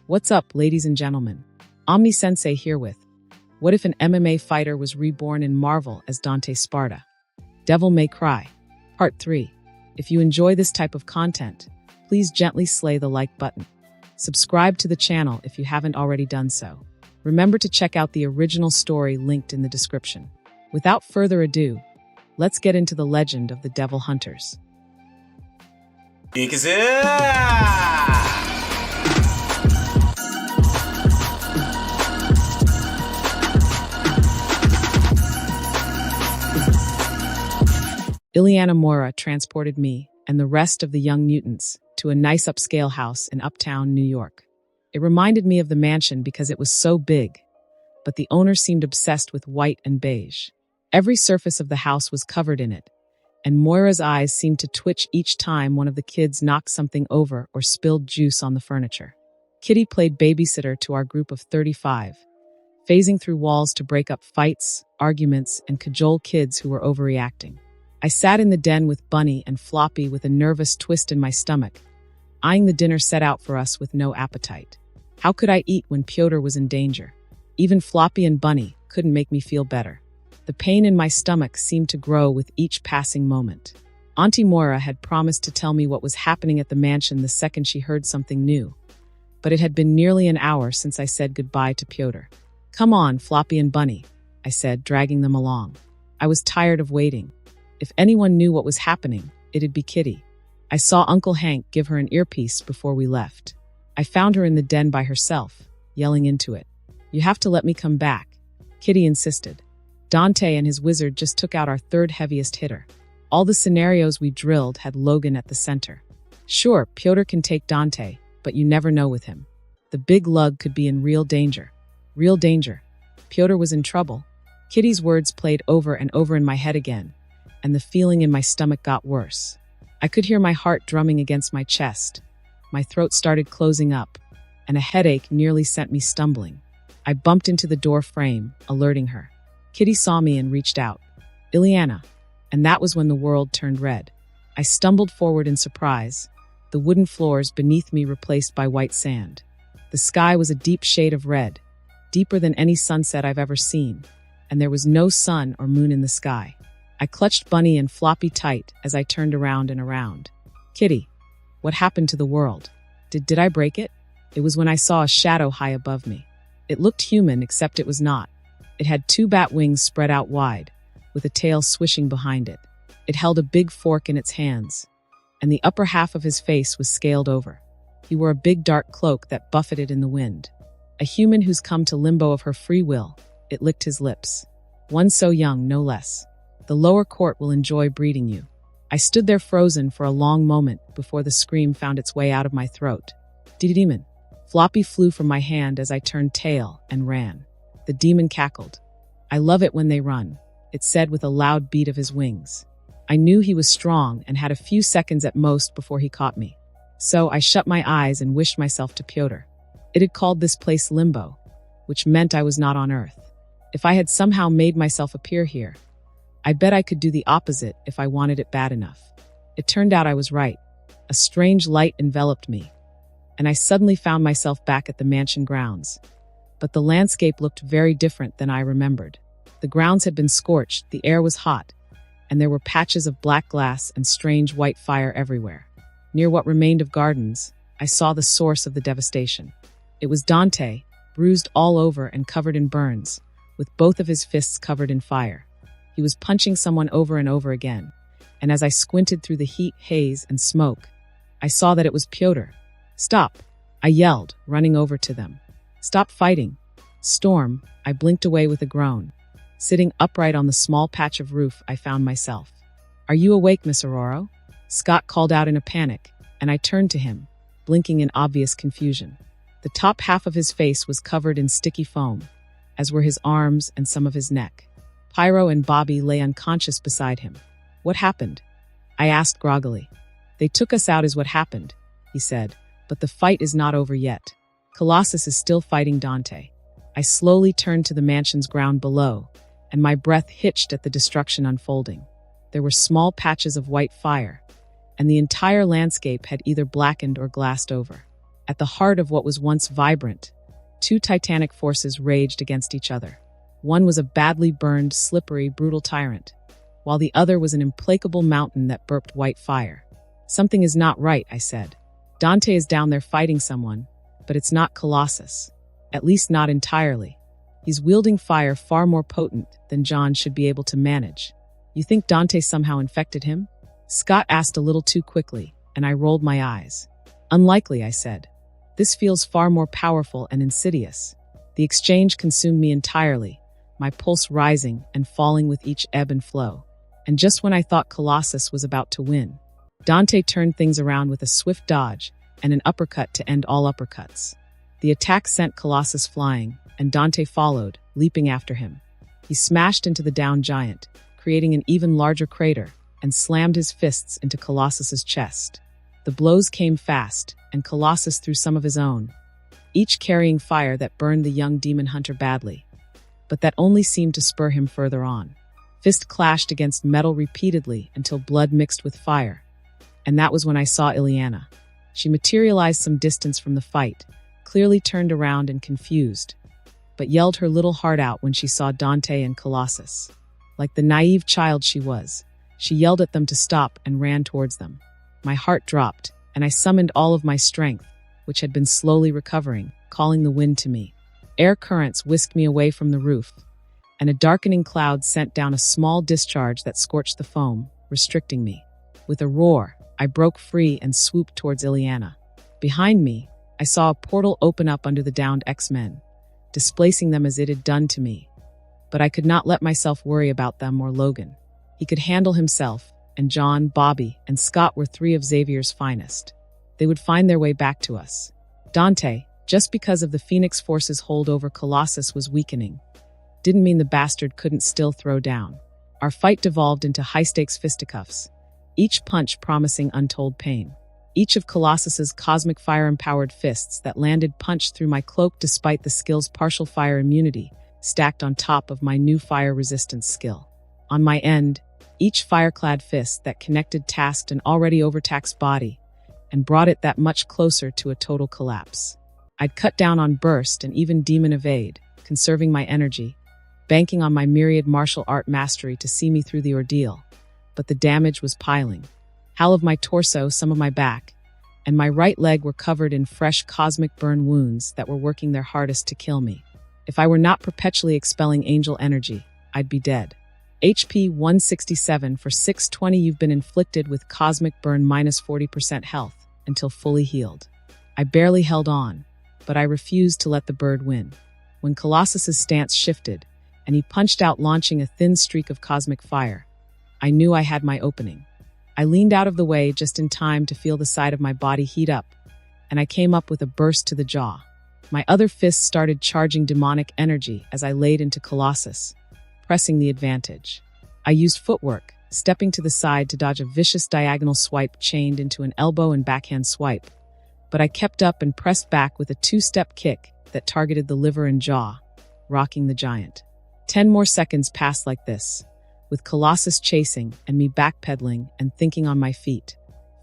What's up, ladies and gentlemen? Omni-sensei here with What if an MMA fighter was reborn in Marvel as Dante Sparda? Devil May Cry, Part 3. If you enjoy this type of content, please gently slay the like button. Subscribe to the channel if you haven't already done so. Remember to check out the original story linked in the description. Without further ado, let's get into the legend of the Devil Hunters. Ileana Mora transported me and the rest of the young mutants to a nice upscale house in uptown New York. It reminded me of the mansion because it was so big, but the owner seemed obsessed with white and beige. Every surface of the house was covered in it, and Moira's eyes seemed to twitch each time one of the kids knocked something over or spilled juice on the furniture. Kitty played babysitter to our group of 35, phasing through walls to break up fights, arguments, and cajole kids who were overreacting. I sat in the den with Bunny and Floppy with a nervous twist in my stomach, eyeing the dinner set out for us with no appetite. How could I eat when Pyotr was in danger? Even Floppy and Bunny couldn't make me feel better. The pain in my stomach seemed to grow with each passing moment. Auntie Moira had promised to tell me what was happening at the mansion the second she heard something new, but it had been nearly an hour since I said goodbye to Pyotr. "Come on, Floppy and Bunny," I said, dragging them along. I was tired of waiting. If anyone knew what was happening, it'd be Kitty. I saw Uncle Hank give her an earpiece before we left. I found her in the den by herself, yelling into it. "You have to let me come back," Kitty insisted. Dante and his wizard just took out our third heaviest hitter. All the scenarios we drilled had Logan at the center. Sure, Pyotr can take Dante, but you never know with him. The big lug could be in real danger. Real danger. Pyotr was in trouble. Kitty's words played over and over in my head again, and the feeling in my stomach got worse. I could hear my heart drumming against my chest. My throat started closing up, and a headache nearly sent me stumbling. I bumped into the door frame, alerting her. Kitty saw me and reached out. "Ileana." And that was when the world turned red. I stumbled forward in surprise, the wooden floors beneath me replaced by white sand. The sky was a deep shade of red, deeper than any sunset I've ever seen, and there was no sun or moon in the sky. I clutched Bunny and Floppy tight as I turned around and around. "Kitty, what happened to the world? Did I break it?" It was when I saw a shadow high above me. It looked human, except it was not. It had two bat wings spread out wide, with a tail swishing behind it. It held a big fork in its hands, and the upper half of his face was scaled over. He wore a big dark cloak that buffeted in the wind. A human who's come to limbo of her free will. It licked his lips. "One so young, no less. The lower court will enjoy breeding you." I stood there frozen for a long moment before the scream found its way out of my throat. "Demon." Floppy flew from my hand as I turned tail and ran. The demon cackled. "I love it when they run," it said with a loud beat of his wings. I knew he was strong and had a few seconds at most before he caught me. So I shut my eyes and wished myself to Pyotr. It had called this place Limbo, which meant I was not on Earth. If I had somehow made myself appear here, I bet I could do the opposite if I wanted it bad enough. It turned out I was right. A strange light enveloped me, and I suddenly found myself back at the mansion grounds. But the landscape looked very different than I remembered. The grounds had been scorched, the air was hot, and there were patches of black glass and strange white fire everywhere. Near what remained of gardens, I saw the source of the devastation. It was Dante, bruised all over and covered in burns, with both of his fists covered in fire. He was punching someone over and over again, and as I squinted through the heat, haze, and smoke, I saw that it was Pyotr. "Stop!" I yelled, running over to them. "Stop fighting!" "Storm!" I blinked away with a groan. Sitting upright on the small patch of roof, I found myself. "Are you awake, Miss Aurora?" Scott called out in a panic, and I turned to him, blinking in obvious confusion. The top half of his face was covered in sticky foam, as were his arms and some of his neck. Pyro and Bobby lay unconscious beside him. "What happened?" I asked groggily. "They took us out is what happened," he said, "but the fight is not over yet. Colossus is still fighting Dante." I slowly turned to the mansion's ground below, and my breath hitched at the destruction unfolding. There were small patches of white fire, and the entire landscape had either blackened or glassed over. At the heart of what was once vibrant, two titanic forces raged against each other. One was a badly burned, slippery, brutal tyrant, while the other was an implacable mountain that burped white fire. Something is not right, I said. Dante is down there fighting someone, but it's not Colossus. At least not entirely. He's wielding fire far more potent than John should be able to manage. You think Dante somehow infected him? Scott asked a little too quickly, and I rolled my eyes. Unlikely, I said. This feels far more powerful and insidious. The exchange consumed me entirely, my pulse rising and falling with each ebb and flow. And just when I thought Colossus was about to win, Dante turned things around with a swift dodge and an uppercut to end all uppercuts. The attack sent Colossus flying, and Dante followed, leaping after him. He smashed into the downed giant, creating an even larger crater, and slammed his fists into Colossus's chest. The blows came fast, and Colossus threw some of his own, each carrying fire that burned the young demon hunter badly. But that only seemed to spur him further on. Fist clashed against metal repeatedly until blood mixed with fire. And that was when I saw Ileana. She materialized some distance from the fight, clearly turned around and confused, but yelled her little heart out when she saw Dante and Colossus. Like the naive child she was, she yelled at them to stop and ran towards them. My heart dropped, and I summoned all of my strength, which had been slowly recovering, calling the wind to me. Air currents whisked me away from the roof, and a darkening cloud sent down a small discharge that scorched the foam, restricting me. With a roar, I broke free and swooped towards Ileana. Behind me, I saw a portal open up under the downed X-Men, displacing them as it had done to me. But I could not let myself worry about them or Logan. He could handle himself, and John, Bobby, and Scott were three of Xavier's finest. They would find their way back to us. Dante, just because of the Phoenix Force's hold over Colossus was weakening, didn't mean the bastard couldn't still throw down. Our fight devolved into high-stakes fisticuffs, each punch promising untold pain. Each of Colossus's cosmic fire-empowered fists that landed punched through my cloak despite the skill's partial fire immunity, stacked on top of my new fire resistance skill. On my end, each fire-clad fist that connected tasked an already overtaxed body and brought it that much closer to a total collapse. I'd cut down on burst and even demon evade, conserving my energy, banking on my myriad martial art mastery to see me through the ordeal. But the damage was piling. Half of my torso, some of my back, and my right leg were covered in fresh cosmic burn wounds that were working their hardest to kill me. If I were not perpetually expelling angel energy, I'd be dead. HP 167 for 620. You've been inflicted with cosmic burn minus 40% health until fully healed. I barely held on, but I refused to let the bird win. When Colossus's stance shifted, and he punched out launching a thin streak of cosmic fire, I knew I had my opening. I leaned out of the way just in time to feel the side of my body heat up, and I came up with a burst to the jaw. My other fists started charging demonic energy as I laid into Colossus, pressing the advantage. I used footwork, stepping to the side to dodge a vicious diagonal swipe chained into an elbow and backhand swipe, but I kept up and pressed back with a two-step kick that targeted the liver and jaw, rocking the giant. 10 more seconds passed like this, with Colossus chasing and me backpedaling and thinking on my feet.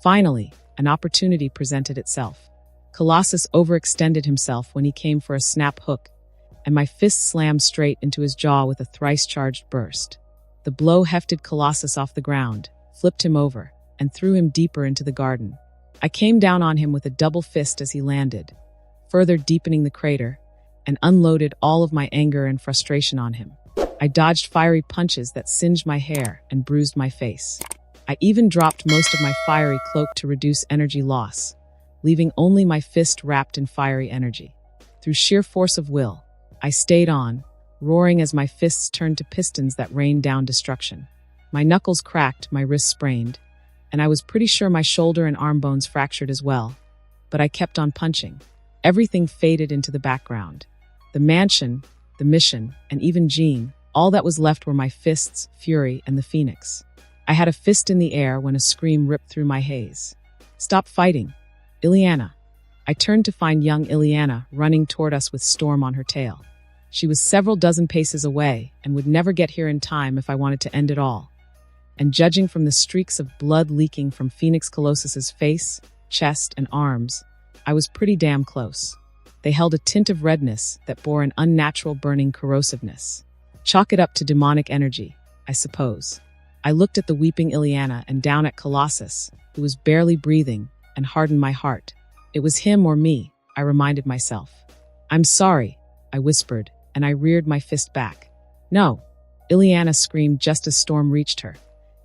Finally, an opportunity presented itself. Colossus overextended himself when he came for a snap hook, and my fist slammed straight into his jaw with a thrice-charged burst. The blow hefted Colossus off the ground, flipped him over, and threw him deeper into the garden. I came down on him with a double fist as he landed, further deepening the crater, and unloaded all of my anger and frustration on him. I dodged fiery punches that singed my hair and bruised my face. I even dropped most of my fiery cloak to reduce energy loss, leaving only my fist wrapped in fiery energy. Through sheer force of will, I stayed on, roaring as my fists turned to pistons that rained down destruction. My knuckles cracked, my wrists sprained, and I was pretty sure my shoulder and arm bones fractured as well. But I kept on punching. Everything faded into the background. The mansion, the mission, and even Jean. All that was left were my fists, fury, and the phoenix. I had a fist in the air when a scream ripped through my haze. "Stop fighting! Ileana!" I turned to find young Ileana running toward us with Storm on her tail. She was several dozen paces away and would never get here in time if I wanted to end it all. And judging from the streaks of blood leaking from Phoenix Colossus's face, chest, and arms, I was pretty damn close. They held a tint of redness that bore an unnatural burning corrosiveness. Chalk it up to demonic energy, I suppose. I looked at the weeping Ileana and down at Colossus, who was barely breathing, and hardened my heart. It was him or me, I reminded myself. I'm sorry, I whispered, and I reared my fist back. No, Ileana screamed just as Storm reached her,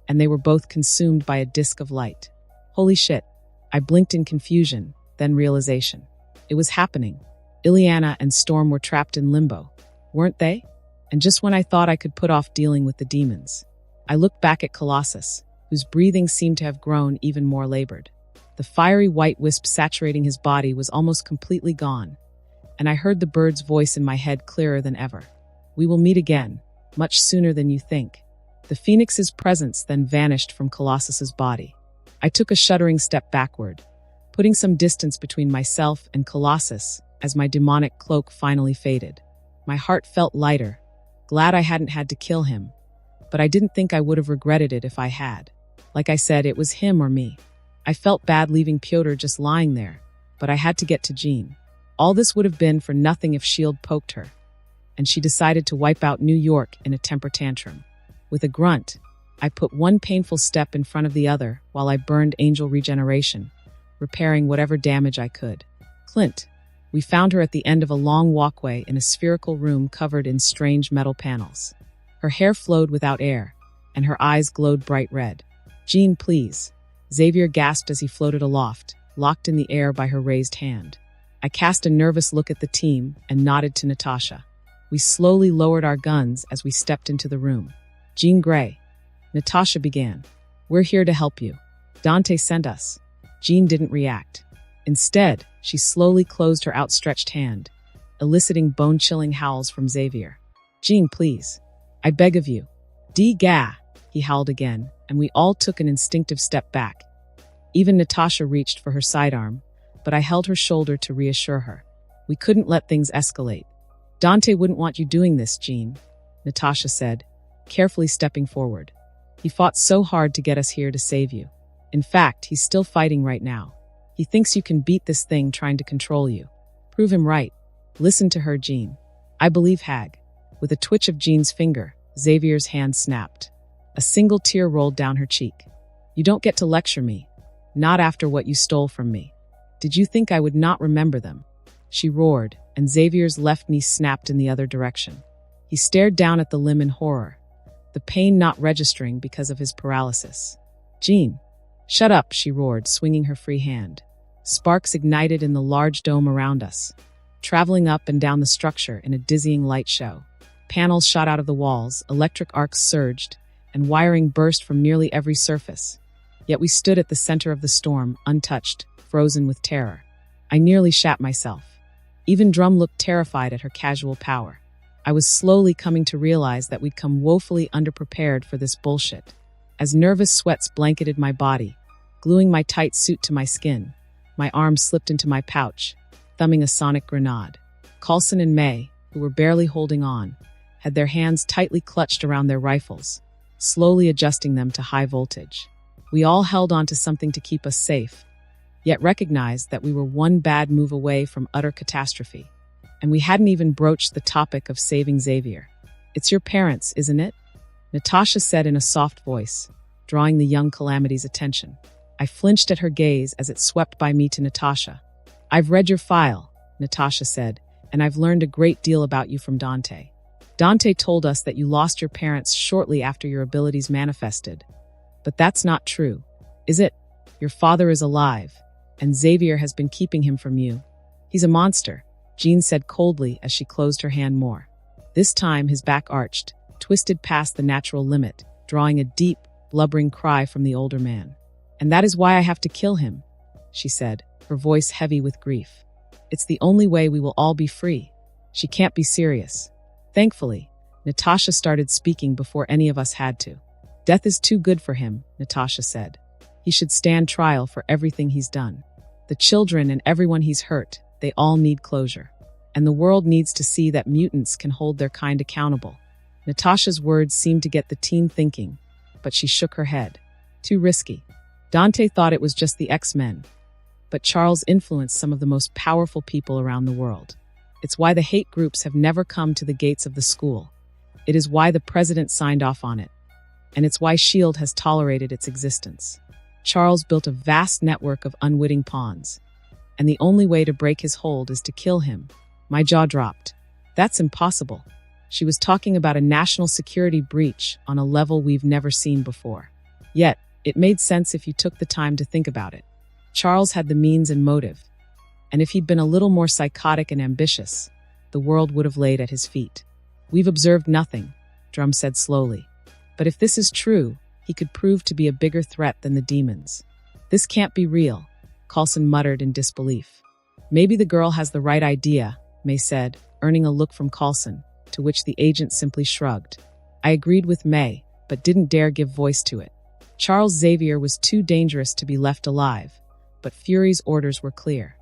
and they were both consumed by a disk of light. Holy shit. I blinked in confusion, then realization. It was happening. Ileana and Storm were trapped in limbo, weren't they? And just when I thought I could put off dealing with the demons, I looked back at Colossus, whose breathing seemed to have grown even more labored. The fiery white wisp saturating his body was almost completely gone, and I heard the bird's voice in my head clearer than ever. We will meet again, much sooner than you think. The phoenix's presence then vanished from Colossus's body. I took a shuddering step backward, putting some distance between myself and Colossus as my demonic cloak finally faded. My heart felt lighter, glad I hadn't had to kill him, but I didn't think I would have regretted it if I had. Like I said, it was him or me. I felt bad leaving Pyotr just lying there, but I had to get to Jean. All this would have been for nothing if S.H.I.E.L.D. poked her, and she decided to wipe out New York in a temper tantrum. With a grunt, I put one painful step in front of the other while I burned Angel Regeneration, repairing whatever damage I could. Clint. We found her at the end of a long walkway in a spherical room covered in strange metal panels. Her hair flowed without air, and her eyes glowed bright red. Jean, please. Xavier gasped as he floated aloft, locked in the air by her raised hand. I cast a nervous look at the team and nodded to Natasha. We slowly lowered our guns as we stepped into the room. Jean Grey. Natasha began. We're here to help you. Dante sent us. Jean didn't react. Instead, she slowly closed her outstretched hand, eliciting bone-chilling howls from Xavier. Jean, please. I beg of you. Gah, he howled again, and we all took an instinctive step back. Even Natasha reached for her sidearm, but I held her shoulder to reassure her. We couldn't let things escalate. Dante wouldn't want you doing this, Jean, Natasha said, carefully stepping forward. He fought so hard to get us here to save you. In fact, he's still fighting right now. He thinks you can beat this thing trying to control you. Prove him right. Listen to her, Jean. I believe Hag. With a twitch of Jean's finger, Xavier's hand snapped. A single tear rolled down her cheek. You don't get to lecture me. Not after what you stole from me. Did you think I would not remember them? She roared, and Xavier's left knee snapped in the other direction. He stared down at the limb in horror, the pain not registering because of his paralysis. Jean. Shut up, she roared, swinging her free hand. Sparks ignited in the large dome around us, traveling up and down the structure in a dizzying light show. Panels shot out of the walls, electric arcs surged, and wiring burst from nearly every surface. Yet we stood at the center of the storm, untouched, frozen with terror. I nearly shat myself. Even Drum looked terrified at her casual power. I was slowly coming to realize that we'd come woefully underprepared for this bullshit. As nervous sweats blanketed my body, gluing my tight suit to my skin, my arm slipped into my pouch, thumbing a sonic grenade. Coulson and May, who were barely holding on, had their hands tightly clutched around their rifles, slowly adjusting them to high voltage. We all held on to something to keep us safe, yet recognized that we were one bad move away from utter catastrophe. And we hadn't even broached the topic of saving Xavier. It's your parents, isn't it? Natasha said in a soft voice, drawing the young Calamity's attention. I flinched at her gaze as it swept by me to Natasha. I've read your file, Natasha said, and I've learned a great deal about you from Dante. Dante told us that you lost your parents shortly after your abilities manifested. But that's not true, is it? Your father is alive, and Xavier has been keeping him from you. He's a monster, Jean said coldly as she closed her hand more. This time his back arched, twisted past the natural limit, drawing a deep, blubbering cry from the older man. And that is why I have to kill him, she said, her voice heavy with grief. It's the only way we will all be free. She can't be serious. Thankfully, Natasha started speaking before any of us had to. Death is too good for him, Natasha said. He should stand trial for everything he's done. The children and everyone he's hurt, they all need closure. And the world needs to see that mutants can hold their kind accountable. Natasha's words seemed to get the teen thinking, but she shook her head. Too risky. Dante thought it was just the X-Men. but Charles influenced some of the most powerful people around the world. It's why the hate groups have never come to the gates of the school. It is why the president signed off on it. And it's why S.H.I.E.L.D. has tolerated its existence. Charles built a vast network of unwitting pawns. And the only way to break his hold is to kill him. My jaw dropped. That's impossible. She was talking about a national security breach on a level we've never seen before. Yet, it made sense if you took the time to think about it. Charles had the means and motive. And if he'd been a little more psychotic and ambitious, the world would have laid at his feet. We've observed nothing, Drum said slowly. But if this is true, he could prove to be a bigger threat than the demons. This can't be real, Coulson muttered in disbelief. Maybe the girl has the right idea, May said, earning a look from Coulson, to which the agent simply shrugged. I agreed with May, but didn't dare give voice to it. Charles Xavier was too dangerous to be left alive, but Fury's orders were clear.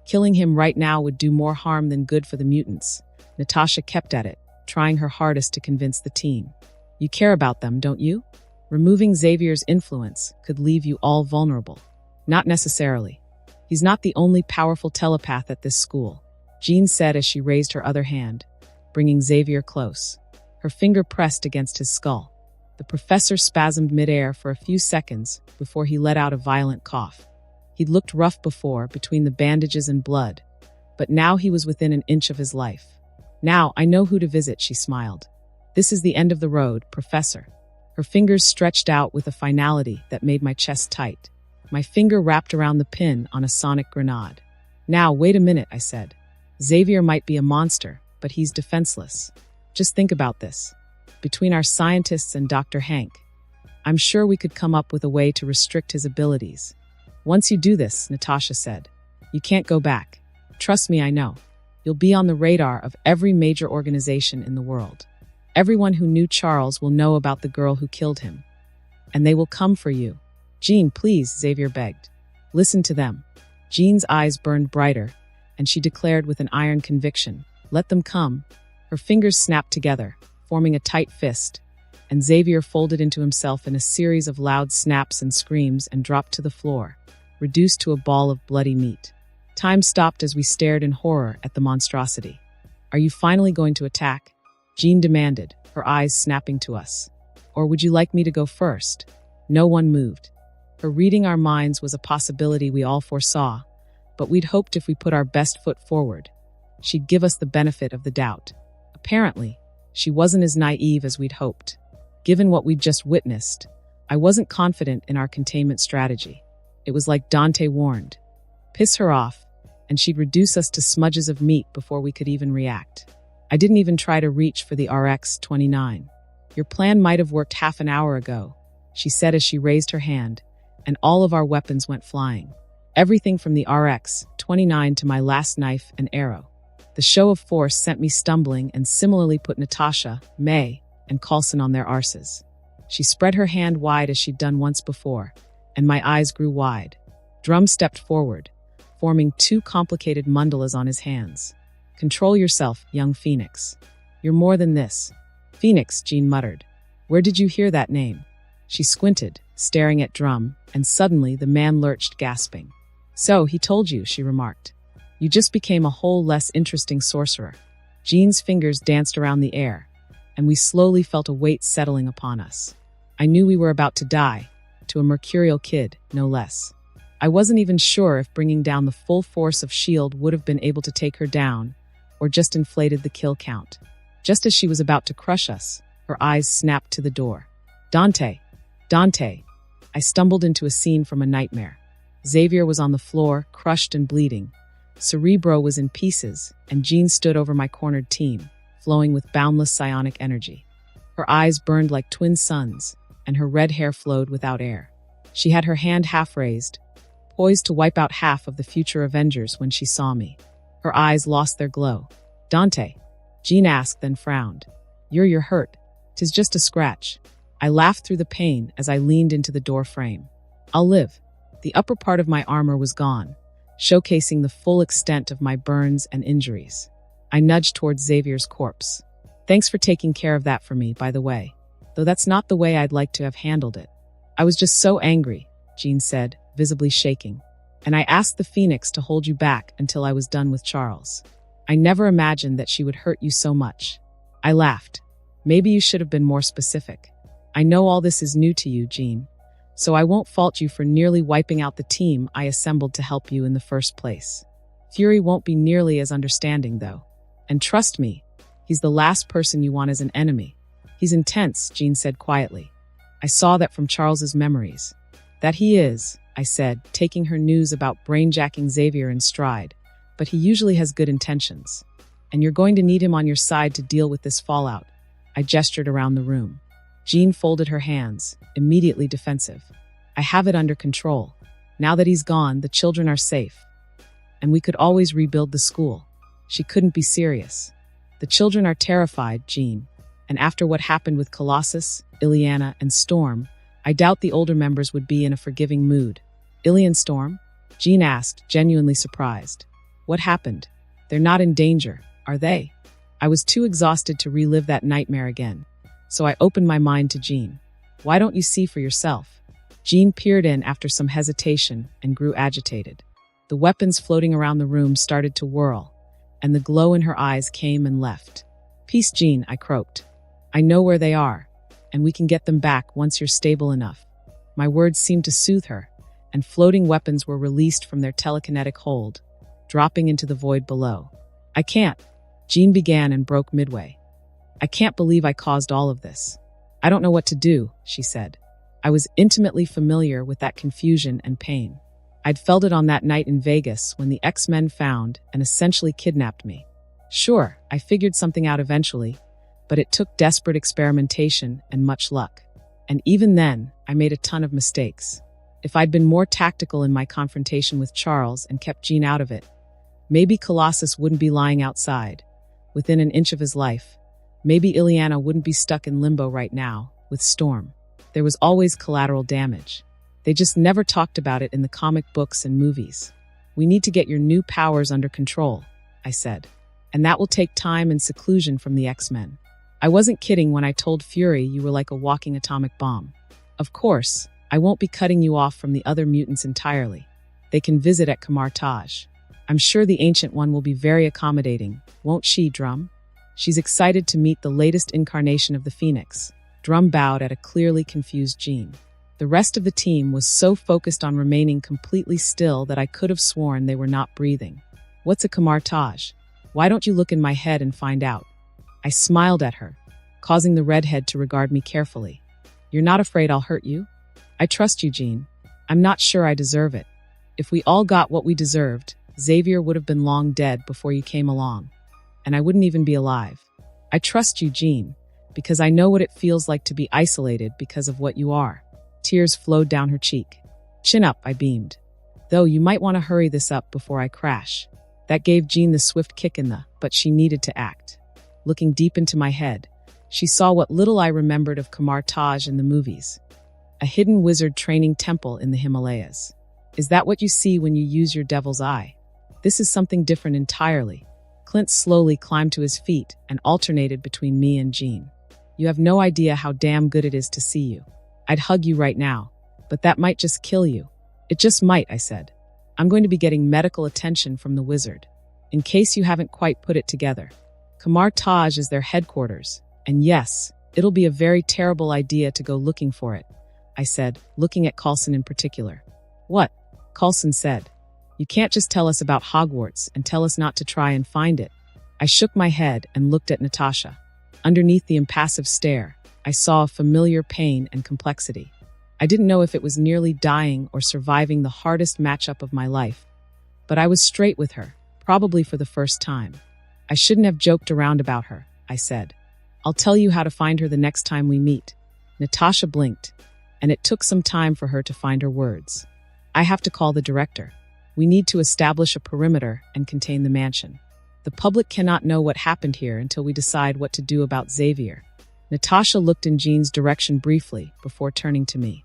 Killing him right now would do more harm than good for the mutants. Natasha kept at it, trying her hardest to convince the team. You care about them, don't you? Removing Xavier's influence could leave you all vulnerable. Not necessarily. He's not the only powerful telepath at this school, Jean said as she raised her other hand, bringing Xavier close. Her finger pressed against his skull. The professor spasmed midair for a few seconds before he let out a violent cough. He'd looked rough before, between the bandages and blood, but now he was within an inch of his life. Now I know who to visit, she smiled. This is the end of the road, Professor. Her fingers stretched out with a finality that made my chest tight. My finger wrapped around the pin on a sonic grenade. Now, wait a minute, I said. Xavier might be a monster, but he's defenseless. Just think about this. Between our scientists and Dr. Hank, I'm sure we could come up with a way to restrict his abilities. Once you do this, Natasha said, you can't go back. Trust me, I know. You'll be on the radar of every major organization in the world. Everyone who knew Charles will know about the girl who killed him. And they will come for you. Jean, please, Xavier begged. Listen to them. Jean's eyes burned brighter, and she declared with an iron conviction, let them come. Her fingers snapped together, forming a tight fist, and Xavier folded into himself in a series of loud snaps and screams and dropped to the floor, reduced to a ball of bloody meat. Time stopped as we stared in horror at the monstrosity. Are you finally going to attack? Jean demanded, her eyes snapping to us. Or would you like me to go first? No one moved. Her reading our minds was a possibility we all foresaw, but we'd hoped if we put our best foot forward, she'd give us the benefit of the doubt. Apparently, she wasn't as naive as we'd hoped. Given what we'd just witnessed, I wasn't confident in our containment strategy. It was like Dante warned. Piss her off, and she'd reduce us to smudges of meat before we could even react. I didn't even try to reach for the RX-29. Your plan might have worked half an hour ago, she said as she raised her hand, and all of our weapons went flying. Everything from the RX-29 to my last knife and arrow. The show of force sent me stumbling and similarly put Natasha, May, and Coulson on their arses. She spread her hand wide as she'd done once before, and my eyes grew wide. Drum stepped forward, forming two complicated mandalas on his hands. Control yourself, young Phoenix. You're more than this. Phoenix, Jean muttered. Where did you hear that name? She squinted, staring at Drum, and suddenly the man lurched, gasping. So, he told you, she remarked. You just became a whole less interesting sorcerer. Jean's fingers danced around the air, and we slowly felt a weight settling upon us. I knew we were about to die, to a mercurial kid, no less. I wasn't even sure if bringing down the full force of S.H.I.E.L.D. would have been able to take her down, or just inflated the kill count. Just as she was about to crush us, her eyes snapped to the door. Dante! Dante! I stumbled into a scene from a nightmare. Xavier was on the floor, crushed and bleeding. Cerebro was in pieces, and Jean stood over my cornered team, flowing with boundless psionic energy. Her eyes burned like twin suns, and her red hair flowed without air. She had her hand half raised, poised to wipe out half of the future Avengers when she saw me. Her eyes lost their glow. Dante? Jean asked, then frowned. You're hurt. 'Tis just a scratch. I laughed through the pain as I leaned into the door frame. I'll live. The upper part of my armor was gone, showcasing the full extent of my burns and injuries. I nudged towards Xavier's corpse. Thanks for taking care of that for me, by the way, though that's not the way I'd like to have handled it. I was just so angry, Jean said, visibly shaking. And I asked the Phoenix to hold you back until I was done with Charles. I never imagined that she would hurt you so much. I laughed. Maybe you should have been more specific. I know all this is new to you, Jean, so I won't fault you for nearly wiping out the team I assembled to help you in the first place. Fury won't be nearly as understanding, though. And trust me, he's the last person you want as an enemy. He's intense, Jean said quietly. I saw that from Charles's memories. That he is, I said, taking her news about brainjacking Xavier in stride, but he usually has good intentions. And you're going to need him on your side to deal with this fallout. I gestured around the room. Jean folded her hands, immediately defensive. I have it under control. Now that he's gone, the children are safe. And we could always rebuild the school. She couldn't be serious. The children are terrified, Jean. And after what happened with Colossus, Ileana, and Storm, I doubt the older members would be in a forgiving mood. Illy and Storm? Jean asked, genuinely surprised. What happened? They're not in danger, are they? I was too exhausted to relive that nightmare again. So I opened my mind to Jean. Why don't you see for yourself? Jean peered in after some hesitation and grew agitated. The weapons floating around the room started to whirl, and the glow in her eyes came and left. Peace, Jean, I croaked. I know where they are, and we can get them back once you're stable enough. My words seemed to soothe her, and floating weapons were released from their telekinetic hold, dropping into the void below. I can't. Jean began and broke midway. I can't believe I caused all of this. I don't know what to do, she said. I was intimately familiar with that confusion and pain. I'd felt it on that night in Vegas when the X-Men found and essentially kidnapped me. Sure, I figured something out eventually, but it took desperate experimentation and much luck. And even then, I made a ton of mistakes. If I'd been more tactical in my confrontation with Charles and kept Jean out of it, maybe Colossus wouldn't be lying outside, within an inch of his life. Maybe Ileana wouldn't be stuck in limbo right now, with Storm. There was always collateral damage. They just never talked about it in the comic books and movies. We need to get your new powers under control, I said. And that will take time and seclusion from the X-Men. I wasn't kidding when I told Fury you were like a walking atomic bomb. Of course, I won't be cutting you off from the other mutants entirely. They can visit at Kamar Taj. I'm sure the Ancient One will be very accommodating, won't she, Drum? She's excited to meet the latest incarnation of the Phoenix. Drum bowed at a clearly confused Jean. The rest of the team was so focused on remaining completely still that I could have sworn they were not breathing. What's a Kamar Taj? Why don't you look in my head and find out? I smiled at her, causing the redhead to regard me carefully. You're not afraid I'll hurt you? I trust you, Jean. I'm not sure I deserve it. If we all got what we deserved, Xavier would have been long dead before you came along. And I wouldn't even be alive. I trust you, Jean, because I know what it feels like to be isolated because of what you are. Tears flowed down her cheek. Chin up, I beamed. Though you might want to hurry this up before I crash. That gave Jean the swift kick in the, but she needed to act. Looking deep into my head, she saw what little I remembered of Kamar Taj in the movies. A hidden wizard training temple in the Himalayas. Is that what you see when you use your devil's eye? This is something different entirely. Clint slowly climbed to his feet and alternated between me and Jean. You have no idea how damn good it is to see you. I'd hug you right now, but that might just kill you. It just might, I said. I'm going to be getting medical attention from the wizard. In case you haven't quite put it together. Kamar Taj is their headquarters, and yes, it'll be a very terrible idea to go looking for it, I said, looking at Coulson in particular. What? Coulson said. You can't just tell us about Hogwarts and tell us not to try and find it. I shook my head and looked at Natasha. Underneath the impassive stare, I saw a familiar pain and complexity. I didn't know if it was nearly dying or surviving the hardest matchup of my life. But I was straight with her, probably for the first time. I shouldn't have joked around about her, I said. I'll tell you how to find her the next time we meet. Natasha blinked, and it took some time for her to find her words. I have to call the director. We need to establish a perimeter and contain the mansion. The public cannot know what happened here until we decide what to do about Xavier. Natasha looked in Jean's direction briefly before turning to me.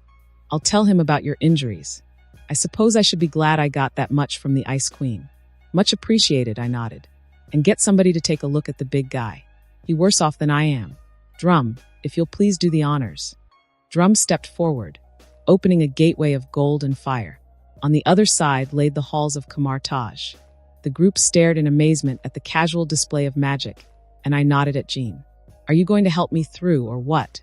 I'll tell him about your injuries. I suppose I should be glad I got that much from the Ice Queen. Much appreciated, I nodded. And get somebody to take a look at the big guy. He's worse off than I am. Drum, if you'll please do the honors. Drum stepped forward, opening a gateway of gold and fire. On the other side lay the halls of Kamar Taj. The group stared in amazement at the casual display of magic, and I nodded at Jean. Are you going to help me through, or what?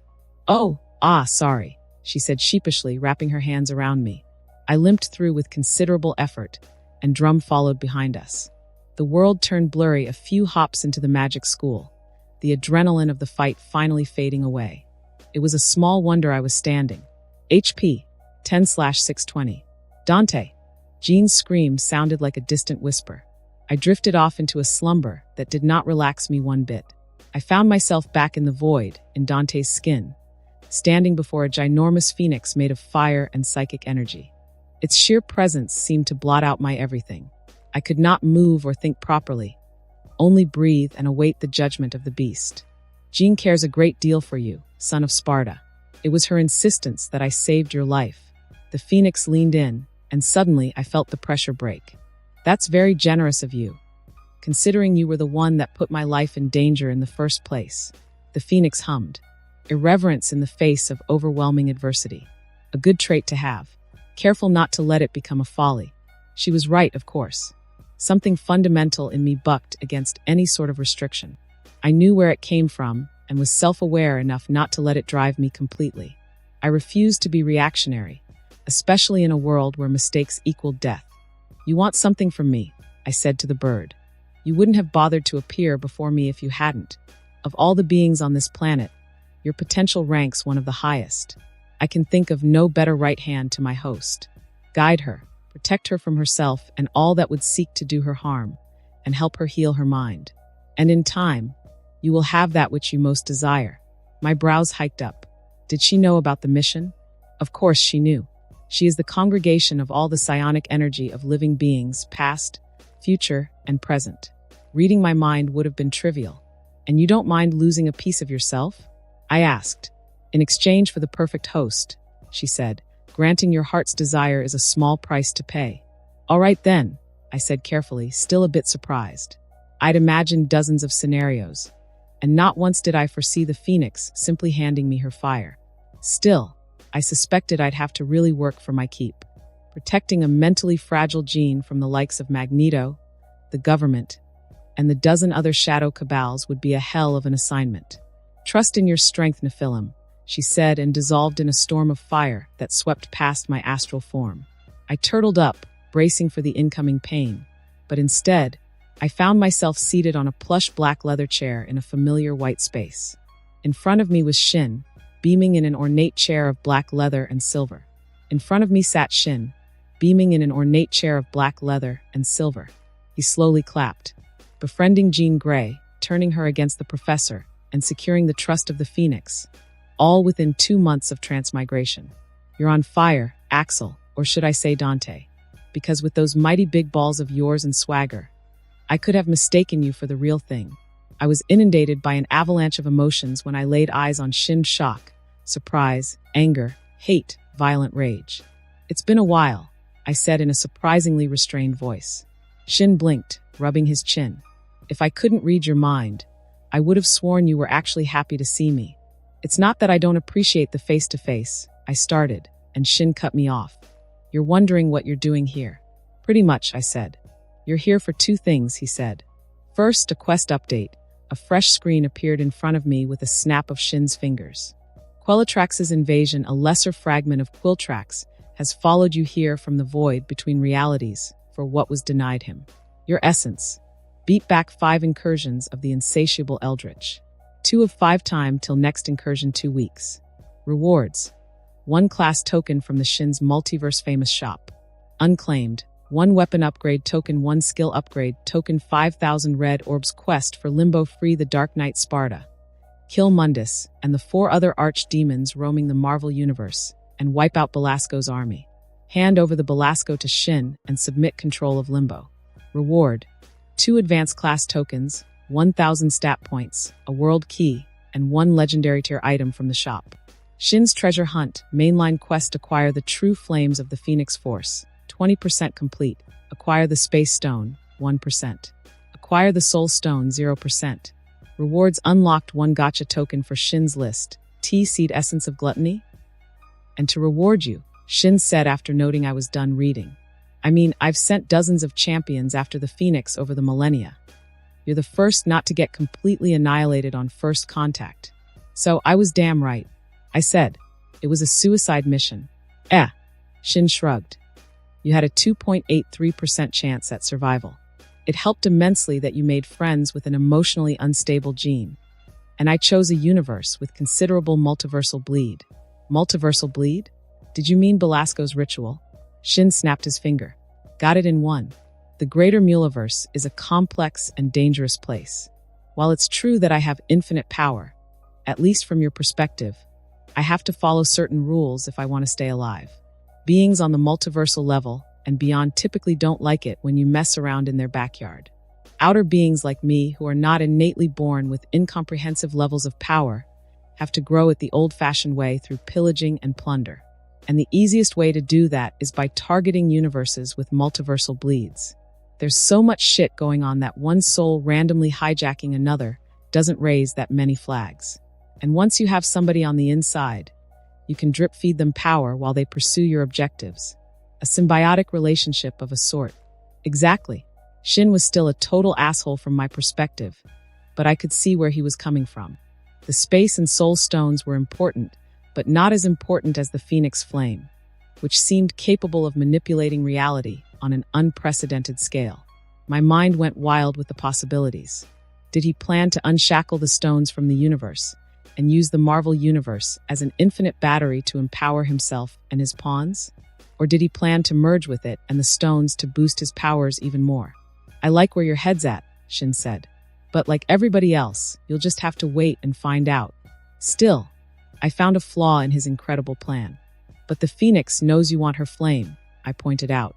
Sorry, she said sheepishly, wrapping her hands around me. I limped through with considerable effort, and Drum followed behind us. The world turned blurry a few hops into the magic school, the adrenaline of the fight finally fading away. It was a small wonder I was standing. HP 10/620. Dante. Jean's scream sounded like a distant whisper. I drifted off into a slumber that did not relax me one bit. I found myself back in the void, in Dante's skin, standing before a ginormous phoenix made of fire and psychic energy. Its sheer presence seemed to blot out my everything. I could not move or think properly, only breathe and await the judgment of the beast. Jean cares a great deal for you, son of Sparda. It was her insistence that I saved your life. The phoenix leaned in, and suddenly I felt the pressure break. That's very generous of you, considering you were the one that put my life in danger in the first place. The phoenix hummed. Irreverence in the face of overwhelming adversity. A good trait to have. Careful not to let it become a folly. She was right, of course. Something fundamental in me bucked against any sort of restriction. I knew where it came from and was self-aware enough not to let it drive me completely. I refused to be reactionary, especially in a world where mistakes equaled death. You want something from me, I said to the bird. You wouldn't have bothered to appear before me if you hadn't. Of all the beings on this planet, your potential ranks one of the highest. I can think of no better right hand to my host. Guide her, protect her from herself and all that would seek to do her harm, and help her heal her mind. And in time, you will have that which you most desire. My brows hiked up. Did she know about the mission? Of course she knew. She is the congregation of all the psionic energy of living beings, past, future, and present. Reading my mind would have been trivial. And you don't mind losing a piece of yourself? I asked. In exchange for the perfect host, she said, granting your heart's desire is a small price to pay. All right then, I said carefully, still a bit surprised. I'd imagined dozens of scenarios, and not once did I foresee the phoenix simply handing me her fire. Still, I suspected I'd have to really work for my keep. Protecting a mentally fragile Jean from the likes of Magneto, the government, and the dozen other shadow cabals would be a hell of an assignment. Trust in your strength, Nephilim, she said, and dissolved in a storm of fire that swept past my astral form. I turtled up, bracing for the incoming pain, but instead, I found myself seated on a plush black leather chair in a familiar white space. In front of me was Shin, beaming in an ornate chair of black leather and silver. In front of me sat Shin, beaming in an ornate chair of black leather and silver. He slowly clapped, befriending Jean Grey, turning her against the professor, and securing the trust of the Phoenix, all within 2 months of transmigration. You're on fire, Axel, or should I say Dante, because with those mighty big balls of yours and swagger, I could have mistaken you for the real thing. I was inundated by an avalanche of emotions when I laid eyes on Shin's shock, surprise, anger, hate, violent rage. It's been a while, I said in a surprisingly restrained voice. Shin blinked, rubbing his chin. If I couldn't read your mind, I would have sworn you were actually happy to see me. It's not that I don't appreciate the face-to-face, I started, and Shin cut me off. You're wondering what you're doing here. Pretty much, I said. You're here for 2 things, he said. First, a quest update. A fresh screen appeared in front of me with a snap of Shin's fingers. Quellatrax's invasion, a lesser fragment of Quiltrax, has followed you here from the void between realities for what was denied him. Your essence. Beat back 5 incursions of the insatiable Eldritch. 2 of 5 time till next incursion 2 weeks. Rewards. 1 class token from the Shin's multiverse famous shop. Unclaimed. 1 weapon upgrade token, 1 skill upgrade token, 5,000 red orbs quest for Limbo, free the Dark Knight Sparda. Kill Mundus and the 4 other archdemons roaming the Marvel Universe, and wipe out Belasco's army. Hand over the Belasco to Shin and submit control of Limbo. Reward. 2 advanced class tokens, 1,000 stat points, a world key, and 1 legendary tier item from the shop. Shin's treasure hunt, mainline quest, acquire the true flames of the Phoenix Force, 20% complete. Acquire the Space Stone, 1%. Acquire the Soul Stone, 0%. Rewards unlocked, 1 gacha token for Shin's list, Seed Essence of Gluttony. And to reward you, Shin said after noting I was done reading, I mean, I've sent dozens of champions after the Phoenix over the millennia. You're the first not to get completely annihilated on first contact. So I was damn right. I said, it was a suicide mission. Shin shrugged. You had a 2.83% chance at survival. It helped immensely that you made friends with an emotionally unstable gene. And I chose a universe with considerable multiversal bleed. Multiversal bleed? Did you mean Belasco's ritual? Shin snapped his finger. Got it in one. The greater Muliverse is a complex and dangerous place. While it's true that I have infinite power, at least from your perspective, I have to follow certain rules if I want to stay alive. Beings on the multiversal level and beyond typically don't like it when you mess around in their backyard. Outer beings like me, who are not innately born with incomprehensive levels of power, have to grow it the old-fashioned way through pillaging and plunder. And the easiest way to do that is by targeting universes with multiversal bleeds. There's so much shit going on that one soul randomly hijacking another doesn't raise that many flags. And once you have somebody on the inside, you can drip feed them power while they pursue your objectives. A symbiotic relationship of a sort. Exactly. Shin was still a total asshole from my perspective, but I could see where he was coming from. The space and soul stones were important, but not as important as the Phoenix Flame, which seemed capable of manipulating reality on an unprecedented scale. My mind went wild with the possibilities. Did he plan to unshackle the stones from the universe and use the Marvel Universe as an infinite battery to empower himself and his pawns? Or did he plan to merge with it and the stones to boost his powers even more? I like where your head's at, Shin said. But like everybody else, you'll just have to wait and find out. Still, I found a flaw in his incredible plan. But the Phoenix knows you want her flame, I pointed out.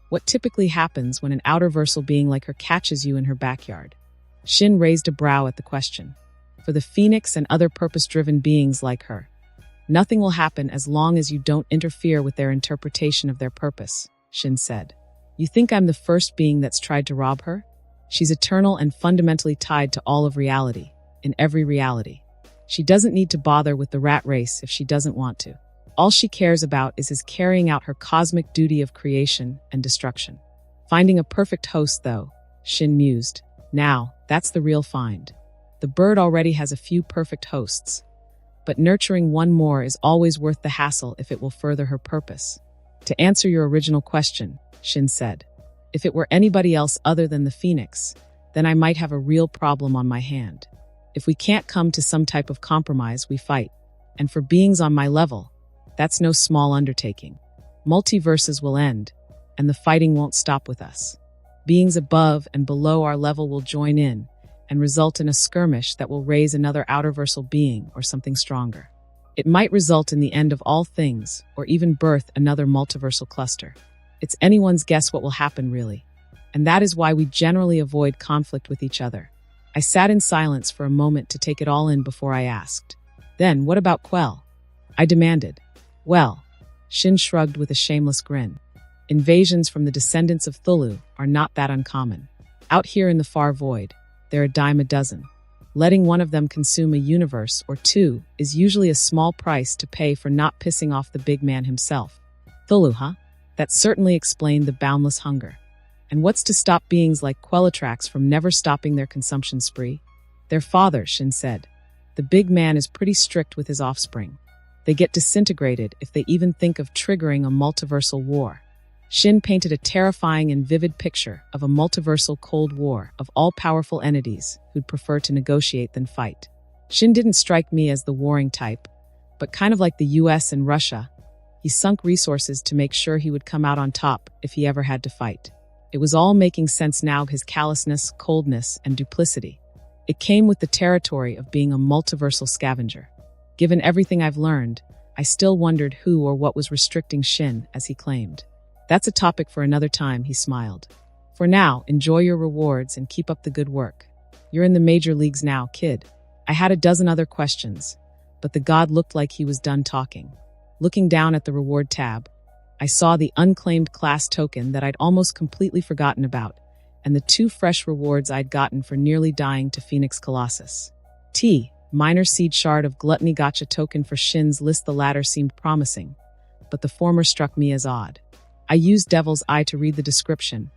What typically happens when an outerversal being like her catches you in her backyard? Shin raised a brow at the question. For the Phoenix and other purpose-driven beings like her, nothing will happen as long as you don't interfere with their interpretation of their purpose, Shin said. You think I'm the first being that's tried to rob her? She's eternal and fundamentally tied to all of reality, in every reality. She doesn't need to bother with the rat race if she doesn't want to. All she cares about is his carrying out her cosmic duty of creation and destruction. Finding a perfect host, though, Shin mused. Now, that's the real find. The bird already has a few perfect hosts, but nurturing one more is always worth the hassle if it will further her purpose. To answer your original question, Shin said, if it were anybody else other than the Phoenix, then I might have a real problem on my hand. If we can't come to some type of compromise, we fight. And for beings on my level, that's no small undertaking. Multiverses will end, and the fighting won't stop with us. Beings above and below our level will join in and result in a skirmish that will raise another outerversal being or something stronger. It might result in the end of all things, or even birth another multiversal cluster. It's anyone's guess what will happen, really. And that is why we generally avoid conflict with each other. I sat in silence for a moment to take it all in before I asked. Then, what about Quell? I demanded. Well, Shin shrugged with a shameless grin. Invasions from the descendants of Thulu are not that uncommon. Out here in the far void, they're a dime a dozen. Letting one of them consume a universe or two is usually a small price to pay for not pissing off the big man himself. Thulu, huh? That certainly explained the boundless hunger. And what's to stop beings like Quellatrax from never stopping their consumption spree? Their father, Shin said. The big man is pretty strict with his offspring. They get disintegrated if they even think of triggering a multiversal war. Shin painted a terrifying and vivid picture of a multiversal Cold War of all-powerful entities who'd prefer to negotiate than fight. Shin didn't strike me as the warring type, but kind of like the US and Russia, he sunk resources to make sure he would come out on top if he ever had to fight. It was all making sense now, his callousness, coldness, and duplicity. It came with the territory of being a multiversal scavenger. Given everything I've learned, I still wondered who or what was restricting Shin, as he claimed. That's a topic for another time, he smiled. For now, enjoy your rewards and keep up the good work. You're in the major leagues now, kid. I had a dozen other questions, but the god looked like he was done talking. Looking down at the reward tab, I saw the unclaimed class token that I'd almost completely forgotten about, and the 2 fresh rewards I'd gotten for nearly dying to Phoenix Colossus. Minor seed shard of gluttony gotcha token for Shin's list. The latter seemed promising, but the former struck me as odd. I used Devil's Eye to read the description,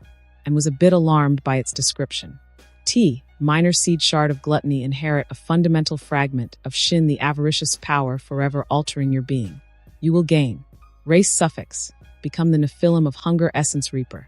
and was a bit alarmed by its description. T. Minor seed shard of gluttony inherit a fundamental fragment of Shin the avaricious power forever altering your being. You will gain. Race suffix. Become the Nephilim of hunger essence reaper.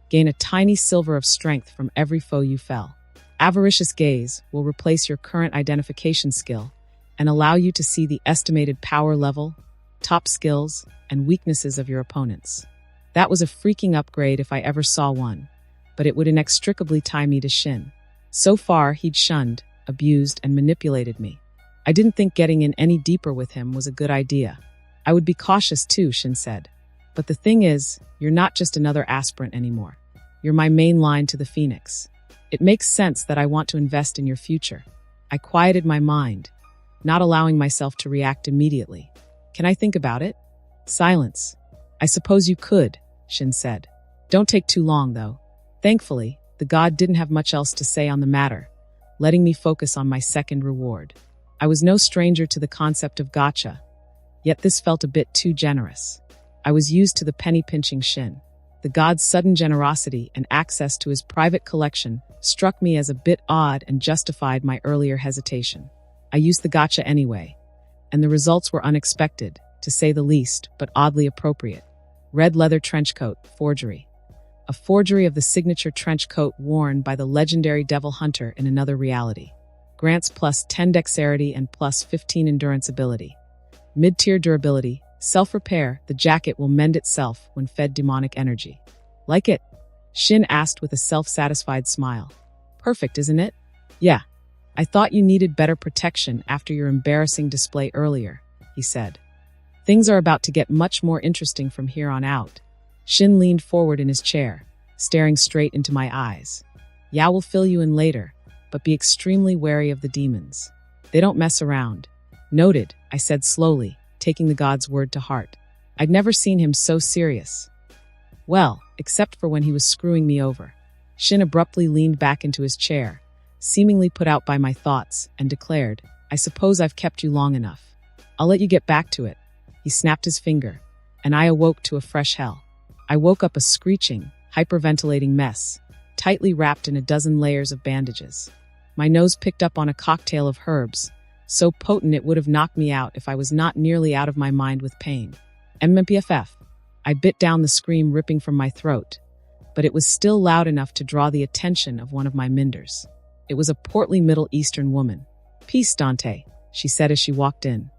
Gain a tiny silver of strength from every foe you fell. Avaricious gaze will replace your current identification skill and allow you to see the estimated power level, top skills, and weaknesses of your opponents. That was a freaking upgrade if I ever saw one, but it would inextricably tie me to Shin. So far, he'd shunned, abused, and manipulated me. I didn't think getting in any deeper with him was a good idea. I would be cautious too, Shin said. But the thing is, you're not just another aspirant anymore. You're my main line to the Phoenix. It makes sense that I want to invest in your future. I quieted my mind, not allowing myself to react immediately. Can I think about it? Silence. I suppose you could, Shin said. Don't take too long, though. Thankfully, the god didn't have much else to say on the matter, letting me focus on my second reward. I was no stranger to the concept of gacha, yet this felt a bit too generous. I was used to the penny-pinching Shin. The god's sudden generosity and access to his private collection struck me as a bit odd and justified my earlier hesitation. I used the gacha anyway, and the results were unexpected, to say the least, but oddly appropriate. Red leather trench coat, forgery. A forgery of the signature trench coat worn by the legendary Devil Hunter in another reality. Grants plus 10 dexterity and plus 15 endurance ability. Mid-tier durability, self-repair, the jacket will mend itself when fed demonic energy. Like it? Shin asked with a self-satisfied smile. Perfect, isn't it? Yeah. I thought you needed better protection after your embarrassing display earlier, he said. Things are about to get much more interesting from here on out. Shin leaned forward in his chair, staring straight into my eyes. Yeah, we'll fill you in later, but be extremely wary of the demons. They don't mess around. Noted, I said slowly, taking the god's word to heart. I'd never seen him so serious. Well, except for when he was screwing me over. Shin abruptly leaned back into his chair, seemingly put out by my thoughts, and declared, I suppose I've kept you long enough. I'll let you get back to it. He snapped his finger, and I awoke to a fresh hell. I woke up a screeching, hyperventilating mess, tightly wrapped in a dozen layers of bandages. My nose picked up on a cocktail of herbs, so potent it would have knocked me out if I was not nearly out of my mind with pain. MMPFF. I bit down the scream ripping from my throat, but it was still loud enough to draw the attention of one of my minders. It was a portly Middle Eastern woman. Peace, Dante, she said as she walked in.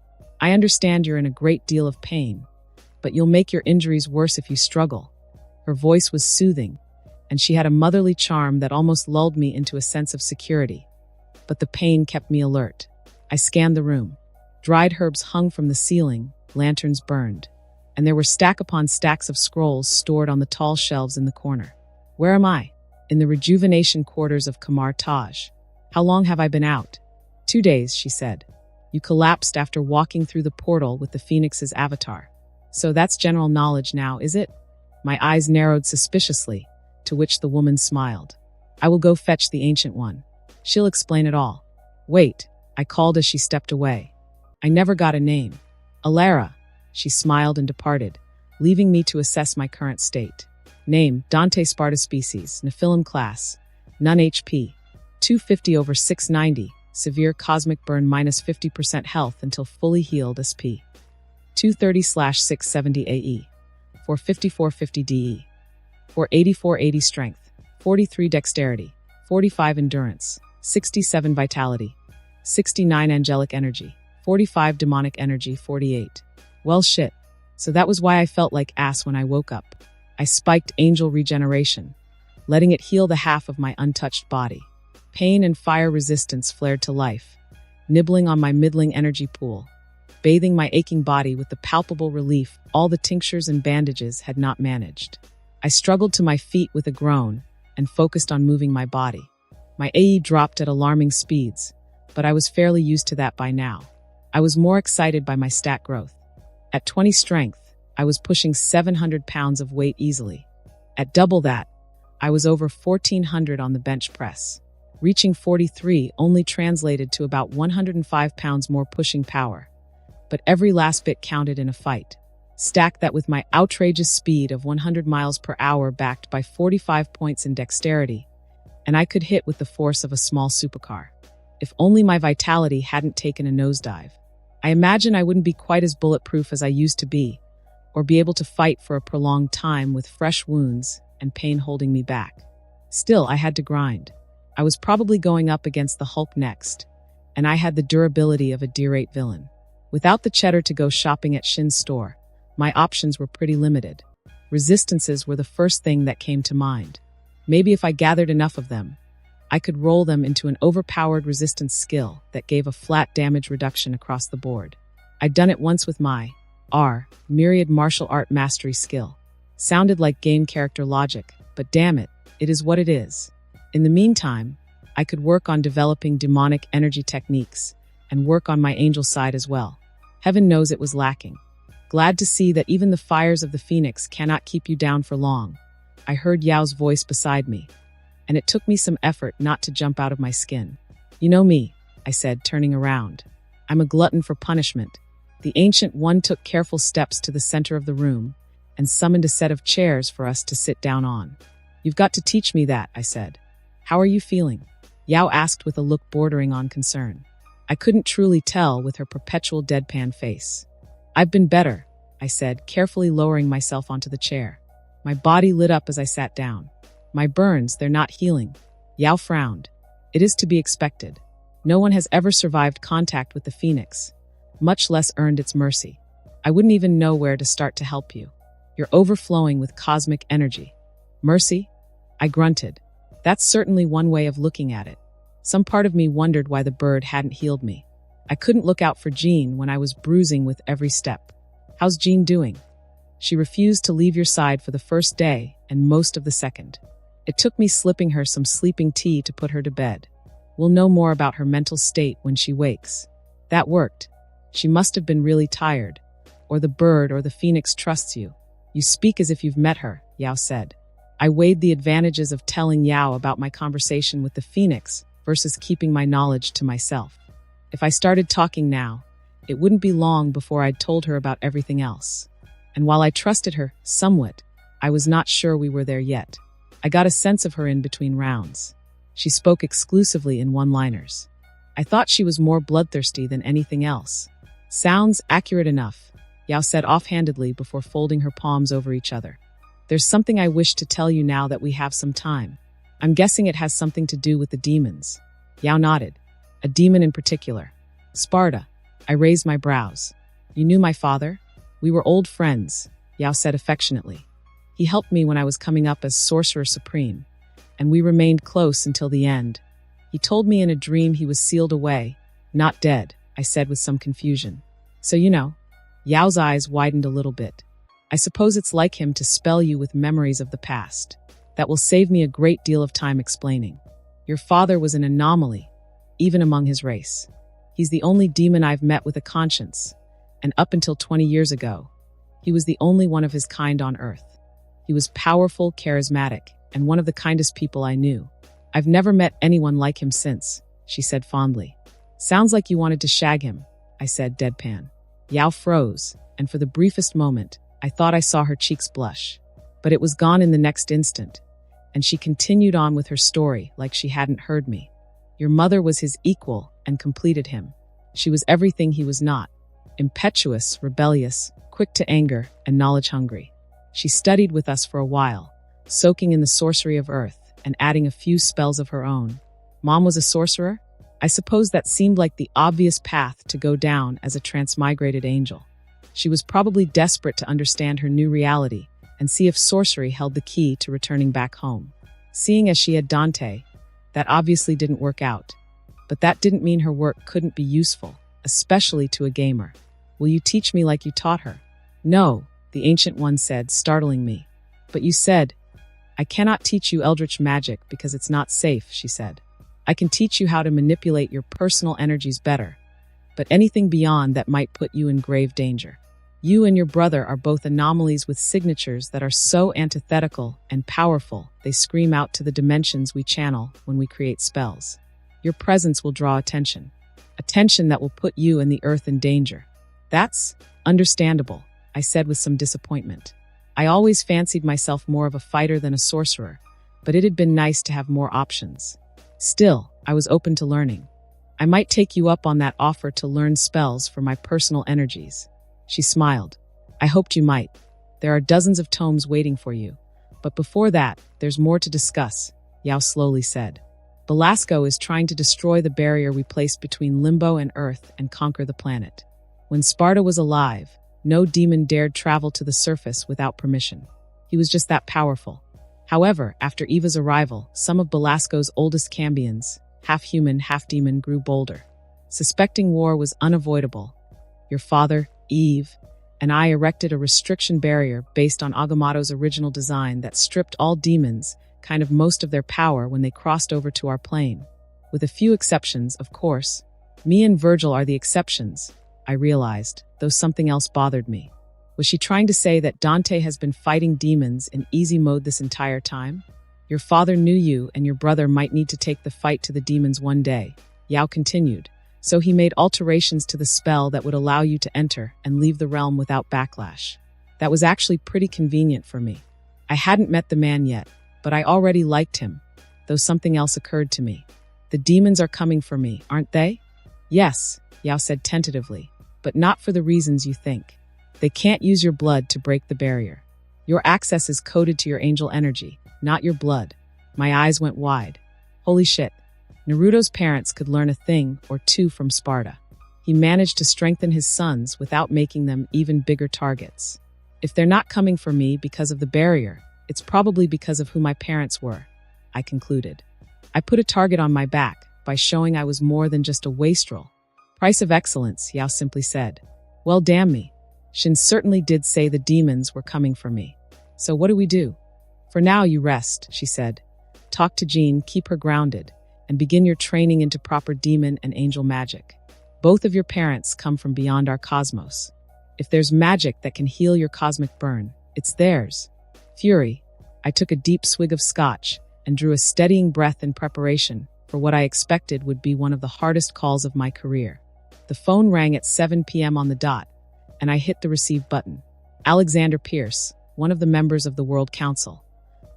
I understand you're in a great deal of pain, but you'll make your injuries worse if you struggle. Her voice was soothing, and she had a motherly charm that almost lulled me into a sense of security. But the pain kept me alert. I scanned the room. Dried herbs hung from the ceiling, lanterns burned, and there were stack upon stacks of scrolls stored on the tall shelves in the corner. Where am I? In the rejuvenation quarters of Kamar Taj. How long have I been out? 2 days, she said. You collapsed after walking through the portal with the Phoenix's avatar. So that's general knowledge now, is it? My eyes narrowed suspiciously, to which the woman smiled. I will go fetch the Ancient One. She'll explain it all. Wait, I called as she stepped away. I never got a name. Alara. She smiled and departed, leaving me to assess my current state. Name, Dante Sparda species, Nephilim class, none HP, 250 over 690, severe cosmic burn minus 50% health until fully healed SP. 230/670 AE, 450/450 DE, 480/480 strength, 43 dexterity, 45 endurance, 67 vitality, 69 angelic energy, 45 demonic energy, 48. Well shit. So that was why I felt like ass when I woke up. I spiked angel regeneration, letting it heal the half of my untouched body. Pain and fire resistance flared to life, nibbling on my middling energy pool, bathing my aching body with the palpable relief all the tinctures and bandages had not managed. I struggled to my feet with a groan and focused on moving my body. My AE dropped at alarming speeds, but I was fairly used to that by now. I was more excited by my stat growth. At 20 strength, I was pushing 700 pounds of weight easily. At double that, I was over 1,400 on the bench press. Reaching 43 only translated to about 105 pounds more pushing power. But every last bit counted in a fight. Stack that with my outrageous speed of 100 miles per hour backed by 45 points in dexterity, and I could hit with the force of a small supercar. If only my vitality hadn't taken a nosedive. I imagine I wouldn't be quite as bulletproof as I used to be, or be able to fight for a prolonged time with fresh wounds and pain holding me back. Still, I had to grind. I was probably going up against the Hulk next, and I had the durability of a D-rate villain. Without the cheddar to go shopping at Shin's store, my options were pretty limited. Resistances were the first thing that came to mind. Maybe if I gathered enough of them, I could roll them into an overpowered resistance skill that gave a flat damage reduction across the board. I'd done it once with my myriad martial art mastery skill. Sounded like game character logic, but damn it, it is what it is. In the meantime, I could work on developing demonic energy techniques and work on my angel side as well. Heaven knows it was lacking. Glad to see that even the fires of the Phoenix cannot keep you down for long. I heard Yao's voice beside me, and it took me some effort not to jump out of my skin. You know me, I said, turning around. I'm a glutton for punishment. The Ancient One took careful steps to the center of the room and summoned a set of chairs for us to sit down on. You've got to teach me that, I said. How are you feeling? Yao asked with a look bordering on concern. I couldn't truly tell with her perpetual deadpan face. I've been better, I said, carefully lowering myself onto the chair. My body lit up as I sat down. My burns, they're not healing. Yao frowned. It is to be expected. No one has ever survived contact with the Phoenix, much less earned its mercy. I wouldn't even know where to start to help you. You're overflowing with cosmic energy. Mercy? I grunted. That's certainly one way of looking at it. Some part of me wondered why the bird hadn't healed me. I couldn't look out for Jean when I was bruising with every step. How's Jean doing? She refused to leave your side for the first day and most of the second. It took me slipping her some sleeping tea to put her to bed. We'll know more about her mental state when she wakes. That worked. She must have been really tired. Or the bird or the Phoenix trusts you. You speak as if you've met her, Yao said. I weighed the advantages of telling Yao about my conversation with the Phoenix versus keeping my knowledge to myself. If I started talking now, it wouldn't be long before I'd told her about everything else. And while I trusted her somewhat, I was not sure we were there yet. I got a sense of her in between rounds. She spoke exclusively in one-liners. I thought she was more bloodthirsty than anything else. Sounds accurate enough, Yao said offhandedly before folding her palms over each other. There's something I wish to tell you now that we have some time. I'm guessing it has something to do with the demons. Yao nodded. A demon in particular. Sparda. I raised my brows. You knew my father? We were old friends, Yao said affectionately. He helped me when I was coming up as Sorcerer Supreme, and we remained close until the end. He told me in a dream he was sealed away, not dead, I said with some confusion. So you know. Yao's eyes widened a little bit. I suppose it's like him to spell you with memories of the past. That will save me a great deal of time explaining. Your father was an anomaly, even among his race. He's the only demon I've met with a conscience, and up until 20 years ago, he was the only one of his kind on Earth. He was powerful, charismatic, and one of the kindest people I knew. I've never met anyone like him since, she said fondly. Sounds like you wanted to shag him, I said deadpan. Yao froze, and for the briefest moment, I thought I saw her cheeks blush. But it was gone in the next instant, and she continued on with her story like she hadn't heard me. Your mother was his equal and completed him. She was everything he was not. Impetuous, rebellious, quick to anger, and knowledge-hungry. She studied with us for a while, soaking in the sorcery of Earth and adding a few spells of her own. Mom was a sorcerer? I suppose that seemed like the obvious path to go down as a transmigrated angel. She was probably desperate to understand her new reality and see if sorcery held the key to returning back home. Seeing as she had Dante, that obviously didn't work out. But that didn't mean her work couldn't be useful, especially to a gamer. Will you teach me like you taught her? No, the Ancient One said, startling me. But you said, I cannot teach you Eldritch magic because it's not safe, she said. I can teach you how to manipulate your personal energies better, but anything beyond that might put you in grave danger. You and your brother are both anomalies with signatures that are so antithetical and powerful they scream out to the dimensions we channel when we create spells. Your presence will draw attention. Attention that will put you and the Earth in danger. That's understandable, I said with some disappointment. I always fancied myself more of a fighter than a sorcerer, but it had been nice to have more options. Still, I was open to learning. I might take you up on that offer to learn spells for my personal energies. She smiled. I hoped you might. There are dozens of tomes waiting for you. But before that, there's more to discuss, Yao slowly said. Belasco is trying to destroy the barrier we placed between Limbo and Earth and conquer the planet. When Sparda was alive, no demon dared travel to the surface without permission. He was just that powerful. However, after Eva's arrival, some of Belasco's oldest Cambions, half human, half demon, grew bolder. Suspecting war was unavoidable. Your father, Eve, and I erected a restriction barrier based on Agamotto's original design that stripped all demons, kind of most of their power when they crossed over to our plane. With a few exceptions, of course. Me and Virgil are the exceptions, I realized, though something else bothered me. Was she trying to say that Dante has been fighting demons in easy mode this entire time? Your father knew you, and your brother might need to take the fight to the demons one day, Yao continued. So he made alterations to the spell that would allow you to enter and leave the realm without backlash. That was actually pretty convenient for me. I hadn't met the man yet, but I already liked him, though something else occurred to me. The demons are coming for me, aren't they? Yes, Yao said tentatively, but not for the reasons you think. They can't use your blood to break the barrier. Your access is coded to your angel energy, not your blood. My eyes went wide. Holy shit. Naruto's parents could learn a thing or two from Sparda. He managed to strengthen his sons without making them even bigger targets. If they're not coming for me because of the barrier, it's probably because of who my parents were, I concluded. I put a target on my back by showing I was more than just a wastrel. Price of excellence, Yao simply said. Well, damn me. Shin certainly did say the demons were coming for me. So what do we do? For now, you rest, she said. Talk to Jean, keep her grounded, and begin your training into proper demon and angel magic. Both of your parents come from beyond our cosmos. If there's magic that can heal your cosmic burn, it's theirs. Fury. I took a deep swig of scotch and drew a steadying breath in preparation for what I expected would be one of the hardest calls of my career. The phone rang at 7 p.m. on the dot, and I hit the receive button. Alexander Pierce, one of the members of the World Council,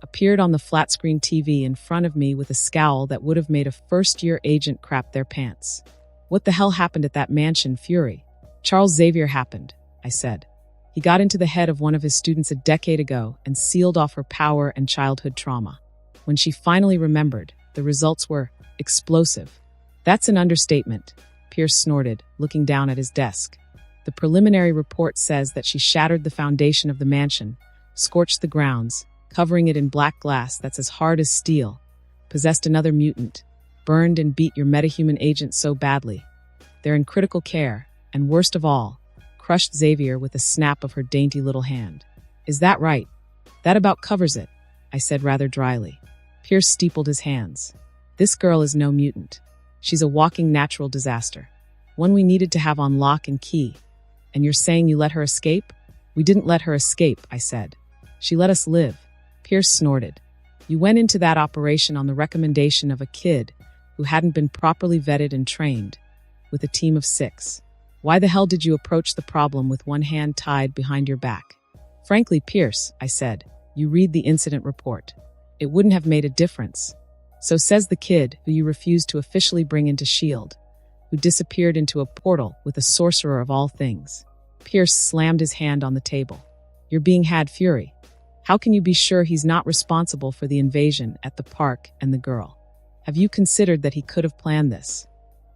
appeared on the flat-screen TV in front of me with a scowl that would have made a first-year agent crap their pants. What the hell happened at that mansion, Fury? Charles Xavier happened, I said. He got into the head of one of his students a decade ago and sealed off her power and childhood trauma. When she finally remembered, the results were explosive. That's an understatement, Pierce snorted, looking down at his desk. The preliminary report says that she shattered the foundation of the mansion, scorched the grounds, covering it in black glass that's as hard as steel, possessed another mutant, burned and beat your metahuman agent so badly. They're in critical care, and worst of all, crushed Xavier with a snap of her dainty little hand. Is that right? That about covers it, I said rather dryly. Pierce steepled his hands. This girl is no mutant. She's a walking natural disaster. One we needed to have on lock and key. And you're saying you let her escape? We didn't let her escape, I said. She let us live. Pierce snorted. You went into that operation on the recommendation of a kid who hadn't been properly vetted and trained, with a team of 6. Why the hell did you approach the problem with one hand tied behind your back? Frankly, Pierce, I said, you read the incident report. It wouldn't have made a difference. So says the kid who you refused to officially bring into S.H.I.E.L.D., who disappeared into a portal with a sorcerer of all things. Pierce slammed his hand on the table. You're being had, Fury. How can you be sure he's not responsible for the invasion at the park and the girl? Have you considered that he could have planned this?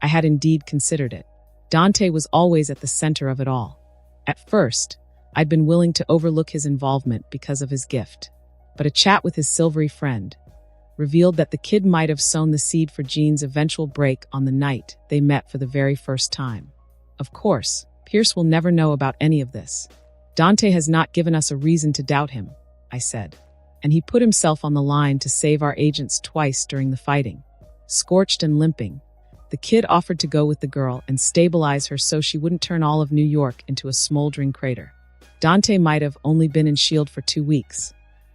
I had indeed considered it. Dante was always at the center of it all. At first, I'd been willing to overlook his involvement because of his gift. But a chat with his silvery friend revealed that the kid might have sown the seed for Jean's eventual break on the night they met for the very first time. Of course, Pierce will never know about any of this. Dante has not given us a reason to doubt him, I said. And he put himself on the line to save our agents twice during the fighting. Scorched and limping, the kid offered to go with the girl and stabilize her so she wouldn't turn all of New York into a smoldering crater. Dante might have only been in S.H.I.E.L.D. for 2 weeks,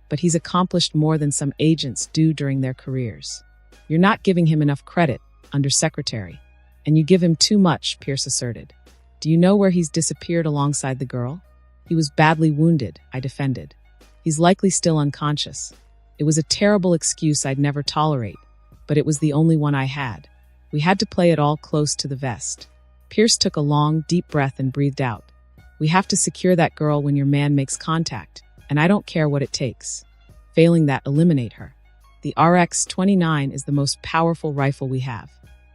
but he's accomplished more than some agents do during their careers. You're not giving him enough credit, Undersecretary. And you give him too much, Pierce asserted. Do you know where he's disappeared alongside the girl? He was badly wounded, I defended. He's likely still unconscious. It was a terrible excuse I'd never tolerate, but it was the only one I had. We had to play it all close to the vest. Pierce took a long, deep breath and breathed out. We have to secure that girl when your man makes contact, and I don't care what it takes. Failing that, eliminate her. The RX-29 is the most powerful rifle we have.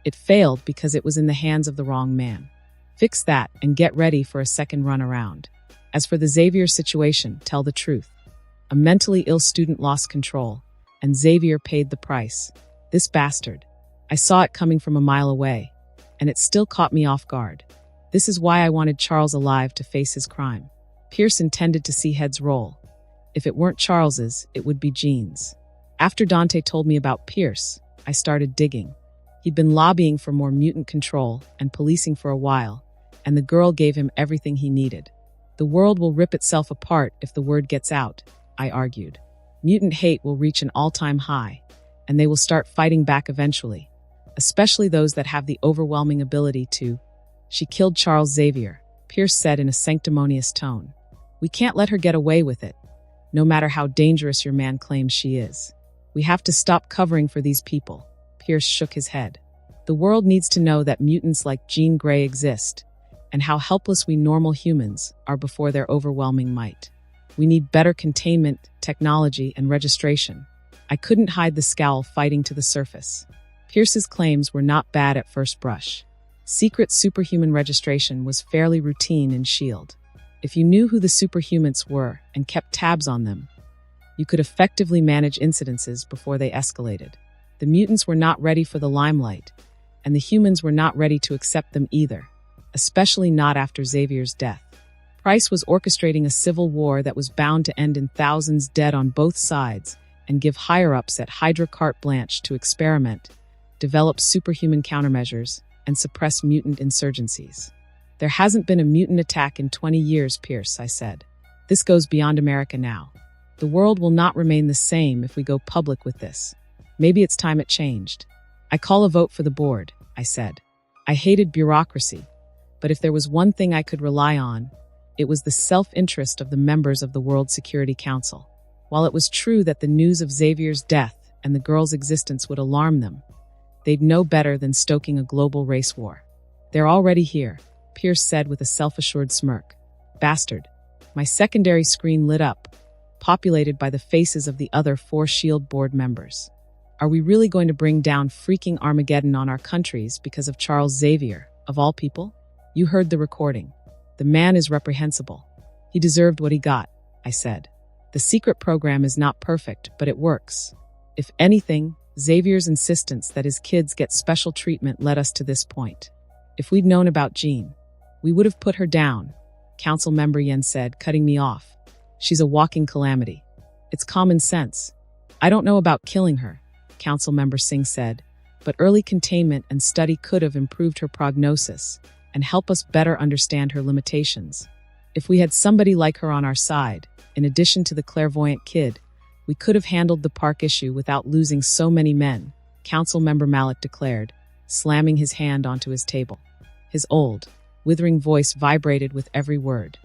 It failed because it was in the hands of the wrong man. Fix that and get ready for a second run around. As for the Xavier situation, tell the truth. A mentally ill student lost control, and Xavier paid the price. This bastard. I saw it coming from a mile away, and it still caught me off guard. This is why I wanted Charles alive to face his crime. Pierce intended to see heads roll. If it weren't Charles's, it would be Jean's. After Dante told me about Pierce, I started digging. He'd been lobbying for more mutant control and policing for a while, and the girl gave him everything he needed. The world will rip itself apart if the word gets out, I argued. Mutant hate will reach an all-time high, and they will start fighting back eventually, especially those that have the overwhelming ability to. She killed Charles Xavier, Pierce said in a sanctimonious tone. We can't let her get away with it, no matter how dangerous your man claims she is. We have to stop covering for these people. Pierce shook his head. The world needs to know that mutants like Jean Grey exist, and how helpless we normal humans are before their overwhelming might. We need better containment, technology, and registration. I couldn't hide the scowl fighting to the surface. Pierce's claims were not bad at first brush. Secret superhuman registration was fairly routine in S.H.I.E.L.D. If you knew who the superhumans were and kept tabs on them, you could effectively manage incidences before they escalated. The mutants were not ready for the limelight, and the humans were not ready to accept them either, especially not after Xavier's death. Price was orchestrating a civil war that was bound to end in thousands dead on both sides and give higher-ups at Hydra carte blanche to experiment, develop superhuman countermeasures, and suppress mutant insurgencies. There hasn't been a mutant attack in 20 years, Pierce, I said. This goes beyond America now. The world will not remain the same if we go public with this. Maybe it's time it changed. I call a vote for the board, I said. I hated bureaucracy, but if there was one thing I could rely on, it was the self-interest of the members of the World Security Council. While it was true that the news of Xavier's death and the girl's existence would alarm them, they'd know better than stoking a global race war. They're already here, Pierce said with a self-assured smirk. Bastard. My secondary screen lit up, populated by the faces of the other 4 S.H.I.E.L.D. board members. Are we really going to bring down freaking Armageddon on our countries because of Charles Xavier, of all people? You heard the recording. The man is reprehensible. He deserved what he got, I said. The secret program is not perfect, but it works. If anything, Xavier's insistence that his kids get special treatment led us to this point. If we'd known about Jean, we would have put her down, Council Member Yen said, cutting me off. She's a walking calamity. It's common sense. I don't know about killing her, Council Member Singh said, but early containment and study could have improved her prognosis and help us better understand her limitations. If we had somebody like her on our side, in addition to the clairvoyant kid, we could have handled the park issue without losing so many men, Council Member Malik declared, slamming his hand onto his table. His old, withering voice vibrated with every word.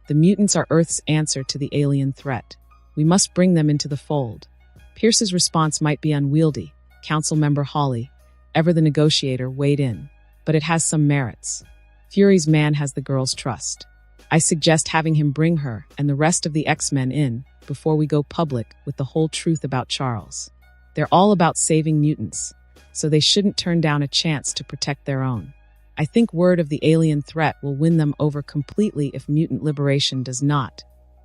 The mutants are Earth's answer to the alien threat. We must bring them into the fold. Pierce's response might be unwieldy, Council Member Hawley, ever the negotiator, weighed in, but it has some merits. Fury's man has the girl's trust. I suggest having him bring her and the rest of the X-Men in before we go public with the whole truth about Charles. They're all about saving mutants, so they shouldn't turn down a chance to protect their own. I think word of the alien threat will win them over completely if mutant liberation does not.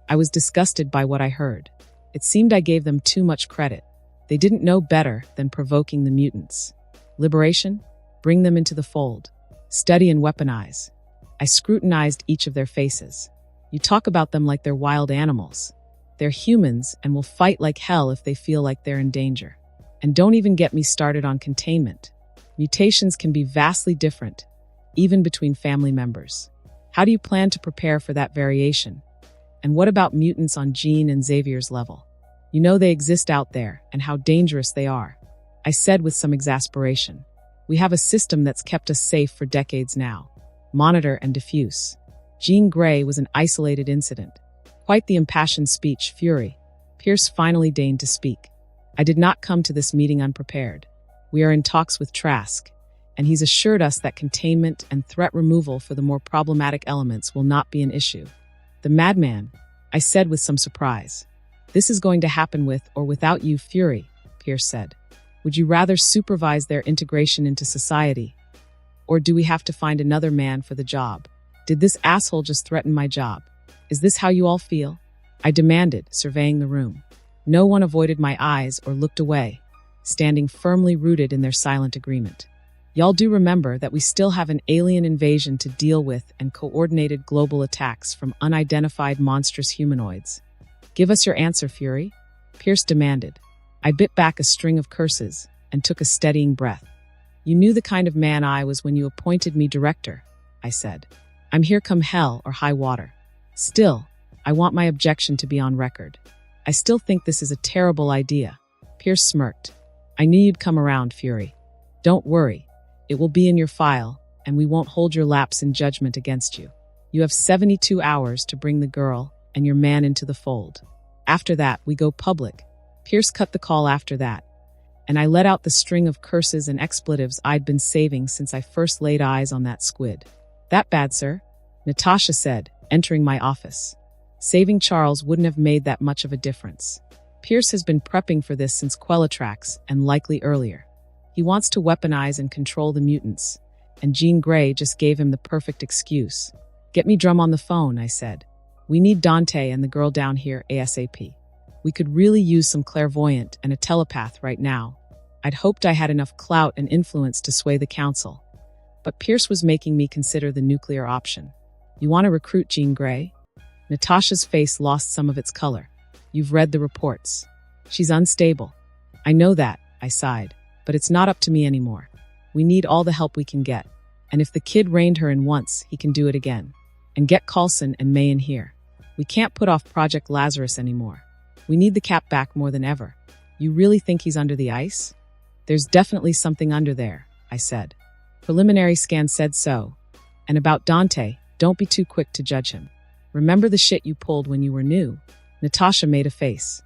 I was disgusted by what I heard. It seemed I gave them too much credit. They didn't know better than provoking the mutants. Liberation? Bring them into the fold. Study and weaponize. I scrutinized each of their faces. You talk about them like they're wild animals. They're humans and will fight like hell if they feel like they're in danger. And don't even get me started on containment. Mutations can be vastly different, even between family members. How do you plan to prepare for that variation? And what about mutants on Jean and Xavier's level? You know they exist out there and how dangerous they are. I said with some exasperation. We have a system that's kept us safe for decades now. Monitor and diffuse. Jean Grey was an isolated incident. Quite the impassioned speech, Fury. Pierce finally deigned to speak. I did not come to this meeting unprepared. We are in talks with Trask, and he's assured us that containment and threat removal for the more problematic elements will not be an issue. The madman, I said with some surprise. This is going to happen with or without you, Fury, Pierce said. Would you rather supervise their integration into society? Or do we have to find another man for the job? Did this asshole just threaten my job? Is this how you all feel? I demanded, surveying the room. No one avoided my eyes or looked away, standing firmly rooted in their silent agreement. Y'all do remember that we still have an alien invasion to deal with and coordinated global attacks from unidentified monstrous humanoids. Give us your answer, Fury, Pierce demanded. I bit back a string of curses and took a steadying breath. You knew the kind of man I was when you appointed me director, I said. I'm here come hell or high water. Still, I want my objection to be on record. I still think this is a terrible idea. Pierce smirked. I knew you'd come around, Fury. Don't worry. It will be in your file, and we won't hold your lapse in judgment against you. You have 72 hours to bring the girl and your man into the fold. After that, we go public. Pierce cut the call after that, and I let out the string of curses and expletives I'd been saving since I first laid eyes on that squid. That bad, sir? Natasha said, entering my office. Saving Charles wouldn't have made that much of a difference. Pierce has been prepping for this since Quellatrax and likely earlier. He wants to weaponize and control the mutants, and Jean Grey just gave him the perfect excuse. Get me Drum on the phone, I said. We need Dante and the girl down here ASAP. We could really use some clairvoyant and a telepath right now. I'd hoped I had enough clout and influence to sway the council. But Pierce was making me consider the nuclear option. You want to recruit Jean Grey? Natasha's face lost some of its color. You've read the reports. She's unstable. I know that, I sighed. But it's not up to me anymore. We need all the help we can get. And if the kid reined her in once, he can do it again. And get Coulson and May in here. We can't put off Project Lazarus anymore. We need the Cap back more than ever. You really think he's under the ice? There's definitely something under there, I said. Preliminary scan said so. And about Dante, don't be too quick to judge him. Remember the shit you pulled when you were new? Natasha made a face.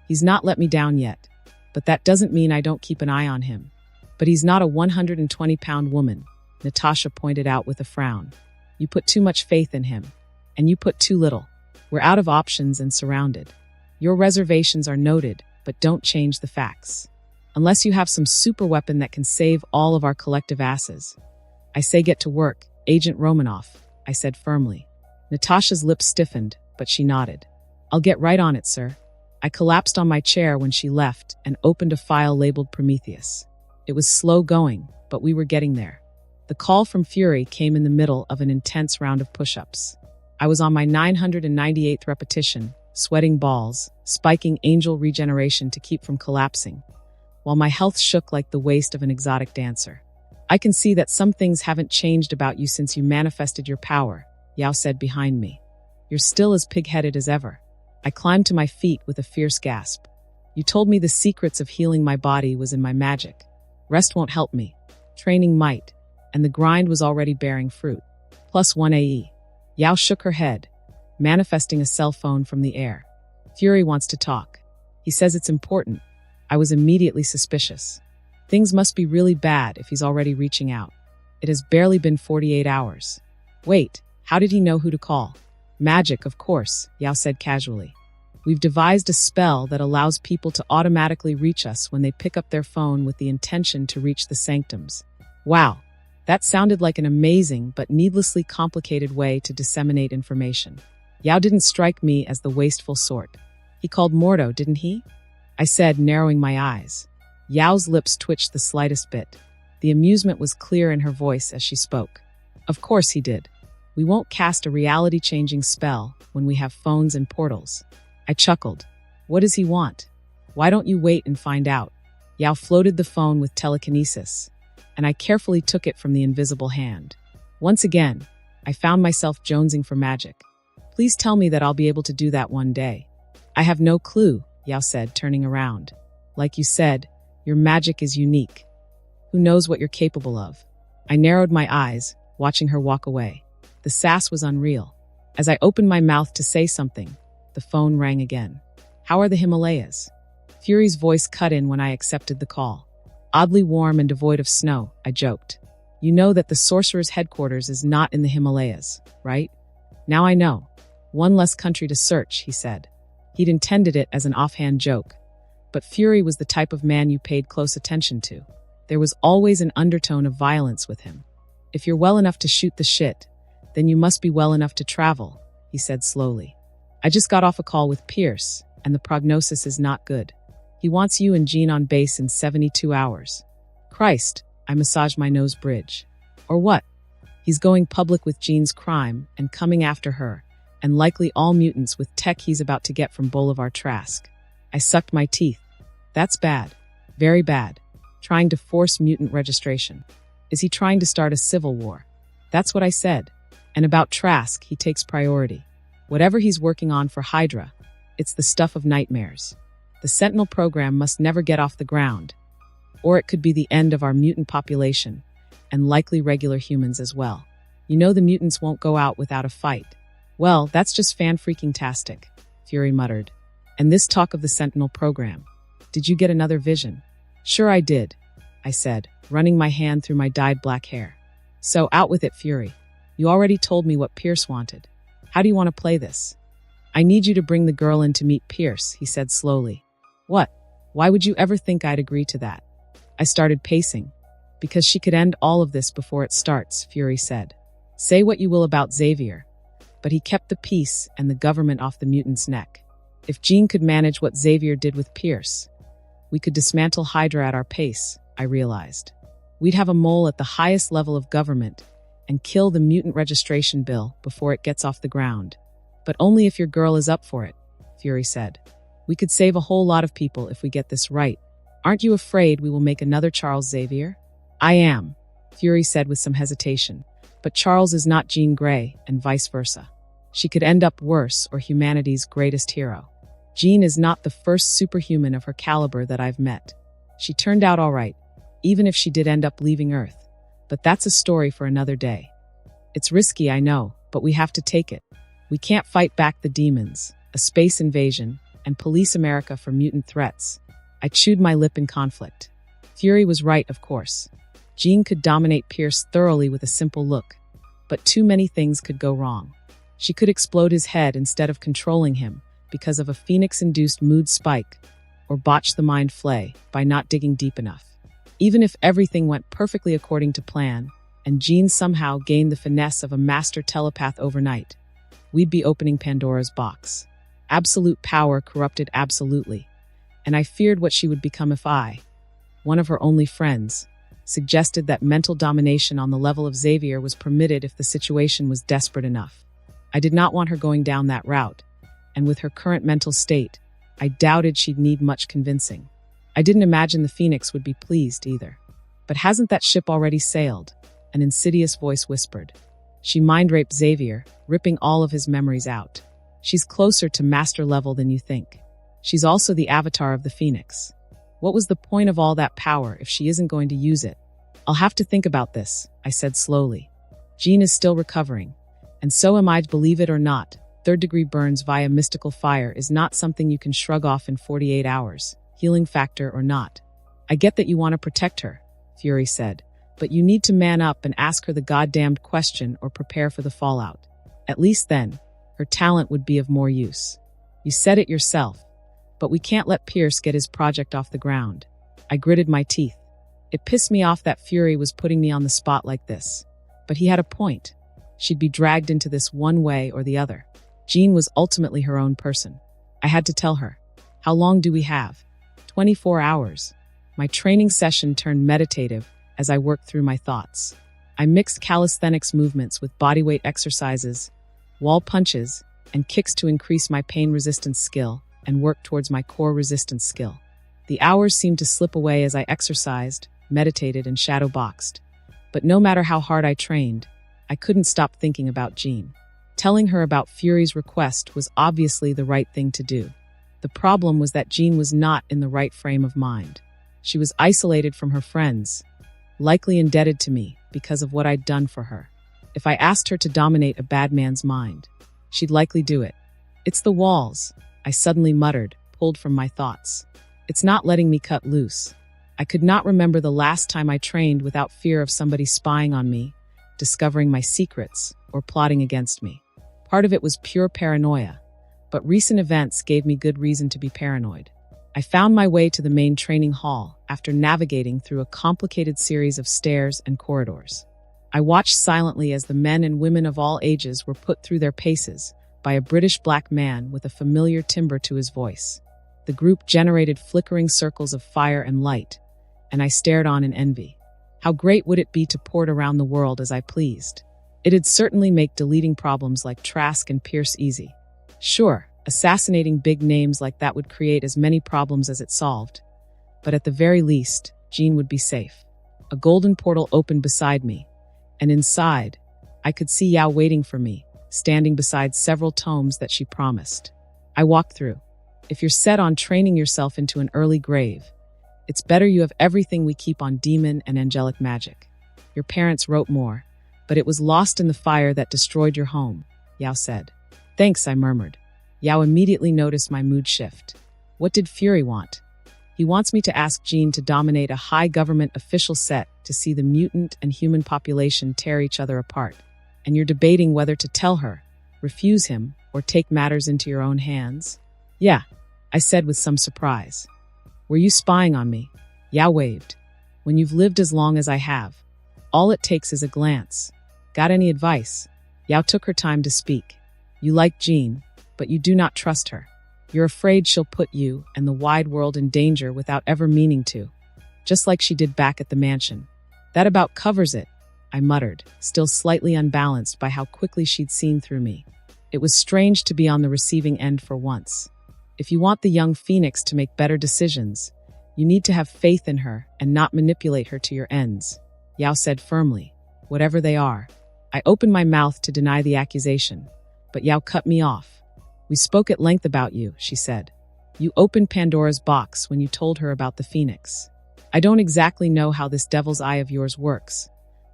He's not let me down yet. But that doesn't mean I don't keep an eye on him. But he's not a 120-pound woman, Natasha pointed out with a frown. You put too much faith in him. And you put too little. We're out of options and surrounded. Your reservations are noted, but don't change the facts. Unless you have some super weapon that can save all of our collective asses. I say get to work, Agent Romanoff, I said firmly. Natasha's lips stiffened, but she nodded. I'll get right on it, sir. I collapsed on my chair when she left and opened a file labeled Prometheus. It was slow going, but we were getting there. The call from Fury came in the middle of an intense round of push-ups. I was on my 998th repetition, sweating balls, spiking angel regeneration to keep from collapsing, while my health shook like the waist of an exotic dancer. I can see that some things haven't changed about you since you manifested your power, Yao said behind me. You're still as pig-headed as ever. I climbed to my feet with a fierce gasp. You told me the secrets of healing my body was in my magic. Rest won't help me. Training might. And the grind was already bearing fruit. Plus 1 AE. Yao shook her head, manifesting a cell phone from the air. Fury wants to talk. He says it's important. I was immediately suspicious. Things must be really bad if he's already reaching out. It has barely been 48 hours. Wait, how did he know who to call? Magic, of course, Yao said casually. We've devised a spell that allows people to automatically reach us when they pick up their phone with the intention to reach the sanctums. Wow, that sounded like an amazing but needlessly complicated way to disseminate information. Yao didn't strike me as the wasteful sort. He called Mordo, didn't he? I said, narrowing my eyes. Yao's lips twitched the slightest bit. The amusement was clear in her voice as she spoke. Of course he did. We won't cast a reality-changing spell when we have phones and portals. I chuckled. What does he want? Why don't you wait and find out? Yao floated the phone with telekinesis, and I carefully took it from the invisible hand. Once again, I found myself jonesing for magic. Please tell me that I'll be able to do that one day. I have no clue, Yao said, turning around. Like you said, your magic is unique. Who knows what you're capable of? I narrowed my eyes, watching her walk away. The sass was unreal. As I opened my mouth to say something, the phone rang again. How are the Himalayas? Fury's voice cut in when I accepted the call. Oddly warm and devoid of snow, I joked. You know that the sorcerer's headquarters is not in the Himalayas, right? Now I know. One less country to search, he said. He'd intended it as an offhand joke. But Fury was the type of man you paid close attention to. There was always an undertone of violence with him. If you're well enough to shoot the shit, then you must be well enough to travel, he said slowly. I just got off a call with Pierce, and the prognosis is not good. He wants you and Jean on base in 72 hours. Christ, I massaged my nose bridge. Or what? He's going public with Jean's crime and coming after her, and likely all mutants with tech he's about to get from Bolivar Trask. I sucked my teeth. That's bad. Very bad. Trying to force mutant registration. Is he trying to start a civil war? That's what I said. And about Trask, he takes priority. Whatever he's working on for Hydra, it's the stuff of nightmares. The Sentinel program must never get off the ground, or it could be the end of our mutant population, and likely regular humans as well. You know the mutants won't go out without a fight. Well, that's just fan-freaking-tastic, Fury muttered. And this talk of the Sentinel program. Did you get another vision? Sure I did, I said, running my hand through my dyed black hair. So out with it, Fury. You already told me what Pierce wanted. How do you want to play this? I need you to bring the girl in to meet Pierce, he said slowly. What? Why would you ever think I'd agree to that? I started pacing. Because she could end all of this before it starts, Fury said. Say what you will about Xavier, but he kept the peace and the government off the mutant's neck. If Jean could manage what Xavier did with Pierce, we could dismantle Hydra at our pace, I realized. We'd have a mole at the highest level of government and kill the mutant registration bill before it gets off the ground. But only if your girl is up for it, Fury said. We could save a whole lot of people if we get this right. Aren't you afraid we will make another Charles Xavier? I am, Fury said with some hesitation. But Charles is not Jean Grey, and vice versa. She could end up worse or humanity's greatest hero. Jean is not the first superhuman of her caliber that I've met. She turned out all right, even if she did end up leaving Earth. But that's a story for another day. It's risky, I know, but we have to take it. We can't fight back the demons, a space invasion, and police America for mutant threats. I chewed my lip in conflict. Fury was right, of course. Jean could dominate Pierce thoroughly with a simple look. But too many things could go wrong. She could explode his head instead of controlling him because of a Phoenix-induced mood spike, or botch the mind flay by not digging deep enough. Even if everything went perfectly according to plan, and Jean somehow gained the finesse of a master telepath overnight, we'd be opening Pandora's box. Absolute power corrupted absolutely, and I feared what she would become if I, one of her only friends, suggested that mental domination on the level of Xavier was permitted if the situation was desperate enough. I did not want her going down that route, and with her current mental state, I doubted she'd need much convincing. I didn't imagine the Phoenix would be pleased either. But hasn't that ship already sailed? An insidious voice whispered. She mind-raped Xavier, ripping all of his memories out. She's closer to master level than you think. She's also the avatar of the Phoenix. What was the point of all that power if she isn't going to use it? I'll have to think about this, I said slowly. Jean is still recovering, and so am I, believe it or not. Third-degree burns via mystical fire is not something you can shrug off in 48 hours, healing factor or not. I get that you want to protect her, Fury said, but you need to man up and ask her the goddamned question or prepare for the fallout. At least then, her talent would be of more use. You said it yourself, but we can't let Pierce get his project off the ground. I gritted my teeth. It pissed me off that Fury was putting me on the spot like this. But he had a point. She'd be dragged into this one way or the other. Jean was ultimately her own person. I had to tell her. How long do we have? 24 hours. My training session turned meditative as I worked through my thoughts. I mixed calisthenics movements with bodyweight exercises, wall punches, and kicks to increase my pain resistance skill and work towards my core resistance skill. The hours seemed to slip away as I exercised, meditated, and shadow boxed. But no matter how hard I trained, I couldn't stop thinking about Jean. Telling her about Fury's request was obviously the right thing to do. The problem was that Jean was not in the right frame of mind. She was isolated from her friends, likely indebted to me because of what I'd done for her. If I asked her to dominate a bad man's mind, she'd likely do it. It's the walls, I suddenly muttered, pulled from my thoughts. It's not letting me cut loose. I could not remember the last time I trained without fear of somebody spying on me, discovering my secrets, or plotting against me. Part of it was pure paranoia, but recent events gave me good reason to be paranoid. I found my way to the main training hall after navigating through a complicated series of stairs and corridors. I watched silently as the men and women of all ages were put through their paces by a British black man with a familiar timbre to his voice. The group generated flickering circles of fire and light, and I stared on in envy. How great would it be to port around the world as I pleased? It'd certainly make deleting problems like Trask and Pierce easy. Sure, assassinating big names like that would create as many problems as it solved, but at the very least, Jean would be safe. A golden portal opened beside me, and inside, I could see Yao waiting for me, standing beside several tomes that she promised. I walked through. If you're set on training yourself into an early grave, it's better you have everything we keep on demon and angelic magic. Your parents wrote more, but it was lost in the fire that destroyed your home, Yao said. Thanks, I murmured. Yao immediately noticed my mood shift. What did Fury want? He wants me to ask Jean to dominate a high government official set to see the mutant and human population tear each other apart. And you're debating whether to tell her, refuse him, or take matters into your own hands? Yeah, I said with some surprise. Were you spying on me? Yao waved. When you've lived as long as I have, all it takes is a glance. Got any advice? Yao took her time to speak. You like Jean, but you do not trust her. You're afraid she'll put you and the wide world in danger without ever meaning to, just like she did back at the mansion. That about covers it, I muttered, still slightly unbalanced by how quickly she'd seen through me. It was strange to be on the receiving end for once. If you want the young phoenix to make better decisions, you need to have faith in her and not manipulate her to your ends, Yao said firmly, whatever they are. I opened my mouth to deny the accusation, but Yao cut me off. We spoke at length about you, she said. You opened Pandora's box when you told her about the phoenix. I don't exactly know how this devil's eye of yours works,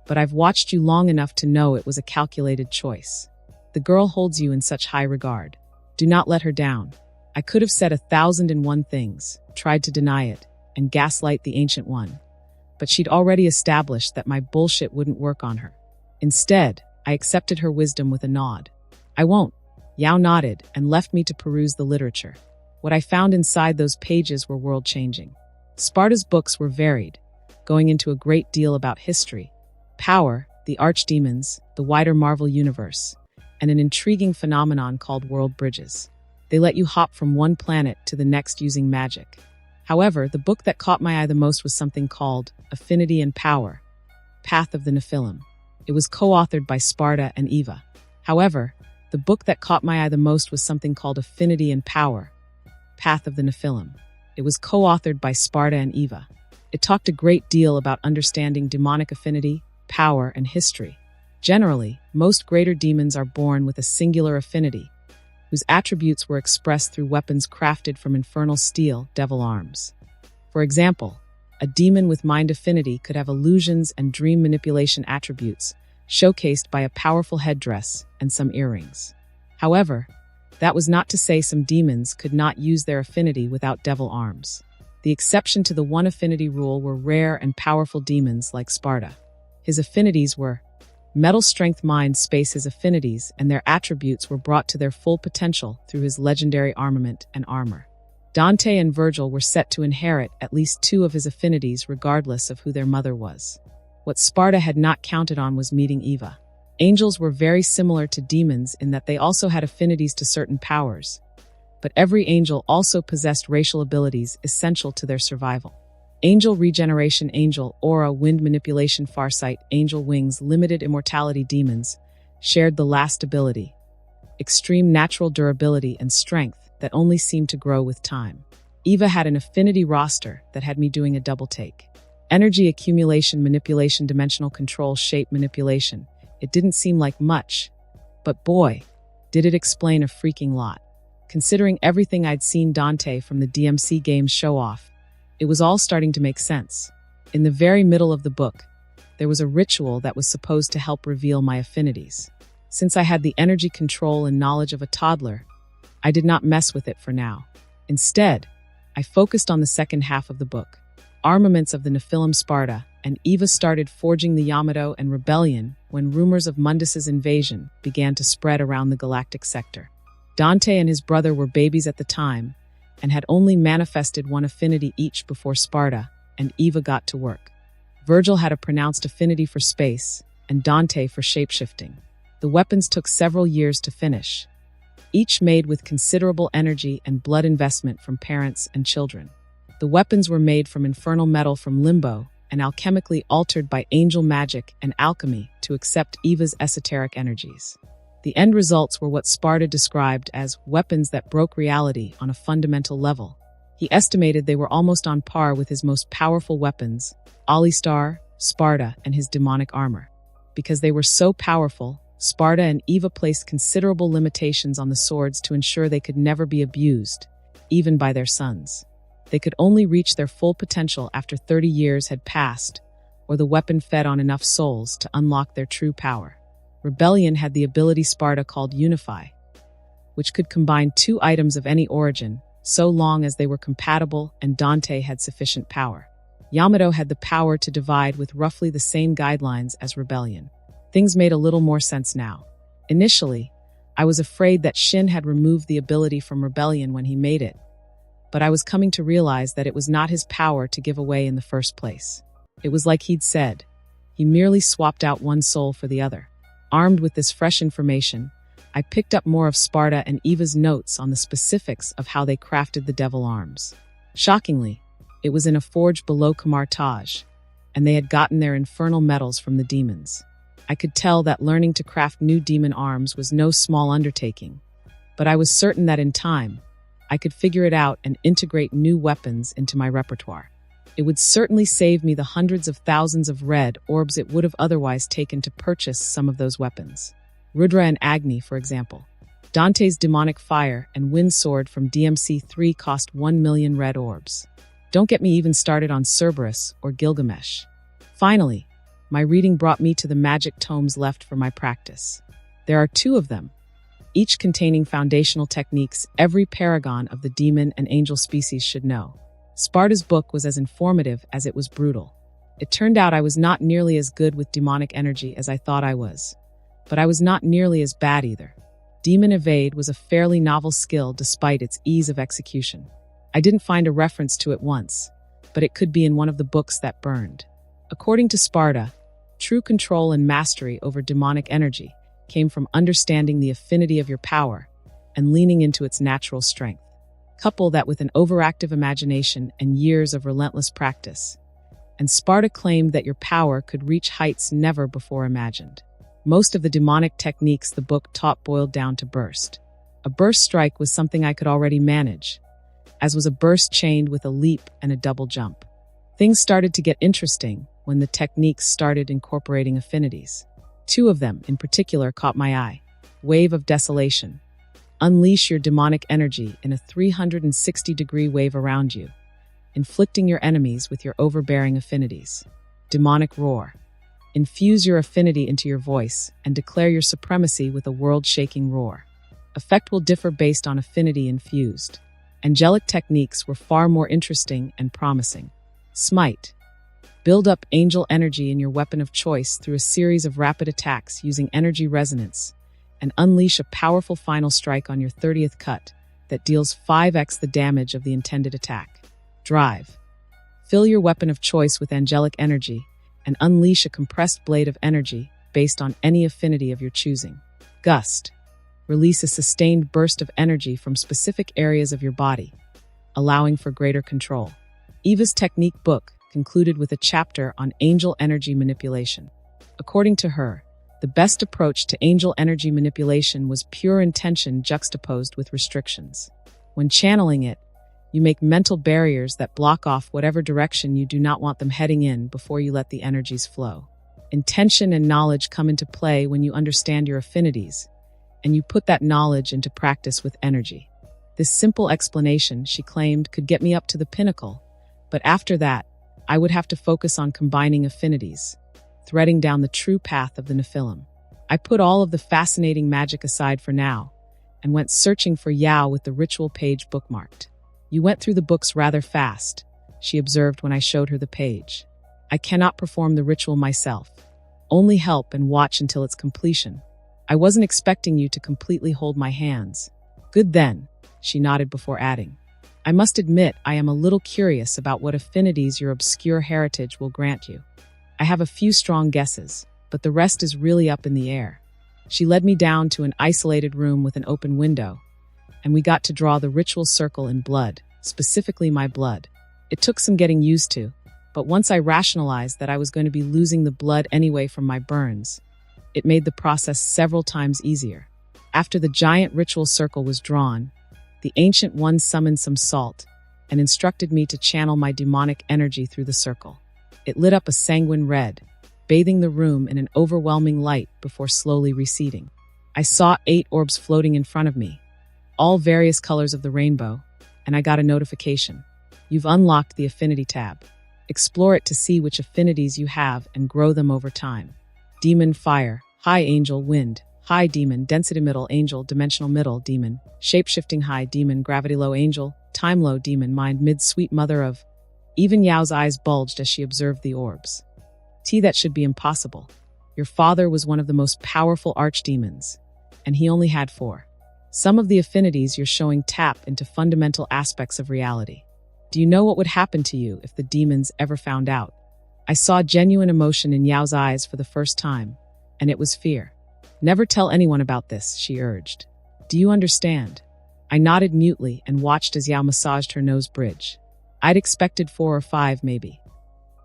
but I've watched you long enough to know it was a calculated choice. The girl holds you in such high regard. Do not let her down. I could have said 1,001 things, tried to deny it, and gaslight the Ancient One, but she'd already established that my bullshit wouldn't work on her. Instead, I accepted her wisdom with a nod. I won't. Yao nodded and left me to peruse the literature. What I found inside those pages were world-changing. Sparda's books were varied, going into a great deal about history, power, the archdemons, the wider Marvel universe, and an intriguing phenomenon called world bridges. They let you hop from one planet to the next using magic. However, the book that caught my eye the most was something called Affinity and Power, Path of the Nephilim. It was co-authored by Sparda and Eva. However, the book that caught my eye the most was something called Affinity and Power, Path of the Nephilim. It was co-authored by Sparda and Eva. It talked a great deal about understanding demonic affinity, power, and history. Generally, most greater demons are born with a singular affinity, whose attributes were expressed through weapons crafted from infernal steel, devil arms. For example, a demon with mind affinity could have illusions and dream manipulation attributes, showcased by a powerful headdress and some earrings. However, that was not to say some demons could not use their affinity without devil arms. The exception to the one affinity rule were rare and powerful demons like Sparda. His affinities were metal strength mind space. His affinities and their attributes were brought to their full potential through his legendary armament and armor. Dante and Virgil were set to inherit at least two of his affinities regardless of who their mother was. What Sparda had not counted on was meeting Eva. Angels were very similar to demons in that they also had affinities to certain powers, but every angel also possessed racial abilities essential to their survival. Angel regeneration, angel aura, wind manipulation, farsight, angel wings, limited immortality. Demons shared the last ability, extreme natural durability and strength that only seemed to grow with time. Eva had an affinity roster that had me doing a double take. Energy accumulation, manipulation, dimensional control, shape manipulation. It didn't seem like much, but boy, did it explain a freaking lot. Considering everything I'd seen Dante from the DMC games show off, it was all starting to make sense. In the very middle of the book, there was a ritual that was supposed to help reveal my affinities. Since I had the energy control and knowledge of a toddler, I did not mess with it for now. Instead, I focused on the second half of the book, armaments of the Nephilim Sparda, and Eva started forging the Yamato and Rebellion when rumors of Mundus's invasion began to spread around the galactic sector. Dante and his brother were babies at the time and had only manifested one affinity each before Sparda, and Eva got to work. Virgil had a pronounced affinity for space, and Dante for shapeshifting. The weapons took several years to finish, each made with considerable energy and blood investment from parents and children. The weapons were made from infernal metal from Limbo and alchemically altered by angel magic and alchemy to accept Eva's esoteric energies. The end results were what Sparda described as weapons that broke reality on a fundamental level. He estimated they were almost on par with his most powerful weapons, Alistar, Sparda, and his demonic armor. Because they were so powerful, Sparda and Eva placed considerable limitations on the swords to ensure they could never be abused, even by their sons. They could only reach their full potential after 30 years had passed, or the weapon fed on enough souls to unlock their true power. Rebellion had the ability Sparda called Unify, which could combine two items of any origin, so long as they were compatible and Dante had sufficient power. Yamato had the power to divide with roughly the same guidelines as Rebellion. Things made a little more sense now. Initially, I was afraid that Shin had removed the ability from Rebellion when he made it, but I was coming to realize that it was not his power to give away in the first place. It was like he'd said, he merely swapped out one soul for the other. Armed with this fresh information, I picked up more of Sparda and Eva's notes on the specifics of how they crafted the devil arms. Shockingly, it was in a forge below Kamartaj, and they had gotten their infernal metals from the demons. I could tell that learning to craft new demon arms was no small undertaking, but I was certain that in time, I could figure it out and integrate new weapons into my repertoire. It would certainly save me the hundreds of thousands of red orbs it would have otherwise taken to purchase some of those weapons. Rudra and Agni, for example. Dante's demonic fire and wind sword from DMC3 cost 1 million red orbs. Don't get me even started on Cerberus or Gilgamesh. Finally, my reading brought me to the magic tomes left for my practice. There are 2 of them, each containing foundational techniques every paragon of the demon and angel species should know. Sparda's book was as informative as it was brutal. It turned out I was not nearly as good with demonic energy as I thought I was, but I was not nearly as bad either. Demon Evade was a fairly novel skill despite its ease of execution. I didn't find a reference to it once, but it could be in one of the books that burned. According to Sparda, true control and mastery over demonic energy came from understanding the affinity of your power and leaning into its natural strength. Couple that with an overactive imagination and years of relentless practice, and Sparda claimed that your power could reach heights never before imagined. Most of the demonic techniques the book taught boiled down to burst. A burst strike was something I could already manage, as was a burst chained with a leap and a double jump. Things started to get interesting when the techniques started incorporating affinities. 2 of them, in particular, caught my eye. Wave of Desolation. Unleash your demonic energy in a 360-degree wave around you, inflicting your enemies with your overbearing affinities. Demonic Roar. Infuse your affinity into your voice and declare your supremacy with a world-shaking roar. Effect will differ based on affinity infused. Angelic techniques were far more interesting and promising. Smite. Build up angel energy in your weapon of choice through a series of rapid attacks using energy resonance, and unleash a powerful final strike on your 30th cut that deals 5x the damage of the intended attack. Drive. Fill your weapon of choice with angelic energy and unleash a compressed blade of energy based on any affinity of your choosing. Gust. Release a sustained burst of energy from specific areas of your body, allowing for greater control. Eva's technique book concluded with a chapter on angel energy manipulation. According to her, the best approach to angel energy manipulation was pure intention juxtaposed with restrictions. When channeling it, you make mental barriers that block off whatever direction you do not want them heading in before you let the energies flow. Intention and knowledge come into play when you understand your affinities, and you put that knowledge into practice with energy. This simple explanation, she claimed, could get me up to the pinnacle, but after that, I would have to focus on combining affinities, threading down the true path of the Nephilim. I put all of the fascinating magic aside for now and went searching for Yao with the ritual page bookmarked. You went through the books rather fast, she observed when I showed her the page. I cannot perform the ritual myself. Only help and watch until its completion. I wasn't expecting you to completely hold my hands. Good then, she nodded before adding. I must admit I am a little curious about what affinities your obscure heritage will grant you. I have a few strong guesses, but the rest is really up in the air. She led me down to an isolated room with an open window, and we got to draw the ritual circle in blood, specifically my blood. It took some getting used to, but once I rationalized that I was going to be losing the blood anyway from my burns, it made the process several times easier. After the giant ritual circle was drawn, the Ancient One summoned some salt and instructed me to channel my demonic energy through the circle. It lit up a sanguine red, bathing the room in an overwhelming light before slowly receding. I saw 8 orbs floating in front of me, all various colors of the rainbow, and I got a notification. You've unlocked the Affinity tab. Explore it to see which affinities you have and grow them over time. Demon Fire, High Angel Wind, High Demon, Density Middle Angel, Dimensional Middle Demon, Shapeshifting High Demon, Gravity Low Angel, Time Low Demon, Mind Mid Sweet Mother of... Even Yao's eyes bulged as she observed the orbs. That should be impossible. Your father was one of the most powerful archdemons, and he only had 4. Some of the affinities you're showing tap into fundamental aspects of reality. Do you know what would happen to you if the demons ever found out? I saw genuine emotion in Yao's eyes for the first time, and it was fear. Never tell anyone about this, she urged. Do you understand? I nodded mutely and watched as Yao massaged her nose bridge. I'd expected 4 or 5, maybe.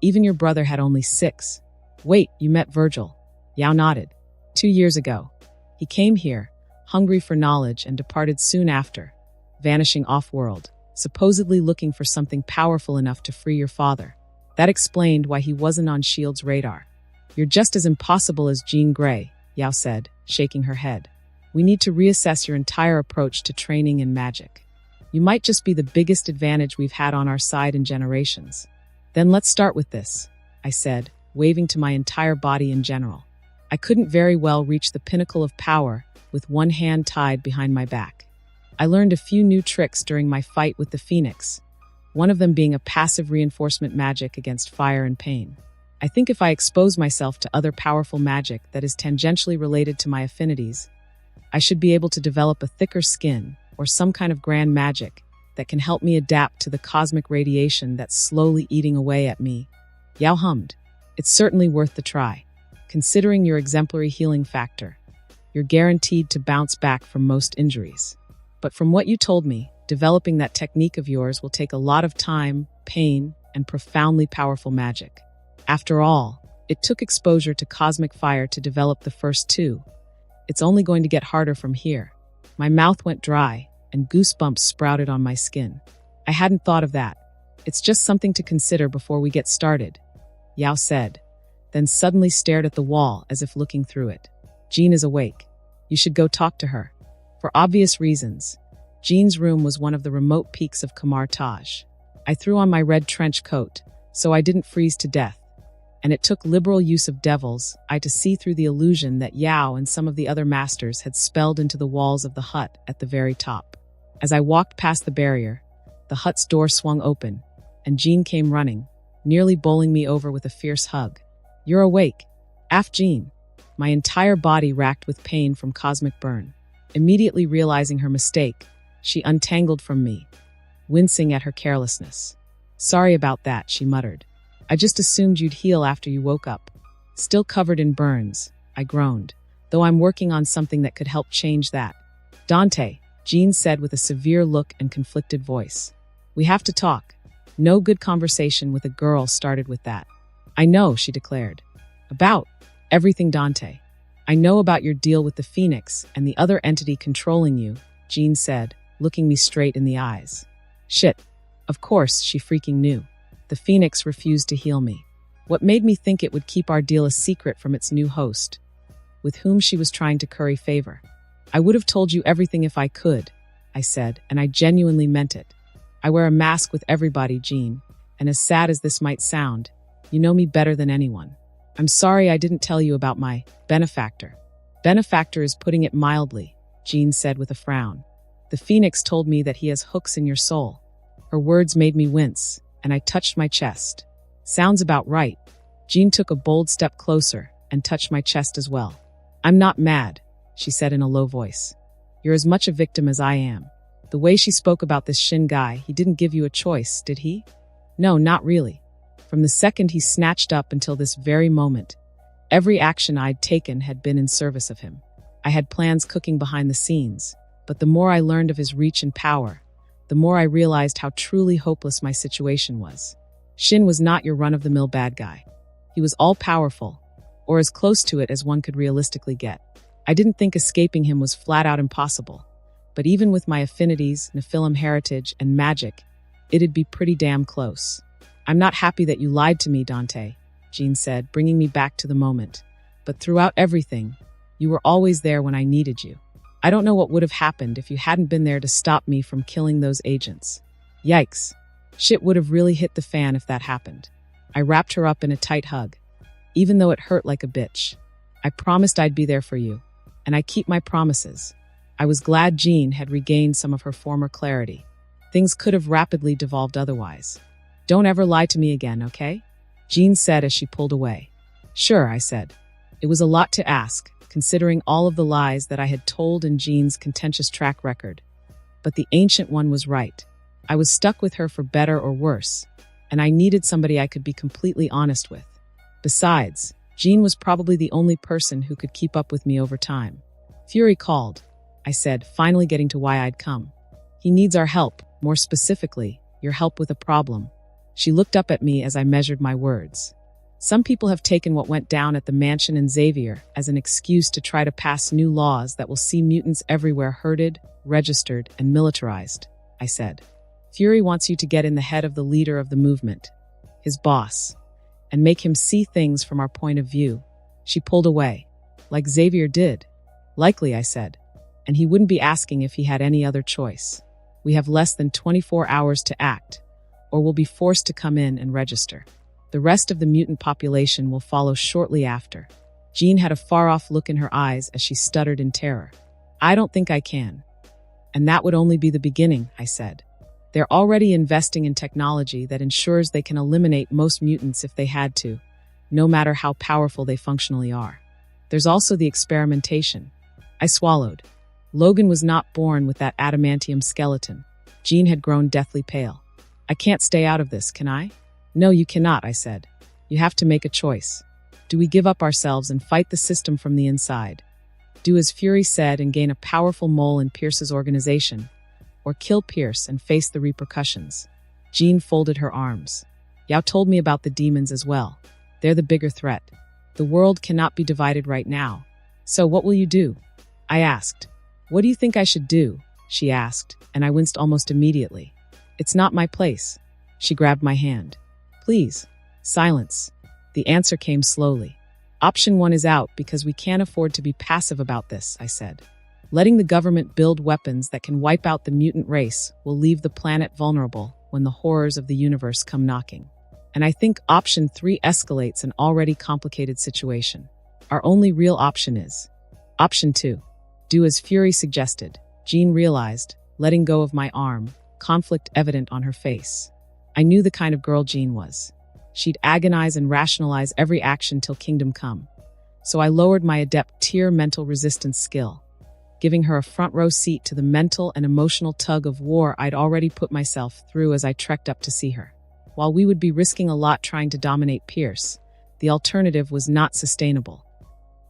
Even your brother had only 6. Wait, you met Virgil? Yao nodded. 2 years ago. He came here, hungry for knowledge, and departed soon after, vanishing off-world, supposedly looking for something powerful enough to free your father. That explained why he wasn't on S.H.I.E.L.D.'s radar. You're just as impossible as Jean Grey, Yao said, shaking her head. We need to reassess your entire approach to training and magic. You might just be the biggest advantage we've had on our side in generations. Then let's start with this, I said, waving to my entire body in general. I couldn't very well reach the pinnacle of power with one hand tied behind my back. I learned a few new tricks during my fight with the Phoenix, one of them being a passive reinforcement magic against fire and pain. I think if I expose myself to other powerful magic that is tangentially related to my affinities, I should be able to develop a thicker skin or some kind of grand magic that can help me adapt to the cosmic radiation that's slowly eating away at me. Yao hummed. It's certainly worth the try. Considering your exemplary healing factor, you're guaranteed to bounce back from most injuries. But from what you told me, developing that technique of yours will take a lot of time, pain, and profoundly powerful magic. After all, it took exposure to cosmic fire to develop the first 2. It's only going to get harder from here. My mouth went dry, and goosebumps sprouted on my skin. I hadn't thought of that. It's just something to consider before we get started, Yao said, then suddenly stared at the wall as if looking through it. Jean is awake. You should go talk to her. For obvious reasons, Jean's room was one of the remote peaks of Kamar Taj. I threw on my red trench coat, so I didn't freeze to death, and it took liberal use of devil's eye to see through the illusion that Yao and some of the other masters had spelled into the walls of the hut at the very top. As I walked past the barrier, the hut's door swung open, and Jean came running, nearly bowling me over with a fierce hug. You're awake, Af Jean. My entire body racked with pain from cosmic burn. Immediately realizing her mistake, she untangled from me, wincing at her carelessness. Sorry about that, she muttered. I just assumed you'd heal after you woke up. Still covered in burns, I groaned, though I'm working on something that could help change that. Dante, Jean said with a severe look and conflicted voice. We have to talk. No good conversation with a girl started with that. I know, she declared. About everything, Dante. I know about your deal with the Phoenix and the other entity controlling you, Jean said, looking me straight in the eyes. Shit. Of course, she freaking knew. The Phoenix refused to heal me. What made me think it would keep our deal a secret from its new host, with whom she was trying to curry favor? I would have told you everything if I could, I said, and I genuinely meant it. I wear a mask with everybody, Jean, and as sad as this might sound, you know me better than anyone. I'm sorry I didn't tell you about my benefactor. Benefactor is putting it mildly, Jean said with a frown. The Phoenix told me that he has hooks in your soul. Her words made me wince, and I touched my chest. Sounds about right. Jean took a bold step closer and touched my chest as well. I'm not mad, she said in a low voice. You're as much a victim as I am. The way she spoke about this Shin guy, he didn't give you a choice, did he? No, not really. From the second he snatched up until this very moment, every action I'd taken had been in service of him. I had plans cooking behind the scenes, but the more I learned of his reach and power, the more I realized how truly hopeless my situation was. Shin was not your run-of-the-mill bad guy. He was all-powerful, or as close to it as one could realistically get. I didn't think escaping him was flat-out impossible, but even with my affinities, Nephilim heritage, and magic, it'd be pretty damn close. I'm not happy that you lied to me, Dante, Jean said, bringing me back to the moment. But throughout everything, you were always there when I needed you. I don't know what would have happened if you hadn't been there to stop me from killing those agents. Yikes. Shit would have really hit the fan if that happened. I wrapped her up in a tight hug, even though it hurt like a bitch. I promised I'd be there for you, and I keep my promises. I was glad Jean had regained some of her former clarity. Things could have rapidly devolved otherwise. Don't ever lie to me again, okay? Jean said as she pulled away. Sure, I said. It was a lot to ask, considering all of the lies that I had told in Jean's contentious track record. But the ancient one was right. I was stuck with her for better or worse, and I needed somebody I could be completely honest with. Besides, Jean was probably the only person who could keep up with me over time. Fury called, I said, finally getting to why I'd come. He needs our help, more specifically, your help with a problem. She looked up at me as I measured my words. Some people have taken what went down at the mansion in Xavier as an excuse to try to pass new laws that will see mutants everywhere herded, registered, and militarized, I said. Fury wants you to get in the head of the leader of the movement, his boss, and make him see things from our point of view. She pulled away, like Xavier did. Likely, I said, and he wouldn't be asking if he had any other choice. We have less than 24 hours to act, or we'll be forced to come in and register. The rest of the mutant population will follow shortly after. Jean had a far-off look in her eyes as she stuttered in terror. I don't think I can. And that would only be the beginning, I said. They're already investing in technology that ensures they can eliminate most mutants if they had to, no matter how powerful they functionally are. There's also the experimentation. I swallowed. Logan was not born with that adamantium skeleton. Jean had grown deathly pale. I can't stay out of this, can I? No, you cannot, I said. You have to make a choice. Do we give up ourselves and fight the system from the inside? Do as Fury said and gain a powerful mole in Pierce's organization, or kill Pierce and face the repercussions? Jean folded her arms. Yao told me about the demons as well. They're the bigger threat. The world cannot be divided right now. So what will you do? I asked. What do you think I should do? She asked, and I winced almost immediately. It's not my place. She grabbed my hand. Please. Silence. The answer came slowly. Option 1 is out because we can't afford to be passive about this, I said. Letting the government build weapons that can wipe out the mutant race will leave the planet vulnerable when the horrors of the universe come knocking. And I think option 3 escalates an already complicated situation. Our only real option is option 2. Do as Fury suggested. Jean realized, letting go of my arm, conflict evident on her face. I knew the kind of girl Jean was. She'd agonize and rationalize every action till kingdom come. So I lowered my adept tier mental resistance skill, giving her a front row seat to the mental and emotional tug of war I'd already put myself through as I trekked up to see her. While we would be risking a lot trying to dominate Pierce, the alternative was not sustainable.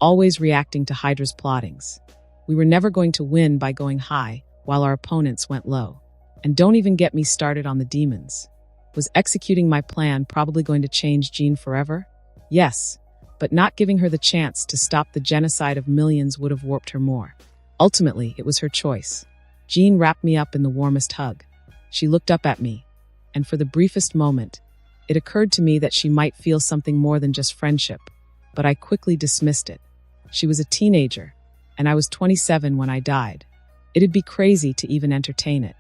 Always reacting to Hydra's plottings. We were never going to win by going high while our opponents went low. And don't even get me started on the demons. Was executing my plan probably going to change Jean forever? Yes, but not giving her the chance to stop the genocide of millions would have warped her more. Ultimately, it was her choice. Jean wrapped me up in the warmest hug. She looked up at me, and for the briefest moment, it occurred to me that she might feel something more than just friendship, but I quickly dismissed it. She was a teenager, and I was 27 when I died. It'd be crazy to even entertain it.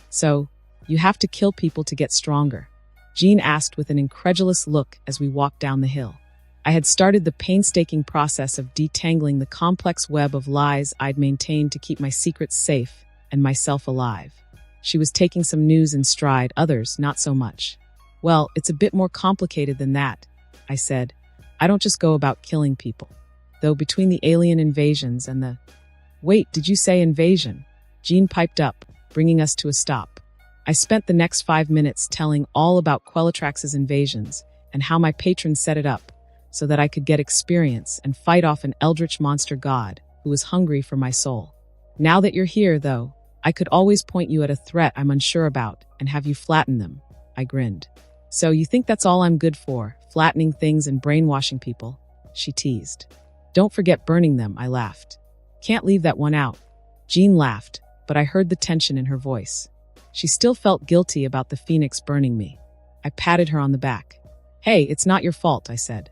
So, you have to kill people to get stronger? Jean asked with an incredulous look as we walked down the hill. I had started the painstaking process of detangling the complex web of lies I'd maintained to keep my secrets safe and myself alive. She was taking some news in stride, others not so much. Well, it's a bit more complicated than that, I said. I don't just go about killing people. Though between the alien invasions and the... Wait, did you say invasion? Jean piped up, bringing us to a stop. I spent the next 5 minutes telling all about Quellatrax's invasions and how my patron set it up so that I could get experience and fight off an eldritch monster god who was hungry for my soul. Now that you're here, though, I could always point you at a threat I'm unsure about and have you flatten them, I grinned. So you think that's all I'm good for, flattening things and brainwashing people? She teased. Don't forget burning them, I laughed. Can't leave that one out. Jean laughed, but I heard the tension in her voice. She still felt guilty about the phoenix burning me. I patted her on the back. Hey, it's not your fault, I said.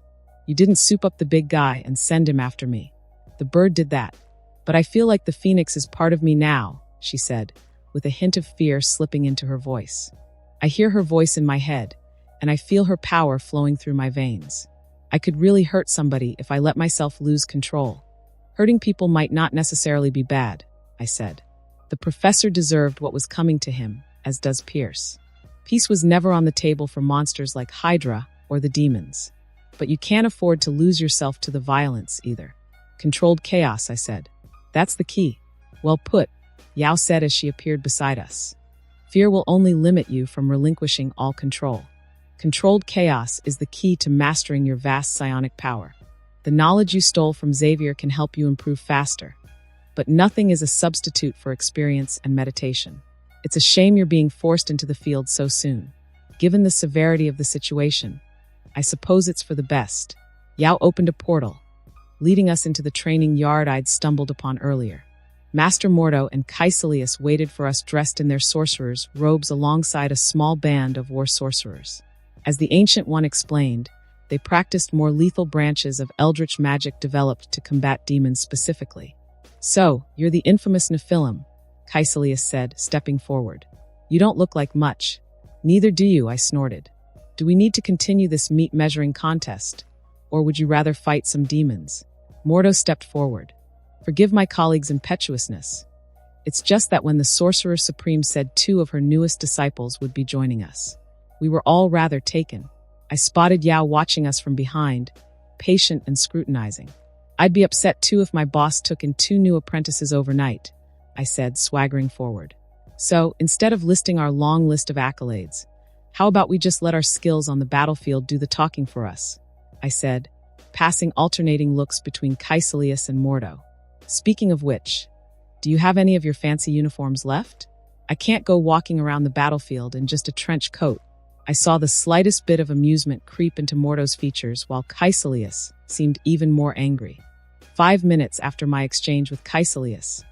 You didn't soup up the big guy and send him after me. The bird did that. But I feel like the phoenix is part of me now, she said, with a hint of fear slipping into her voice. I hear her voice in my head, and I feel her power flowing through my veins. I could really hurt somebody if I let myself lose control. Hurting people might not necessarily be bad, I said. The professor deserved what was coming to him, as does Pierce. Peace was never on the table for monsters like Hydra or the demons. But you can't afford to lose yourself to the violence, either. Controlled chaos, I said. That's the key. Well put, Yao said as she appeared beside us. Fear will only limit you from relinquishing all control. Controlled chaos is the key to mastering your vast psionic power. The knowledge you stole from Xavier can help you improve faster. But nothing is a substitute for experience and meditation. It's a shame you're being forced into the field so soon. Given the severity of the situation, I suppose it's for the best. Yao opened a portal, leading us into the training yard I'd stumbled upon earlier. Master Mordo and Caecilius waited for us dressed in their sorcerers' robes alongside a small band of war sorcerers. As the Ancient One explained, they practiced more lethal branches of eldritch magic developed to combat demons specifically. So, you're the infamous Nephilim, Caecilius said, stepping forward. You don't look like much. Neither do you, I snorted. Do we need to continue this meat-measuring contest? Or would you rather fight some demons? Mordo stepped forward. Forgive my colleague's impetuousness. It's just that when the Sorcerer Supreme said 2 of her newest disciples would be joining us, we were all rather taken. I spotted Yao watching us from behind, patient and scrutinizing. I'd be upset too if my boss took in 2 new apprentices overnight, I said, swaggering forward. So, instead of listing our long list of accolades, how about we just let our skills on the battlefield do the talking for us? I said, passing alternating looks between Caecilius and Mordo. Speaking of which, do you have any of your fancy uniforms left? I can't go walking around the battlefield in just a trench coat. I saw the slightest bit of amusement creep into Mordo's features while Caecilius seemed even more angry. 5 minutes after my exchange with Caecilius,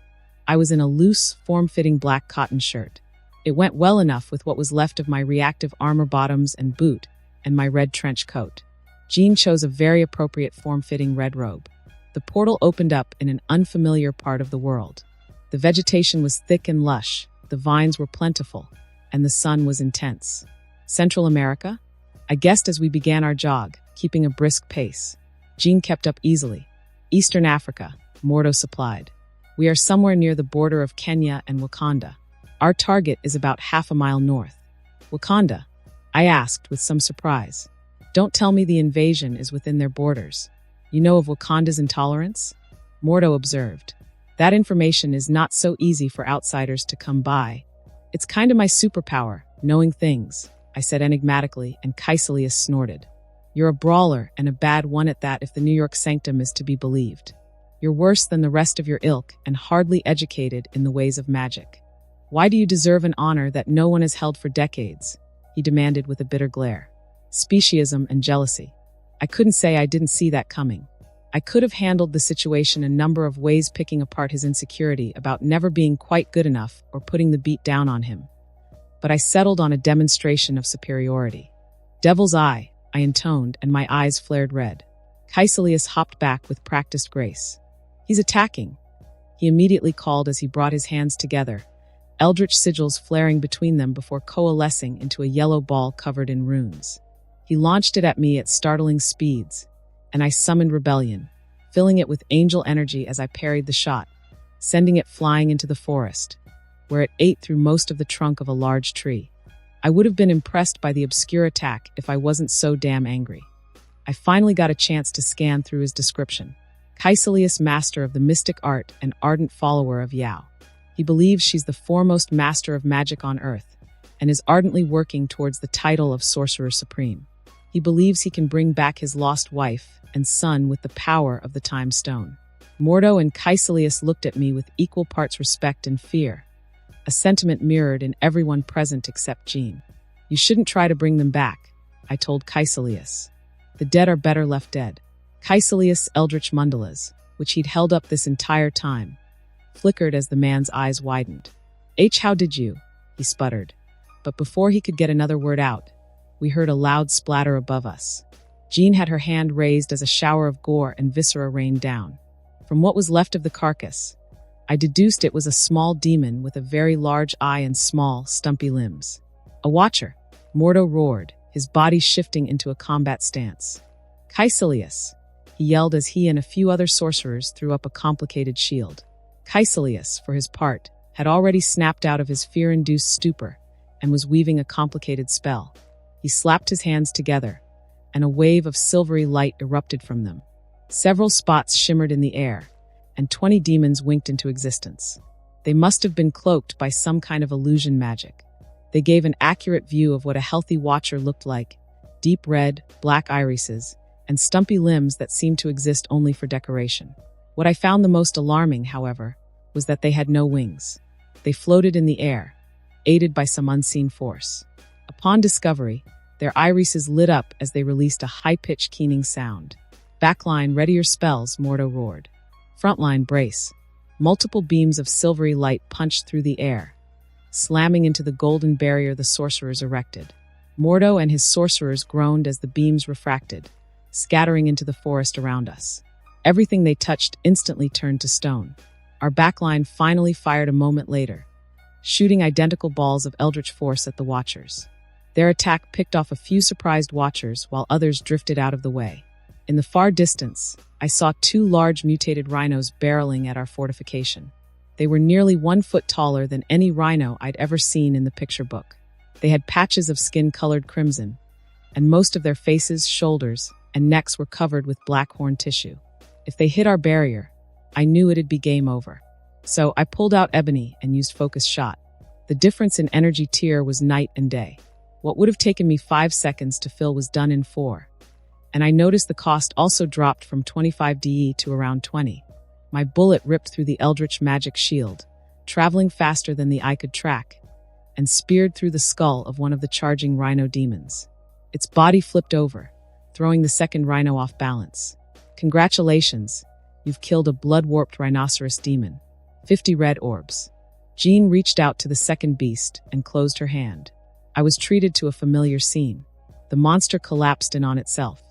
I was in a loose, form-fitting black cotton shirt. It went well enough with what was left of my reactive armor bottoms and boot and my red trench coat. Jean chose a very appropriate form-fitting red robe. The portal opened up in an unfamiliar part of the world. The vegetation was thick and lush, the vines were plentiful, and the sun was intense. Central America? I guessed as we began our jog, keeping a brisk pace. Jean kept up easily. Eastern Africa, Mordo supplied. We are somewhere near the border of Kenya and Wakanda. Our target is about half a mile north. Wakanda? I asked with some surprise. Don't tell me the invasion is within their borders. You know of Wakanda's intolerance? Mordo observed. That information is not so easy for outsiders to come by. It's kind of my superpower, knowing things, I said enigmatically, and Caecilius snorted. You're a brawler, and a bad one at that if the New York sanctum is to be believed. You're worse than the rest of your ilk and hardly educated in the ways of magic. Why do you deserve an honor that no one has held for decades? He demanded with a bitter glare. Speciesism and jealousy. I couldn't say I didn't see that coming. I could have handled the situation a number of ways, picking apart his insecurity about never being quite good enough or putting the beat down on him. But I settled on a demonstration of superiority. Devil's eye, I intoned, and my eyes flared red. Caecilius hopped back with practiced grace. He's attacking, he immediately called as he brought his hands together, eldritch sigils flaring between them before coalescing into a yellow ball covered in runes. He launched it at me at startling speeds, and I summoned rebellion, filling it with angel energy as I parried the shot, sending it flying into the forest, where it ate through most of the trunk of a large tree. I would have been impressed by the obscure attack if I wasn't so damn angry. I finally got a chance to scan through his description. Caecilius, master of the mystic art and ardent follower of Yao. He believes she's the foremost master of magic on Earth, and is ardently working towards the title of Sorcerer Supreme. He believes he can bring back his lost wife and son with the power of the Time Stone. Mordo and Caecilius looked at me with equal parts respect and fear, a sentiment mirrored in everyone present except Jean. You shouldn't try to bring them back, I told Caecilius. The dead are better left dead. Caecilius' eldritch mandalas, which he'd held up this entire time, flickered as the man's eyes widened. How did you? He sputtered. But before he could get another word out, we heard a loud splatter above us. Jean had her hand raised as a shower of gore and viscera rained down. From what was left of the carcass, I deduced it was a small demon with a very large eye and small, stumpy limbs. A watcher, Mordo roared, his body shifting into a combat stance. Caecilius, he yelled as he and a few other sorcerers threw up a complicated shield. Caecilius, for his part, had already snapped out of his fear-induced stupor and was weaving a complicated spell. He slapped his hands together, and a wave of silvery light erupted from them. Several spots shimmered in the air, and 20 demons winked into existence. They must have been cloaked by some kind of illusion magic. They gave an accurate view of what a healthy watcher looked like: deep red, black irises, and stumpy limbs that seemed to exist only for decoration. What I found the most alarming, however, was that they had no wings. They floated in the air, aided by some unseen force. Upon discovery, their irises lit up as they released a high-pitched keening sound. Backline, ready your spells, Mordo roared. Frontline, brace. Multiple beams of silvery light punched through the air, slamming into the golden barrier the sorcerers erected. Mordo and his sorcerers groaned as the beams refracted, scattering into the forest around us. Everything they touched instantly turned to stone. Our backline finally fired a moment later, shooting identical balls of eldritch force at the Watchers. Their attack picked off a few surprised Watchers while others drifted out of the way. In the far distance, I saw 2 large mutated rhinos barreling at our fortification. They were nearly 1 foot taller than any rhino I'd ever seen in the picture book. They had patches of skin colored crimson, and most of their faces, shoulders, and necks were covered with black horn tissue. If they hit our barrier, I knew it'd be game over. So I pulled out Ebony and used Focus Shot. The difference in energy tier was night and day. What would have taken me 5 seconds to fill was done in 4. And I noticed the cost also dropped from 25 DE to around 20. My bullet ripped through the Eldritch magic shield, traveling faster than the eye could track, and speared through the skull of one of the charging rhino demons. Its body flipped over, throwing the second rhino off balance. Congratulations, you've killed a blood-warped rhinoceros demon. 50 red orbs. Jean reached out to the second beast and closed her hand. I was treated to a familiar scene. The monster collapsed in on itself.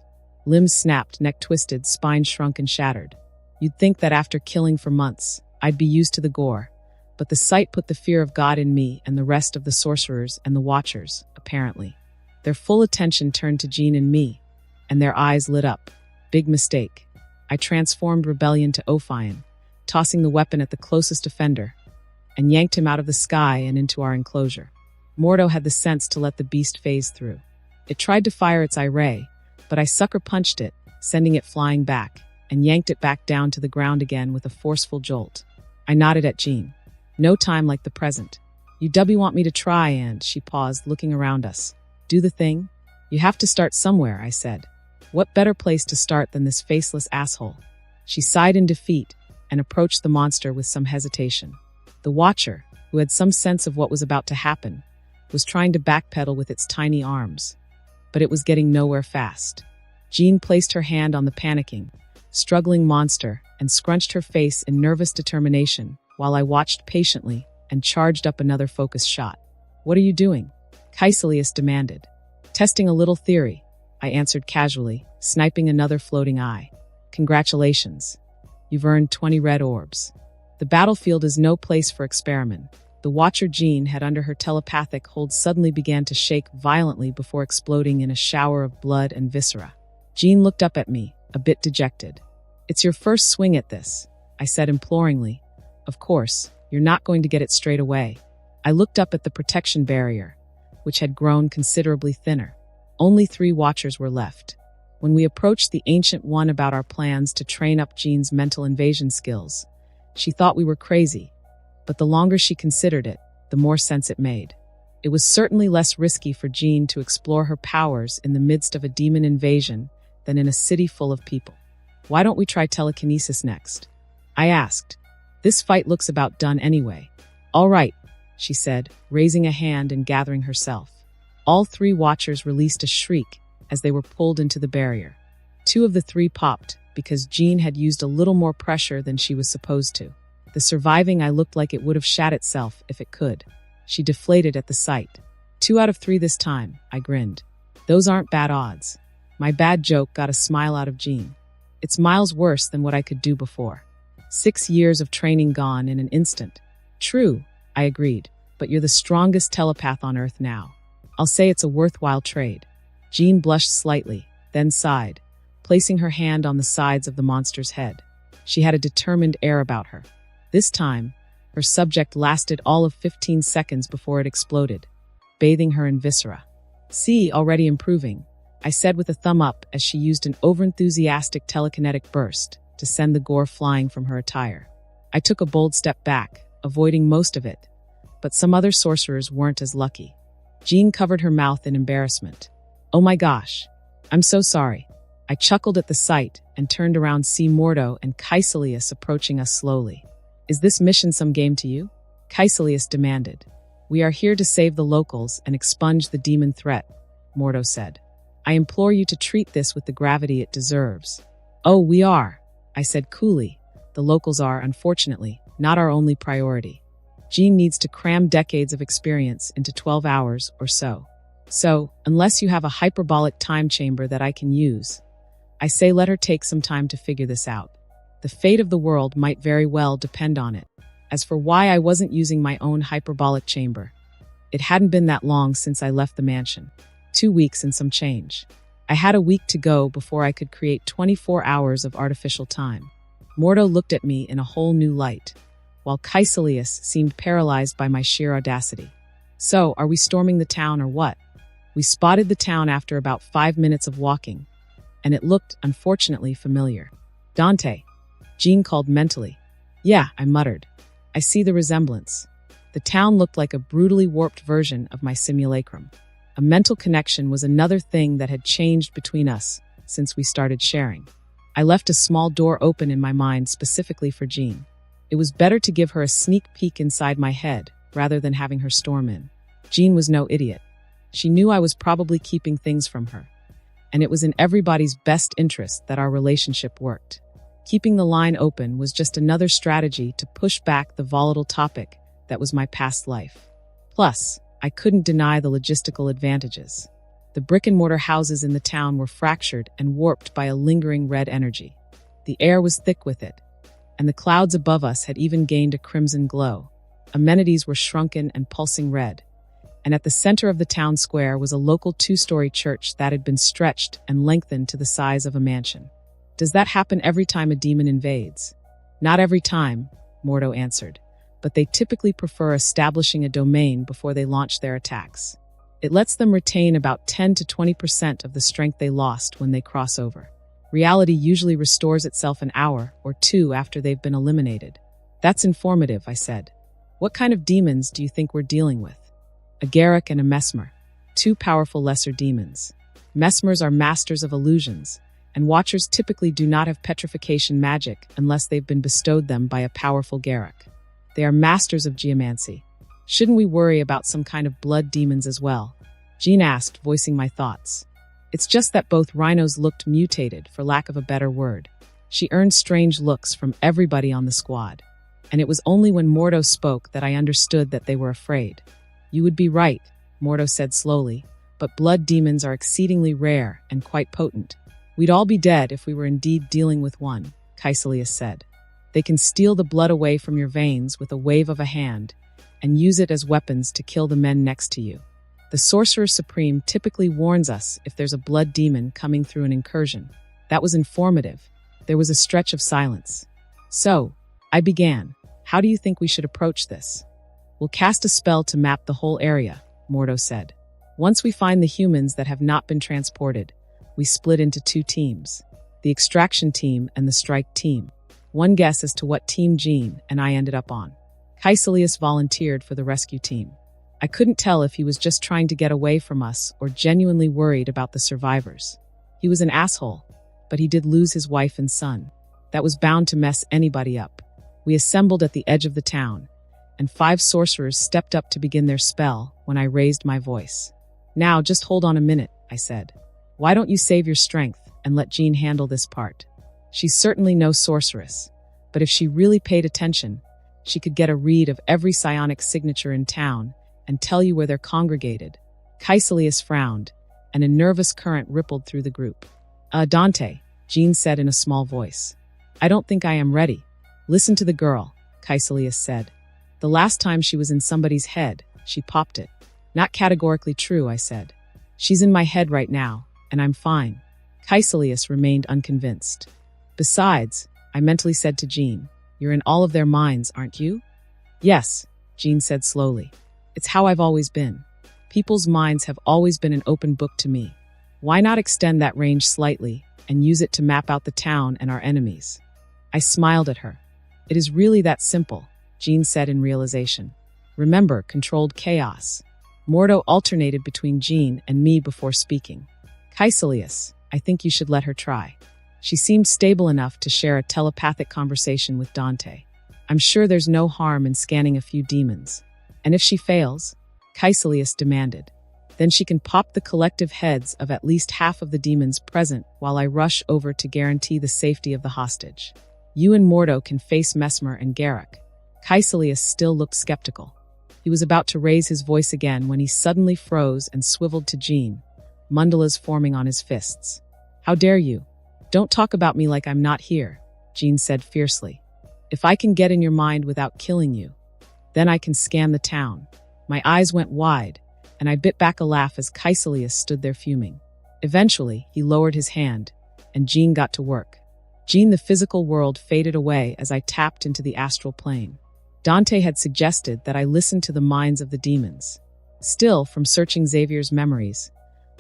Limbs snapped, neck twisted, spine shrunk and shattered. You'd think that after killing for months, I'd be used to the gore, but the sight put the fear of God in me and the rest of the sorcerers and the Watchers, apparently. Their full attention turned to Jean and me, and their eyes lit up. Big mistake. I transformed Rebellion to Ophion, tossing the weapon at the closest offender, and yanked him out of the sky and into our enclosure. Mordo had the sense to let the beast phase through. It tried to fire its eye ray, but I sucker punched it, sending it flying back, and yanked it back down to the ground again with a forceful jolt. I nodded at Jean. No time like the present. You want me to try, and she paused, looking around us. Do the thing? You have to start somewhere, I said. What better place to start than this faceless asshole? She sighed in defeat and approached the monster with some hesitation. The Watcher, who had some sense of what was about to happen, was trying to backpedal with its tiny arms, but it was getting nowhere fast. Jean placed her hand on the panicking, struggling monster and scrunched her face in nervous determination while I watched patiently and charged up another focus shot. What are you doing? Caecilius demanded. Testing a little theory, I answered casually, sniping another floating eye. Congratulations. You've earned 20 red orbs. The battlefield is no place for experiment. The Watcher Jean had under her telepathic hold suddenly began to shake violently before exploding in a shower of blood and viscera. Jean looked up at me, a bit dejected. "It's your first swing at this," I said imploringly. "Of course, you're not going to get it straight away." I looked up at the protection barrier, which had grown considerably thinner. Only 3 watchers were left. When we approached the Ancient One about our plans to train up Jean's mental invasion skills, she thought we were crazy, but the longer she considered it, the more sense it made. It was certainly less risky for Jean to explore her powers in the midst of a demon invasion than in a city full of people. "Why don't we try telekinesis next?" I asked. "This fight looks about done anyway." "All right," she said, raising a hand and gathering herself. All 3 watchers released a shriek as they were pulled into the barrier. 2 of the 3 popped because Jean had used a little more pressure than she was supposed to. The surviving eye looked like it would have shat itself if it could. She deflated at the sight. 2 out of 3 this time, I grinned. Those aren't bad odds. My bad joke got a smile out of Jean. It's miles worse than what I could do before. 6 years of training gone in an instant. True, I agreed, but you're the strongest telepath on Earth now. I'll say it's a worthwhile trade. Jean blushed slightly, then sighed, placing her hand on the sides of the monster's head. She had a determined air about her. This time, her subject lasted all of 15 seconds before it exploded, bathing her in viscera. "See, already improving," I said with a thumb up as she used an overenthusiastic telekinetic burst to send the gore flying from her attire. I took a bold step back, avoiding most of it, but some other sorcerers weren't as lucky. Jean covered her mouth in embarrassment. "Oh my gosh, I'm so sorry." I chuckled at the sight and turned around to see Mordo and Caecilius approaching us slowly. "Is this mission some game to you?" Caecilius demanded. "We are here to save the locals and expunge the demon threat," Mordo said. "I implore you to treat this with the gravity it deserves." "Oh, we are," I said coolly. "The locals are, unfortunately, not our only priority. Jean needs to cram decades of experience into 12 hours or so. So, unless you have a hyperbolic time chamber that I can use, I say let her take some time to figure this out. The fate of the world might very well depend on it. As for why I wasn't using my own hyperbolic chamber, it hadn't been that long since I left the mansion. 2 weeks and some change. I had a week to go before I could create 24 hours of artificial time. Mordo looked at me in a whole new light, while Caecilius seemed paralyzed by my sheer audacity. "So, are we storming the town or what?" We spotted the town after about 5 minutes of walking, and it looked, unfortunately, familiar. "Dante," Jean called mentally. "Yeah," I muttered. "I see the resemblance." The town looked like a brutally warped version of my simulacrum. A mental connection was another thing that had changed between us since we started sharing. I left a small door open in my mind specifically for Jean. It was better to give her a sneak peek inside my head rather than having her storm in. Jean was no idiot. She knew I was probably keeping things from her, and it was in everybody's best interest that our relationship worked. Keeping the line open was just another strategy to push back the volatile topic that was my past life. Plus, I couldn't deny the logistical advantages. The brick-and-mortar houses in the town were fractured and warped by a lingering red energy. The air was thick with it, and the clouds above us had even gained a crimson glow. Amenities were shrunken and pulsing red, and at the center of the town square was a local 2-story church that had been stretched and lengthened to the size of a mansion. "Does that happen every time a demon invades?" "Not every time," Mordo answered, "but they typically prefer establishing a domain before they launch their attacks. It lets them retain about 10 to 20% of the strength they lost when they cross over. Reality usually restores itself an hour or 2 after they've been eliminated." "That's informative," I said. "What kind of demons do you think we're dealing with?" "A Garrick and a Mesmer, 2 powerful lesser demons. Mesmers are masters of illusions, and Watchers typically do not have petrification magic unless they've been bestowed them by a powerful Garrick. They are masters of geomancy. Shouldn't we worry about some kind of blood demons as well?" Jean asked, voicing my thoughts. "It's just that both rhinos looked mutated, for lack of a better word." She earned strange looks from everybody on the squad, and it was only when Mordo spoke that I understood that they were afraid. "You would be right," Mordo said slowly, "but blood demons are exceedingly rare and quite potent. We'd all be dead if we were indeed dealing with one," Caecilius said. "They can steal the blood away from your veins with a wave of a hand and use it as weapons to kill the men next to you. The Sorcerer Supreme typically warns us if there's a blood demon coming through an incursion. That was informative. There was a stretch of silence. So, I began. How do you think we should approach this? We'll cast a spell to map the whole area, Mordo said. Once we find the humans that have not been transported, we split into 2 teams. The extraction team and the strike team. One guess as to what team Jean and I ended up on. Caecilius volunteered for the rescue team. I couldn't tell if he was just trying to get away from us or genuinely worried about the survivors. He was an asshole, but he did lose his wife and son. That was bound to mess anybody up. We assembled at the edge of the town, and 5 sorcerers stepped up to begin their spell when I raised my voice. Now, just hold on a minute, I said. Why don't you save your strength and let Jean handle this part? She's certainly no sorceress, but if she really paid attention, she could get a read of every psionic signature in town and tell you where they're congregated. Caecilius frowned, and a nervous current rippled through the group. Dante, Jean said in a small voice. I don't think I am ready. Listen to the girl, Caecilius said. The last time she was in somebody's head, she popped it. Not categorically true, I said. She's in my head right now, and I'm fine. Caecilius remained unconvinced. Besides, I mentally said to Jean, you're in all of their minds, aren't you? Yes, Jean said slowly. It's how I've always been. People's minds have always been an open book to me. Why not extend that range slightly and use it to map out the town and our enemies? I smiled at her. It is really that simple, Jean said in realization. Remember, controlled chaos. Mordo alternated between Jean and me before speaking. Caecilius, I think you should let her try. She seemed stable enough to share a telepathic conversation with Dante. I'm sure there's no harm in scanning a few demons. And if she fails, Caecilius demanded, then she can pop the collective heads of at least half of the demons present while I rush over to guarantee the safety of the hostage. You and Mordo can face Mesmer and Garrick. Caecilius still looked skeptical. He was about to raise his voice again when he suddenly froze and swiveled to Jean, mandalas forming on his fists. How dare you? Don't talk about me like I'm not here, Jean said fiercely. If I can get in your mind without killing you, then I can scan the town. My eyes went wide, and I bit back a laugh as Caecilius stood there fuming. Eventually, he lowered his hand, and Jean got to work. Jean, the physical world faded away as I tapped into the astral plane. Dante had suggested that I listen to the minds of the demons. Still, from searching Xavier's memories,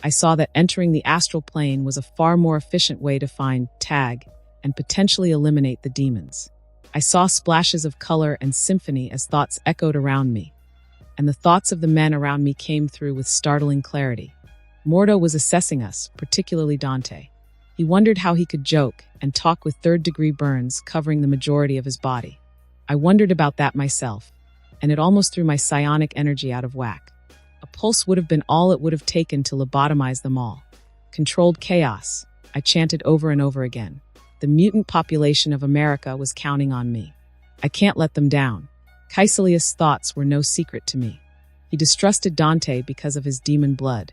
I saw that entering the astral plane was a far more efficient way to find, tag, and potentially eliminate the demons. I saw splashes of color and symphony as thoughts echoed around me, and the thoughts of the men around me came through with startling clarity. Mordo was assessing us, particularly Dante. He wondered how he could joke and talk with third-degree burns covering the majority of his body. I wondered about that myself, and it almost threw my psionic energy out of whack. A pulse would have been all it would have taken to lobotomize them all. Controlled chaos, I chanted over and over again. The mutant population of America was counting on me. I can't let them down. Caecilius' thoughts were no secret to me. He distrusted Dante because of his demon blood.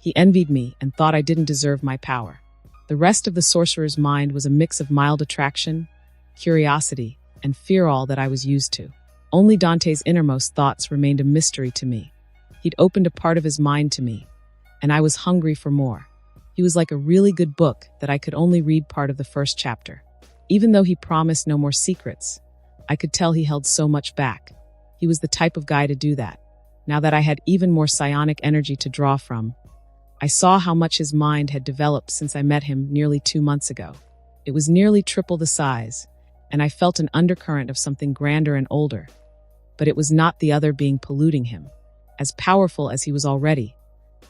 He envied me and thought I didn't deserve my power. The rest of the sorcerer's mind was a mix of mild attraction, curiosity, and fear, all that I was used to. Only Dante's innermost thoughts remained a mystery to me. He'd opened a part of his mind to me, and I was hungry for more. He was like a really good book that I could only read part of the first chapter. Even though he promised no more secrets, I could tell he held so much back. He was the type of guy to do that. Now that I had even more psionic energy to draw from, I saw how much his mind had developed since I met him nearly 2 months ago. It was nearly triple the size, and I felt an undercurrent of something grander and older. But it was not the other being polluting him. As powerful as he was already,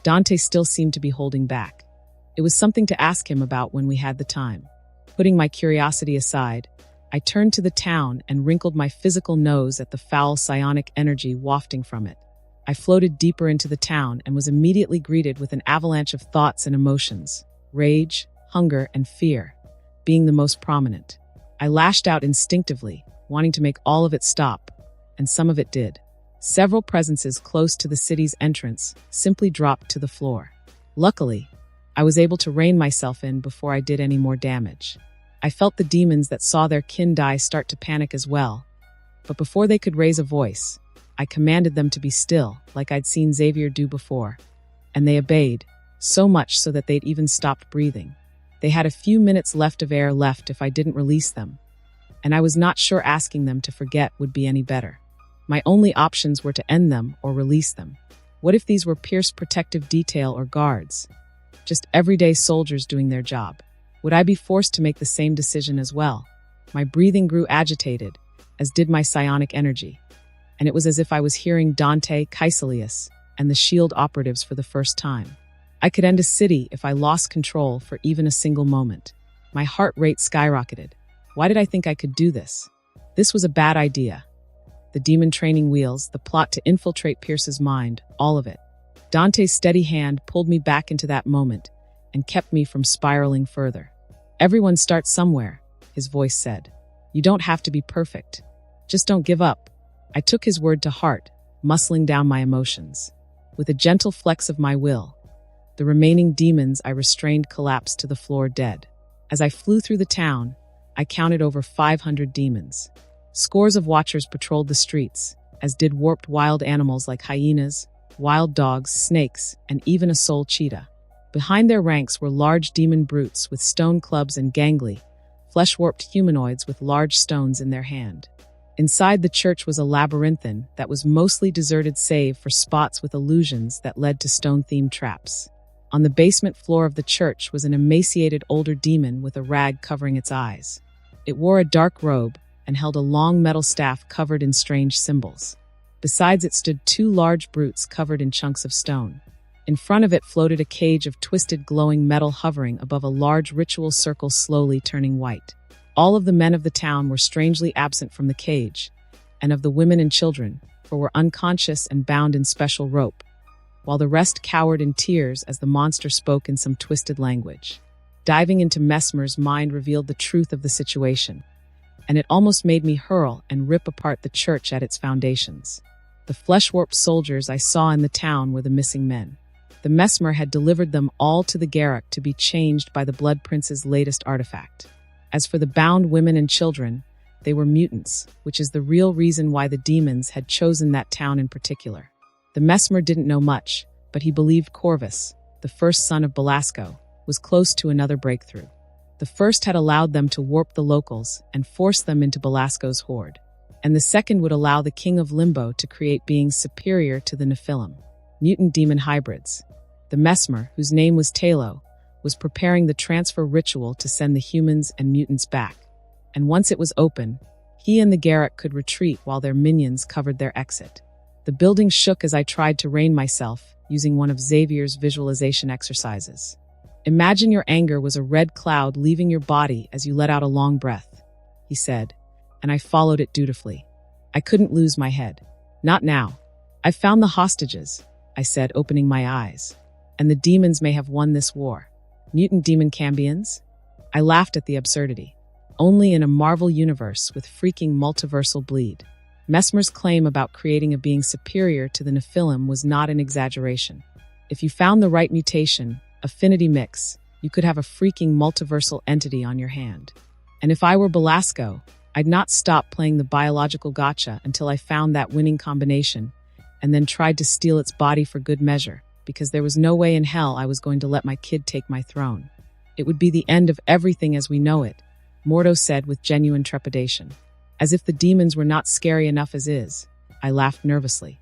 Dante still seemed to be holding back. It was something to ask him about when we had the time. Putting my curiosity aside, I turned to the town and wrinkled my physical nose at the foul psionic energy wafting from it. I floated deeper into the town and was immediately greeted with an avalanche of thoughts and emotions, rage, hunger, and fear, being the most prominent. I lashed out instinctively, wanting to make all of it stop, and some of it did. Several presences close to the city's entrance simply dropped to the floor. Luckily, I was able to rein myself in before I did any more damage. I felt the demons that saw their kin die start to panic as well, but before they could raise a voice, I commanded them to be still, like I'd seen Xavier do before, and they obeyed, so much so that they'd even stopped breathing. They had a few minutes left of air left if I didn't release them, and I was not sure asking them to forget would be any better. My only options were to end them or release them. What if these were Pierce protective detail or guards? Just everyday soldiers doing their job. Would I be forced to make the same decision as well? My breathing grew agitated, as did my psionic energy, and it was as if I was hearing Dante, Caecilius, and the SHIELD operatives for the first time. I could end a city if I lost control for even a single moment. My heart rate skyrocketed. Why did I think I could do this? This was a bad idea. The demon training wheels, the plot to infiltrate Pierce's mind, all of it. Dante's steady hand pulled me back into that moment and kept me from spiraling further. Everyone starts somewhere, his voice said. You don't have to be perfect. Just don't give up. I took his word to heart, muscling down my emotions. With a gentle flex of my will, the remaining demons I restrained collapsed to the floor dead. As I flew through the town, I counted over 500 demons. Scores of watchers patrolled the streets, as did warped wild animals like hyenas, wild dogs, snakes, and even a soul cheetah. Behind their ranks were large demon brutes with stone clubs and gangly, flesh-warped humanoids with large stones in their hand. Inside the church was a labyrinthine that was mostly deserted save for spots with illusions that led to stone-themed traps. On the basement floor of the church was an emaciated older demon with a rag covering its eyes. It wore a dark robe and held a long metal staff covered in strange symbols. Besides it stood two large brutes covered in chunks of stone. In front of it floated a cage of twisted glowing metal hovering above a large ritual circle slowly turning white. All of the men of the town were strangely absent from the cage, and of the women and children, for were unconscious and bound in special rope, while the rest cowered in tears as the monster spoke in some twisted language. Diving into Mesmer's mind revealed the truth of the situation, and it almost made me hurl and rip apart the church at its foundations. The flesh-warped soldiers I saw in the town were the missing men. The Mesmer had delivered them all to the Garrick to be changed by the Blood Prince's latest artifact. As for the bound women and children, they were mutants, which is the real reason why the demons had chosen that town in particular. The Mesmer didn't know much, but he believed Corvus, the first son of Belasco, was close to another breakthrough. The first had allowed them to warp the locals and force them into Belasco's horde, and the second would allow the King of Limbo to create beings superior to the Nephilim, mutant-demon hybrids. The Mesmer, whose name was Talo, was preparing the transfer ritual to send the humans and mutants back, and once it was open, he and the Garrick could retreat while their minions covered their exit. The building shook as I tried to rein myself, using one of Xavier's visualization exercises. Imagine your anger was a red cloud leaving your body as you let out a long breath, he said, and I followed it dutifully. I couldn't lose my head. Not now. I've found the hostages, I said, opening my eyes, and the demons may have won this war. Mutant demon cambions? I laughed at the absurdity. Only in a Marvel universe with freaking multiversal bleed. Mesmer's claim about creating a being superior to the Nephilim was not an exaggeration. If you found the right mutation, affinity mix, you could have a freaking multiversal entity on your hand. And if I were Belasco, I'd not stop playing the biological gotcha until I found that winning combination, and then tried to steal its body for good measure, because there was no way in hell I was going to let my kid take my throne. It would be the end of everything as we know it, Mordo said with genuine trepidation. As if the demons were not scary enough as is, I laughed nervously.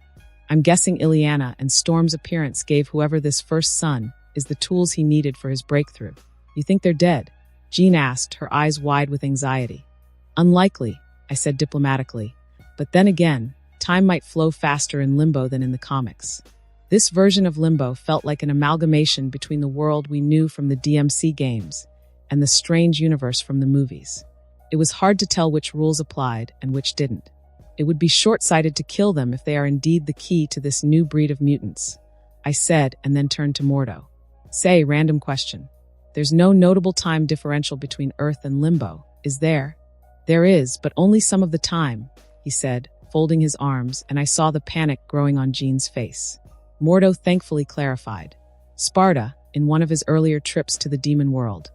I'm guessing Ileana and Storm's appearance gave whoever this first son is the tools he needed for his breakthrough. You think they're dead? Jean asked, her eyes wide with anxiety. Unlikely, I said diplomatically, but then again, time might flow faster in Limbo than in the comics. This version of Limbo felt like an amalgamation between the world we knew from the DMC games and the strange universe from the movies. It was hard to tell which rules applied and which didn't. It would be short-sighted to kill them if they are indeed the key to this new breed of mutants, I said, and then turned to Mordo. Say, random question. There's no notable time differential between Earth and Limbo, is there? There is, but only some of the time, he said, folding his arms, and I saw the panic growing on Jean's face. Mordo thankfully clarified. Sparda, in one of his earlier trips to the demon world,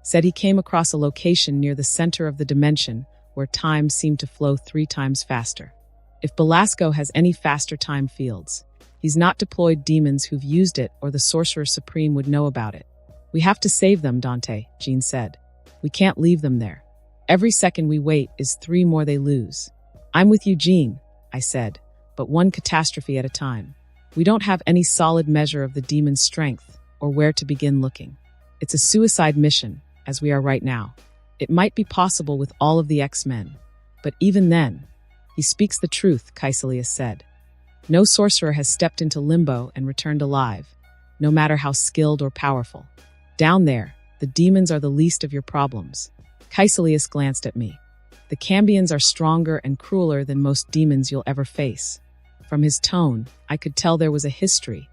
said he came across a location near the center of the dimension where time seemed to flow 3 times faster. If Belasco has any faster time fields, he's not deployed demons who've used it or the Sorcerer Supreme would know about it. We have to save them, Dante, Jean said. We can't leave them there. Every second we wait is 3 more they lose. I'm with you, Jean, I said, but one catastrophe at a time. We don't have any solid measure of the demon's strength or where to begin looking. It's a suicide mission, as we are right now. It might be possible with all of the X-Men, but even then, he speaks the truth, Caecilius said. No sorcerer has stepped into limbo and returned alive, no matter how skilled or powerful. Down there, the demons are the least of your problems. Caecilius glanced at me. The Cambions are stronger and crueler than most demons you'll ever face. From his tone, I could tell there was a history,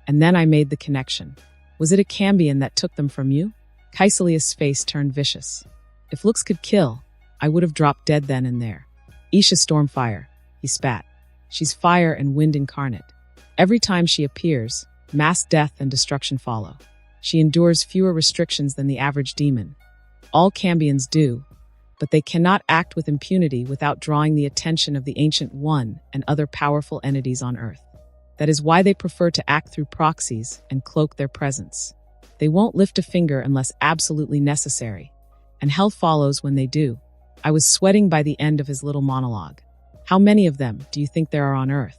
and then I made the connection. Was it a Cambion that took them from you? Caecilius' face turned vicious. If looks could kill, I would have dropped dead then and there. Isha Stormfire, he spat. She's fire and wind incarnate. Every time she appears, mass death and destruction follow. She endures fewer restrictions than the average demon. All Cambions do, but they cannot act with impunity without drawing the attention of the Ancient One and other powerful entities on Earth. That is why they prefer to act through proxies and cloak their presence. They won't lift a finger unless absolutely necessary, and hell follows when they do. I was sweating by the end of his little monologue. How many of them do you think there are on Earth?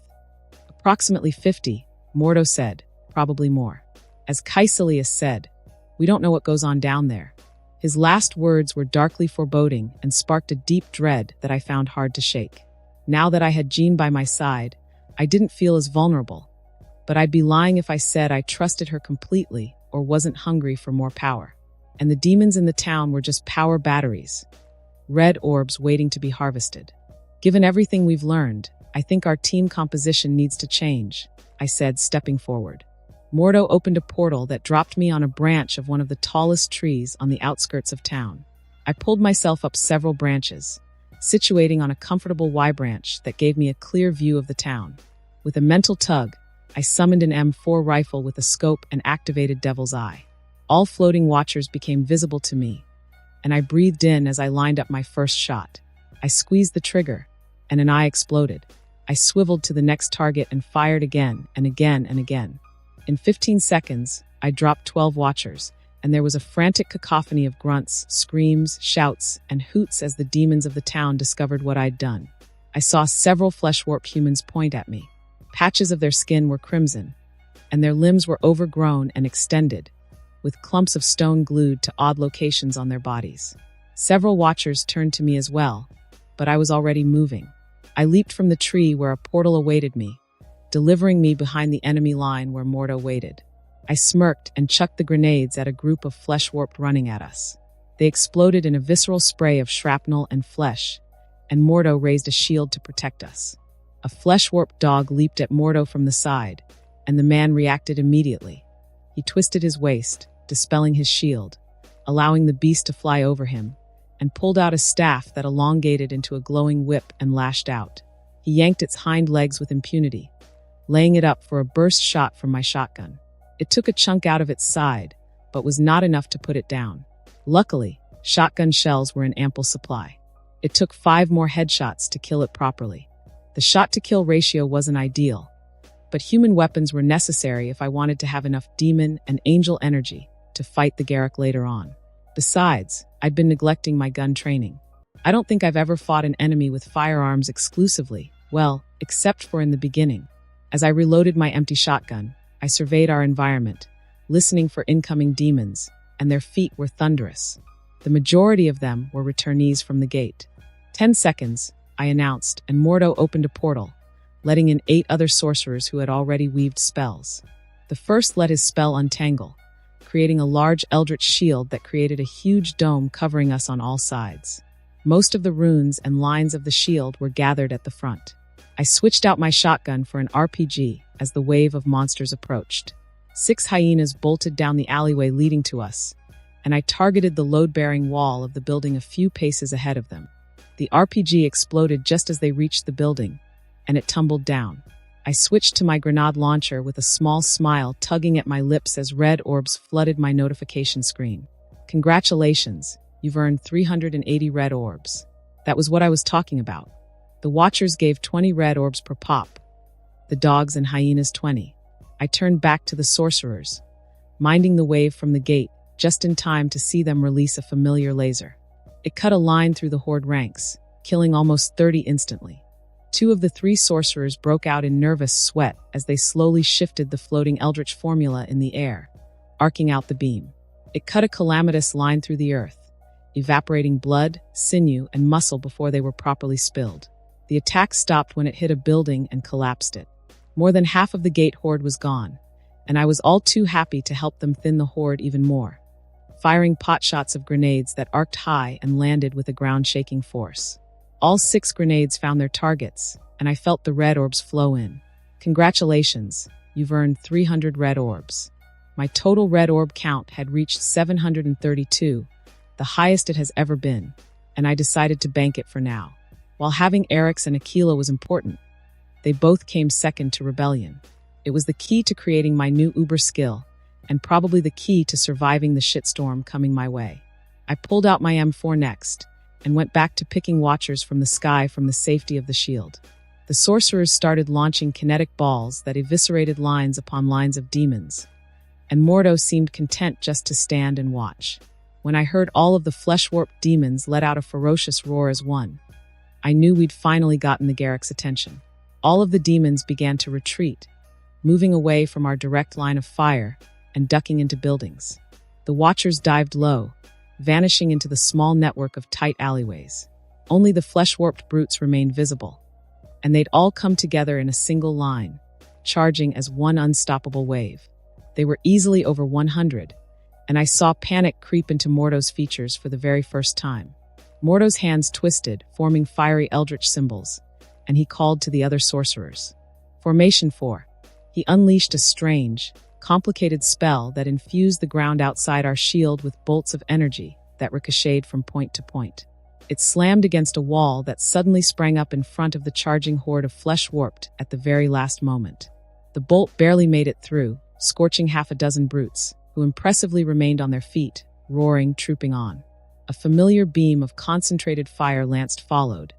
Approximately 50, Mordo said, probably more. As Caecilius said, we don't know what goes on down there. His last words were darkly foreboding and sparked a deep dread that I found hard to shake. Now that I had Jean by my side, I didn't feel as vulnerable, but I'd be lying if I said I trusted her completely or wasn't hungry for more power. And the demons in the town were just power batteries, red orbs waiting to be harvested. Given everything we've learned, I think our team composition needs to change, I said, stepping forward. Mordo opened a portal that dropped me on a branch of one of the tallest trees on the outskirts of town. I pulled myself up several branches, situating on a comfortable Y branch that gave me a clear view of the town. With a mental tug, I summoned an M4 rifle with a scope and activated Devil's Eye. All floating watchers became visible to me, and I breathed in as I lined up my first shot. I squeezed the trigger, and an eye exploded. I swiveled to the next target and fired again and again and again. In 15 seconds, I dropped 12 watchers, and there was a frantic cacophony of grunts, screams, shouts, and hoots as the demons of the town discovered what I'd done. I saw several flesh-warped humans point at me. Patches of their skin were crimson, and their limbs were overgrown and extended, with clumps of stone glued to odd locations on their bodies. Several watchers turned to me as well, but I was already moving. I leaped from the tree where a portal awaited me, delivering me behind the enemy line where Mordo waited. I smirked and chucked the grenades at a group of flesh-warped running at us. They exploded in a visceral spray of shrapnel and flesh, and Mordo raised a shield to protect us. A flesh-warped dog leaped at Mordo from the side, and the man reacted immediately. He twisted his waist, dispelling his shield, allowing the beast to fly over him, and pulled out a staff that elongated into a glowing whip and lashed out. He yanked its hind legs with impunity, laying it up for a burst shot from my shotgun. It took a chunk out of its side, but was not enough to put it down. Luckily, shotgun shells were in ample supply. It took 5 more headshots to kill it properly. The shot-to-kill ratio wasn't ideal, but human weapons were necessary if I wanted to have enough demon and angel energy to fight the Garruk later on. Besides, I'd been neglecting my gun training. I don't think I've ever fought an enemy with firearms exclusively, well, except for in the beginning. As I reloaded my empty shotgun, I surveyed our environment, listening for incoming demons, and their feet were thunderous. The majority of them were returnees from the gate. 10 seconds, I announced, and Mordo opened a portal, letting in 8 other sorcerers who had already weaved spells. The first let his spell untangle, creating a large eldritch shield that created a huge dome covering us on all sides. Most of the runes and lines of the shield were gathered at the front. I switched out my shotgun for an RPG as the wave of monsters approached. 6 hyenas bolted down the alleyway leading to us, and I targeted the load-bearing wall of the building a few paces ahead of them. The RPG exploded just as they reached the building, and it tumbled down. I switched to my grenade launcher with a small smile tugging at my lips as red orbs flooded my notification screen. Congratulations, you've earned 380 red orbs. That was what I was talking about. The watchers gave 20 red orbs per pop. The dogs and hyenas 20. I turned back to the sorcerers, minding the wave from the gate, just in time to see them release a familiar laser. It cut a line through the horde ranks, killing almost 30 instantly. 2 of the 3 sorcerers broke out in nervous sweat as they slowly shifted the floating eldritch formula in the air, arcing out the beam. It cut a calamitous line through the earth, evaporating blood, sinew, and muscle before they were properly spilled. The attack stopped when it hit a building and collapsed it. More than half of the gate horde was gone, and I was all too happy to help them thin the horde even more, firing potshots of grenades that arced high and landed with a ground-shaking force. All 6 grenades found their targets, and I felt the red orbs flow in. Congratulations, you've earned 300 red orbs. My total red orb count had reached 732, the highest it has ever been, and I decided to bank it for now. While having Eric's and Aquila was important, they both came second to Rebellion. It was the key to creating my new Uber skill, and probably the key to surviving the shitstorm coming my way. I pulled out my M4 next, and went back to picking watchers from the sky from the safety of the shield. The sorcerers started launching kinetic balls that eviscerated lines upon lines of demons, and Mordo seemed content just to stand and watch. When I heard all of the flesh-warped demons let out a ferocious roar as one, I knew we'd finally gotten the Garrick's attention. All of the demons began to retreat, moving away from our direct line of fire and ducking into buildings. The watchers dived low, vanishing into the small network of tight alleyways. Only the flesh-warped brutes remained visible, and they'd all come together in a single line, charging as one unstoppable wave. They were easily over 100, and I saw panic creep into Mordo's features for the very first time. Mordo's hands twisted, forming fiery eldritch symbols, and he called to the other sorcerers. Formation 4. He unleashed a strange, complicated spell that infused the ground outside our shield with bolts of energy that ricocheted from point to point. It slammed against a wall that suddenly sprang up in front of the charging horde of flesh warped at the very last moment. The bolt barely made it through, scorching half a dozen brutes, who impressively remained on their feet, roaring, trooping on. A familiar beam of concentrated fire lanced followed,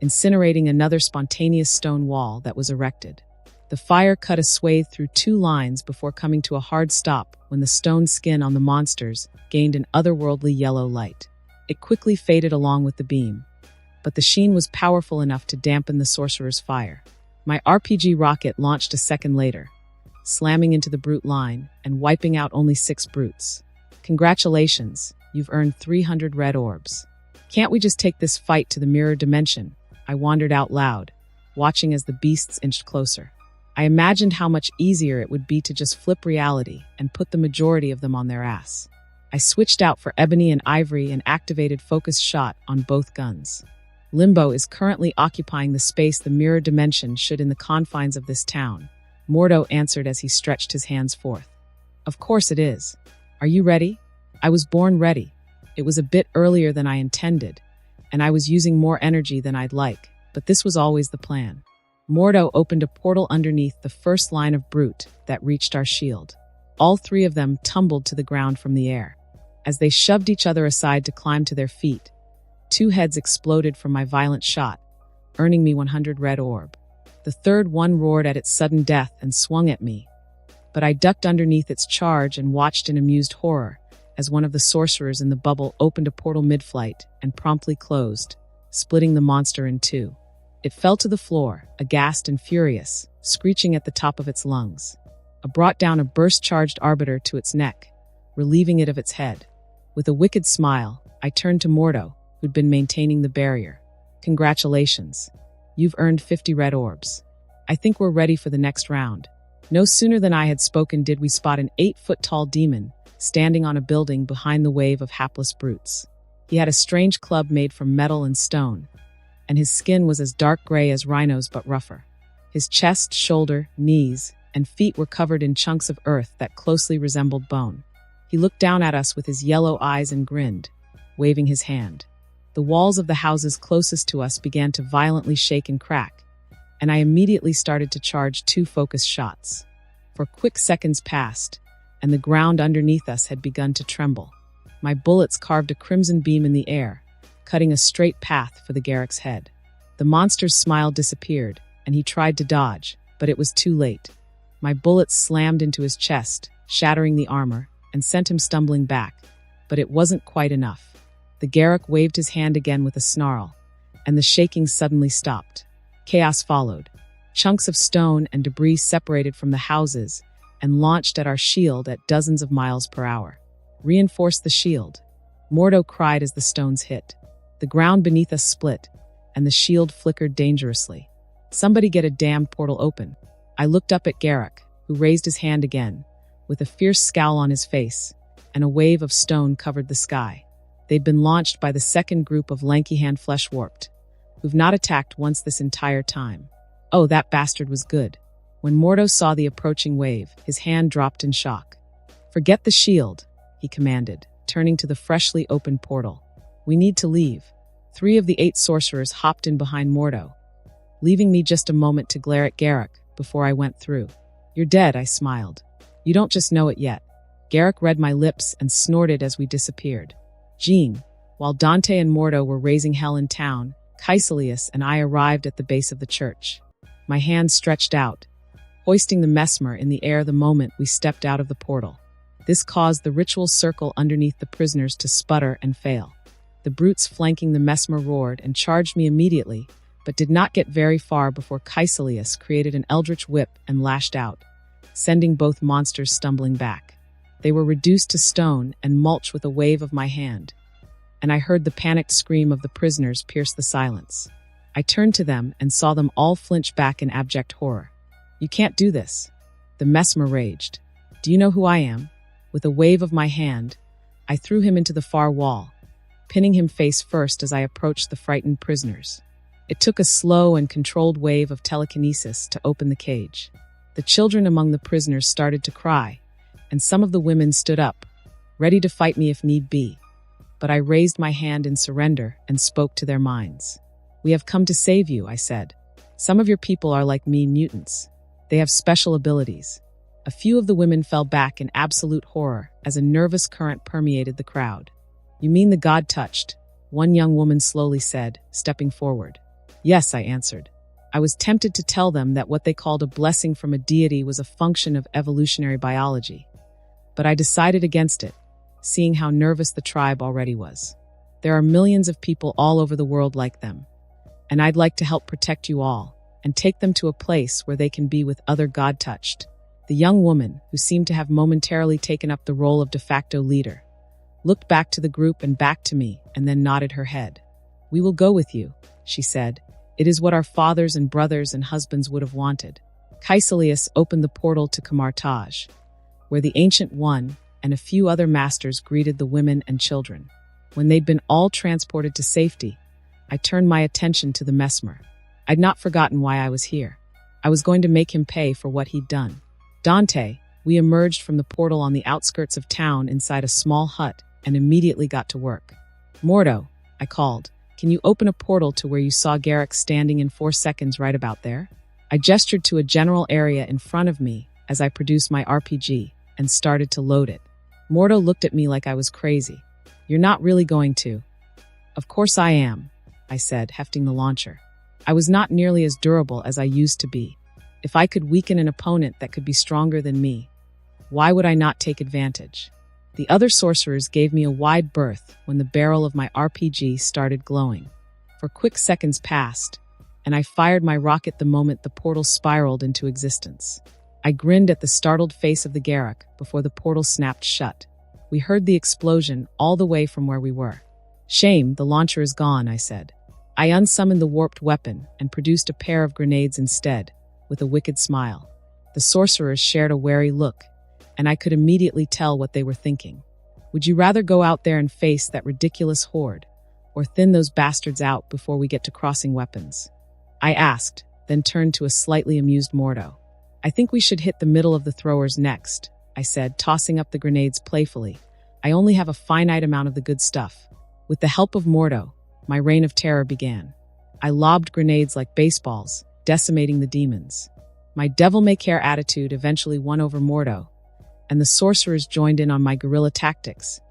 incinerating another spontaneous stone wall that was erected. The fire cut a swathe through 2 lines before coming to a hard stop when the stone skin on the monsters gained an otherworldly yellow light. It quickly faded along with the beam, but the sheen was powerful enough to dampen the sorcerer's fire. My RPG rocket launched a second later, slamming into the brute line and wiping out only 6 brutes. Congratulations, you've earned 300 red orbs. Can't we just take this fight to the mirror dimension? I wondered out loud, watching as the beasts inched closer. I imagined how much easier it would be to just flip reality and put the majority of them on their ass. I switched out for Ebony and Ivory and activated Focus Shot on both guns. Limbo is currently occupying the space the mirror dimension should in the confines of this town, Mordo answered as he stretched his hands forth. Of course it is. Are you ready? I was born ready. It was a bit earlier than I intended, and I was using more energy than I'd like, but this was always the plan. Mordo opened a portal underneath the first line of brute that reached our shield. All 3 of them tumbled to the ground from the air. As they shoved each other aside to climb to their feet, 2 heads exploded from my violent shot, earning me 100 red orb. The third one roared at its sudden death and swung at me, but I ducked underneath its charge and watched in amused horror as one of the sorcerers in the bubble opened a portal mid-flight and promptly closed, splitting the monster in 2. It fell to the floor, aghast and furious, screeching at the top of its lungs. I brought down a burst-charged arbiter to its neck, relieving it of its head. With a wicked smile, I turned to Mordo, who'd been maintaining the barrier. Congratulations. You've earned 50 red orbs. I think we're ready for the next round. No sooner than I had spoken did we spot an 8-foot-tall demon standing on a building behind the wave of hapless brutes. He had a strange club made from metal and stone, and his skin was as dark gray as rhinos but rougher. His chest, shoulder, knees, and feet were covered in chunks of earth that closely resembled bone. He looked down at us with his yellow eyes and grinned, waving his hand. The walls of the houses closest to us began to violently shake and crack, and I immediately started to charge 2 focus shots. For quick seconds passed, and the ground underneath us had begun to tremble. My bullets carved a crimson beam in the air, cutting a straight path for the Garrick's head. The monster's smile disappeared, and he tried to dodge, but it was too late. My bullets slammed into his chest, shattering the armor, and sent him stumbling back, but it wasn't quite enough. The Garruk waved his hand again with a snarl, and the shaking suddenly stopped. Chaos followed. Chunks of stone and debris separated from the houses and launched at our shield at dozens of miles per hour. Reinforce the shield. Mordo cried as the stones hit. The ground beneath us split, and the shield flickered dangerously. Somebody get a damned portal open. I looked up at Garruk, who raised his hand again, with a fierce scowl on his face, and a wave of stone covered the sky. They'd been launched by the second group of lanky-hand flesh-warped, who've not attacked once this entire time. Oh, that bastard was good. When Mordo saw the approaching wave, his hand dropped in shock. Forget the shield, he commanded, turning to the freshly opened portal. We need to leave. 3 of the 8 sorcerers hopped in behind Mordo, leaving me just a moment to glare at Garruk before I went through. You're dead, I smiled. You don't just know it yet. Garruk read my lips and snorted as we disappeared. Jean, while Dante and Mordo were raising hell in town, Caecilius and I arrived at the base of the church. My hand stretched out, hoisting the mesmer in the air the moment we stepped out of the portal. This caused the ritual circle underneath the prisoners to sputter and fail. The brutes flanking the mesmer roared and charged me immediately, but did not get very far before Caecilius created an eldritch whip and lashed out, sending both monsters stumbling back. They were reduced to stone and mulch with a wave of my hand, and I heard the panicked scream of the prisoners pierce the silence. I turned to them and saw them all flinch back in abject horror. You can't do this. The mesmer raged. Do you know who I am? With a wave of my hand, I threw him into the far wall, pinning him face first as I approached the frightened prisoners. It took a slow and controlled wave of telekinesis to open the cage. The children among the prisoners started to cry, and some of the women stood up, ready to fight me if need be. But I raised my hand in surrender and spoke to their minds. We have come to save you, I said. Some of your people are like me, mutants. They have special abilities. A few of the women fell back in absolute horror as a nervous current permeated the crowd. You mean the god touched? One young woman slowly said, stepping forward. Yes, I answered. I was tempted to tell them that what they called a blessing from a deity was a function of evolutionary biology. But I decided against it, seeing how nervous the tribe already was. There are millions of people all over the world like them, and I'd like to help protect you all and take them to a place where they can be with other god-touched. The young woman, who seemed to have momentarily taken up the role of de facto leader, looked back to the group and back to me and then nodded her head. We will go with you, she said. It is what our fathers and brothers and husbands would have wanted. Caecilius opened the portal to Camartage, where the Ancient One and a few other masters greeted the women and children. When they'd been all transported to safety, I turned my attention to the mesmer. I'd not forgotten why I was here. I was going to make him pay for what he'd done. Dante, we emerged from the portal on the outskirts of town inside a small hut and immediately got to work. Mordo, I called, can you open a portal to where you saw Garruk standing in 4 seconds right about there? I gestured to a general area in front of me as I produced my RPG and started to load it. Mordo looked at me like I was crazy. You're not really going to. Of course I am, I said, hefting the launcher. I was not nearly as durable as I used to be. If I could weaken an opponent that could be stronger than me, why would I not take advantage? The other sorcerers gave me a wide berth when the barrel of my RPG started glowing. For quick seconds passed, and I fired my rocket the moment the portal spiraled into existence. I grinned at the startled face of the Garruk before the portal snapped shut. We heard the explosion all the way from where we were. Shame, the launcher is gone, I said. I unsummoned the warped weapon and produced a pair of grenades instead, with a wicked smile. The sorcerers shared a wary look, and I could immediately tell what they were thinking. Would you rather go out there and face that ridiculous horde, or thin those bastards out before we get to crossing weapons? I asked, then turned to a slightly amused Mordo. I think we should hit the middle of the throwers next, I said, tossing up the grenades playfully. I only have a finite amount of the good stuff. With the help of Mordo, my reign of terror began. I lobbed grenades like baseballs, decimating the demons. My devil-may-care attitude eventually won over Mordo, and the sorcerers joined in on my guerrilla tactics,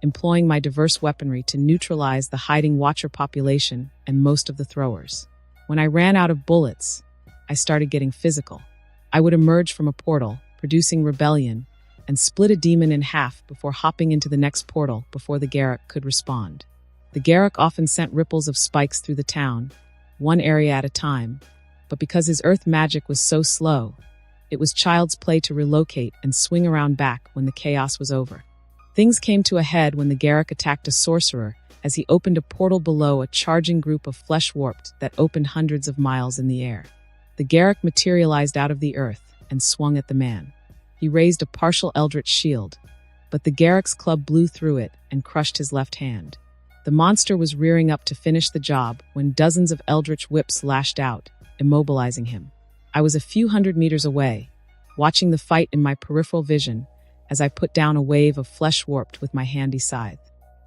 employing my diverse weaponry to neutralize the hiding Watcher population and most of the throwers. When I ran out of bullets, I started getting physical. I would emerge from a portal, producing rebellion, and split a demon in half before hopping into the next portal before the Garruk could respond. The Garruk often sent ripples of spikes through the town, one area at a time, but because his earth magic was so slow, it was child's play to relocate and swing around back when the chaos was over. Things came to a head when the Garruk attacked a sorcerer as he opened a portal below a charging group of flesh warped that opened hundreds of miles in the air. The Garruk materialized out of the earth and swung at the man. He raised a partial eldritch shield, but the Garruk's club blew through it and crushed his left hand. The monster was rearing up to finish the job when dozens of eldritch whips lashed out, immobilizing him. I was a few hundred meters away, watching the fight in my peripheral vision as I put down a wave of flesh warped with my handy scythe.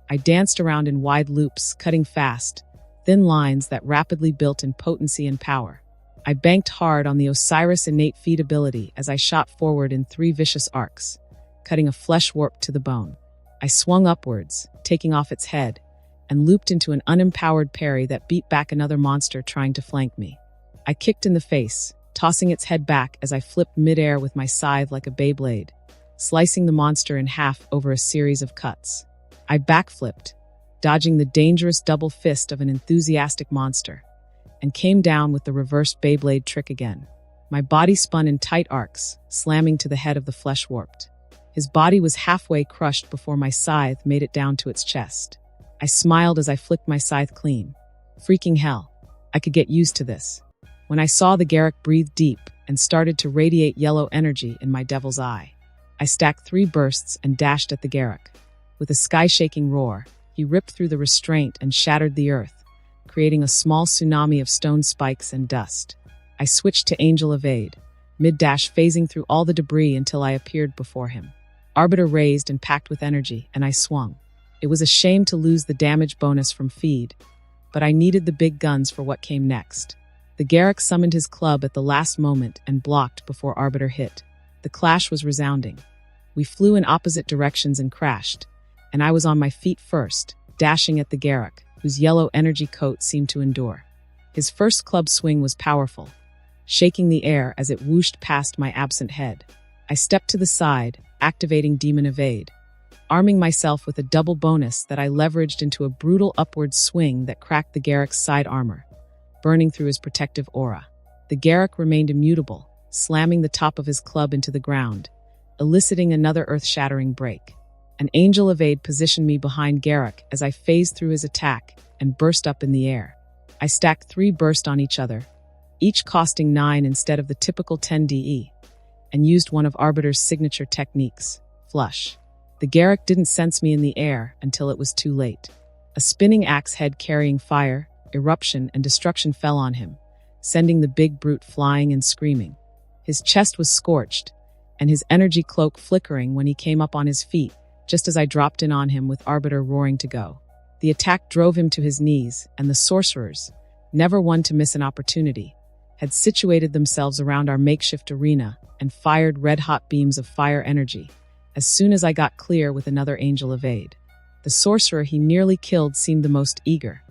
I danced around in wide loops, cutting fast, thin lines that rapidly built in potency and power. I banked hard on the Osiris innate feat ability as I shot forward in 3 vicious arcs, cutting a flesh warp to the bone. I swung upwards, taking off its head, and looped into an unempowered parry that beat back another monster trying to flank me. I kicked in the face, tossing its head back as I flipped midair with my scythe like a Beyblade, slicing the monster in half over a series of cuts. I backflipped, dodging the dangerous double fist of an enthusiastic monster, and came down with the reverse Beyblade trick again. My body spun in tight arcs, slamming to the head of the flesh warped. His body was halfway crushed before my scythe made it down to its chest. I smiled as I flicked my scythe clean. Freaking hell, I could get used to this. When I saw the Garruk breathe deep and started to radiate yellow energy in my devil's eye, I stacked 3 bursts and dashed at the Garruk. With a sky-shaking roar, he ripped through the restraint and shattered the earth, creating a small tsunami of stone spikes and dust. I switched to Angel Evade, mid-dash phasing through all the debris until I appeared before him. Arbiter raised and packed with energy, and I swung. It was a shame to lose the damage bonus from Feed, but I needed the big guns for what came next. The Garruk summoned his club at the last moment and blocked before Arbiter hit. The clash was resounding. We flew in opposite directions and crashed, and I was on my feet first, dashing at the Garruk, whose yellow energy coat seemed to endure. His first club swing was powerful, shaking the air as it whooshed past my absent head. I stepped to the side, activating Demon Evade, arming myself with a double bonus that I leveraged into a brutal upward swing that cracked the Garruk's side armor, burning through his protective aura. The Garruk remained immutable, slamming the top of his club into the ground, eliciting another earth-shattering break. An Angel Evade positioned me behind Garruk as I phased through his attack and burst up in the air. I stacked 3 bursts on each other, each costing 9 instead of the typical 10 DE, and used one of Arbiter's signature techniques, Flush. The Garruk didn't sense me in the air until it was too late. A spinning axe head carrying fire, eruption, and destruction fell on him, sending the big brute flying and screaming. His chest was scorched, and his energy cloak flickering when he came up on his feet, just as I dropped in on him with Arbiter roaring to go. The attack drove him to his knees, and the sorcerers, never one to miss an opportunity, had situated themselves around our makeshift arena and fired red-hot beams of fire energy as soon as I got clear with another Angel Evade. The sorcerer he nearly killed seemed the most eager,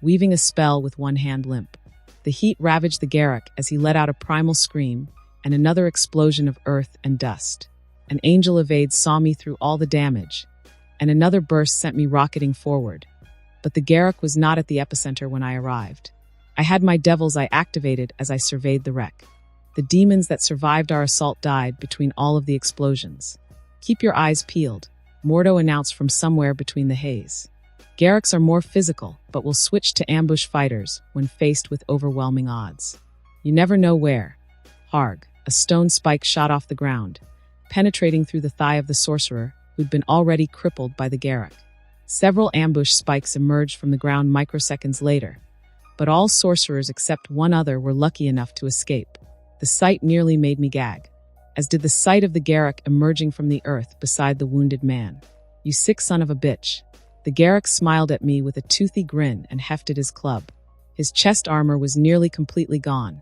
weaving a spell with one hand limp. The heat ravaged the Garruk as he let out a primal scream and another explosion of earth and dust. An Angel Evade saw me through all the damage, and another burst sent me rocketing forward. But the Garruk was not at the epicenter when I arrived. I had my Devil's Eye activated as I surveyed the wreck. The demons that survived our assault died between all of the explosions. "Keep your eyes peeled," Mordo announced from somewhere between the haze. Garruks are more physical, but will switch to ambush fighters when faced with overwhelming odds. You never know where. Harg, a stone spike shot off the ground, penetrating through the thigh of the sorcerer, who'd been already crippled by the Garruk. Several ambush spikes emerged from the ground microseconds later, but all sorcerers except one other were lucky enough to escape. The sight nearly made me gag, as did the sight of the Garruk emerging from the earth beside the wounded man. "You sick son of a bitch." The Garruk smiled at me with a toothy grin and hefted his club. His chest armor was nearly completely gone,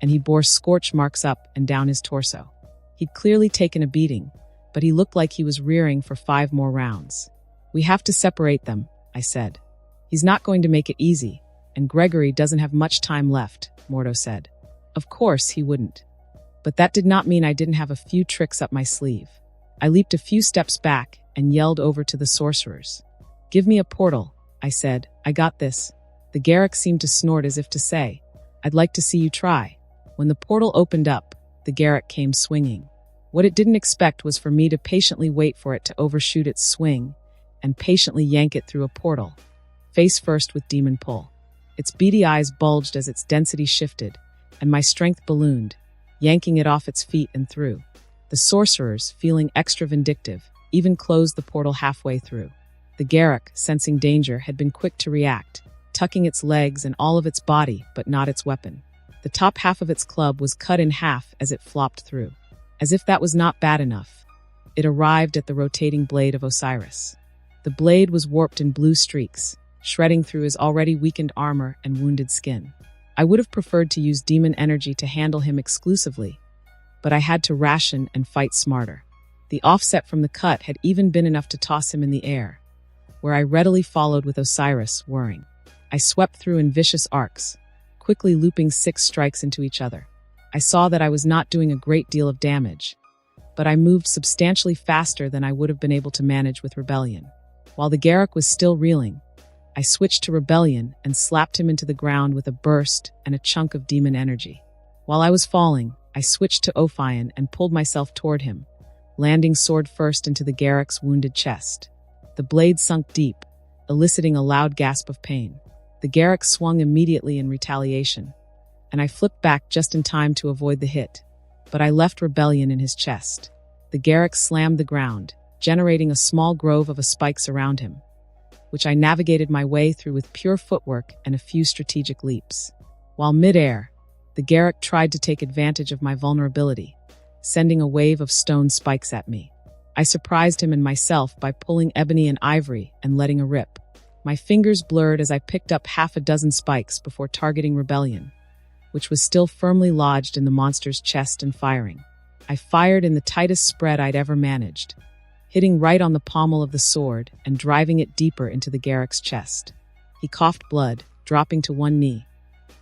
and he bore scorch marks up and down his torso. He'd clearly taken a beating, but he looked like he was rearing for 5 more rounds. "We have to separate them," I said. "He's not going to make it easy, and Gregory doesn't have much time left," Mordo said. Of course he wouldn't. But that did not mean I didn't have a few tricks up my sleeve. I leaped a few steps back and yelled over to the sorcerers. "Give me a portal," I said. "I got this." The Garrick seemed to snort as if to say, "I'd like to see you try." When the portal opened up, the Garrick came swinging. What it didn't expect was for me to patiently wait for it to overshoot its swing and patiently yank it through a portal, face first with demon pull. Its beady eyes bulged as its density shifted, and my strength ballooned, yanking it off its feet and through. The sorcerers, feeling extra vindictive, even closed the portal halfway through. The Garrick, sensing danger, had been quick to react, tucking its legs and all of its body, but not its weapon. The top half of its club was cut in half as it flopped through. As if that was not bad enough, it arrived at the rotating blade of Osiris. The blade was warped in blue streaks, shredding through his already weakened armor and wounded skin. I would have preferred to use demon energy to handle him exclusively, but I had to ration and fight smarter. The offset from the cut had even been enough to toss him in the air, where I readily followed with Osiris, whirring. I swept through in vicious arcs, quickly looping 6 strikes into each other. I saw that I was not doing a great deal of damage, but I moved substantially faster than I would have been able to manage with Rebellion. While the Garrick was still reeling, I switched to Rebellion and slapped him into the ground with a burst and a chunk of demon energy. While I was falling, I switched to Ophion and pulled myself toward him, landing sword first into the Garrick's wounded chest. The blade sunk deep, eliciting a loud gasp of pain. The Garrick swung immediately in retaliation, and I flipped back just in time to avoid the hit, but I left Rebellion in his chest. The Garrick slammed the ground, generating a small grove of spikes around him, which I navigated my way through with pure footwork and a few strategic leaps. While mid-air, the Garrick tried to take advantage of my vulnerability, sending a wave of stone spikes at me. I surprised him and myself by pulling ebony and ivory and letting a rip. My fingers blurred as I picked up half a dozen spikes before targeting Rebellion, which was still firmly lodged in the monster's chest and firing. I fired in the tightest spread I'd ever managed, hitting right on the pommel of the sword and driving it deeper into the Garrick's chest. He coughed blood, dropping to one knee,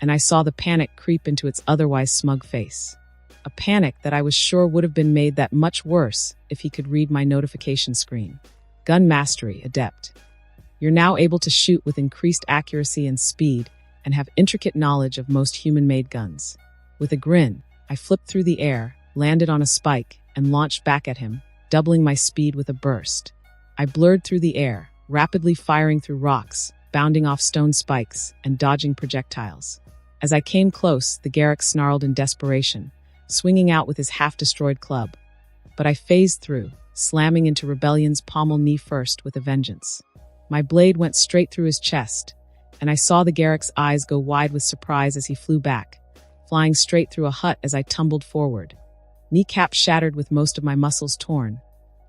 and I saw the panic creep into its otherwise smug face. A panic that I was sure would have been made that much worse if he could read my notification screen. Gun Mastery Adept. You're now able to shoot with increased accuracy and speed and have intricate knowledge of most human-made guns. With a grin, I flipped through the air, landed on a spike, and launched back at him, doubling my speed with a burst. I blurred through the air, rapidly firing through rocks, bounding off stone spikes, and dodging projectiles. As I came close, the Garrick snarled in desperation, swinging out with his half-destroyed club. But I phased through, slamming into Rebellion's pommel knee first with a vengeance. My blade went straight through his chest, and I saw the Garrick's eyes go wide with surprise as he flew back, flying straight through a hut as I tumbled forward. Kneecaps shattered with most of my muscles torn,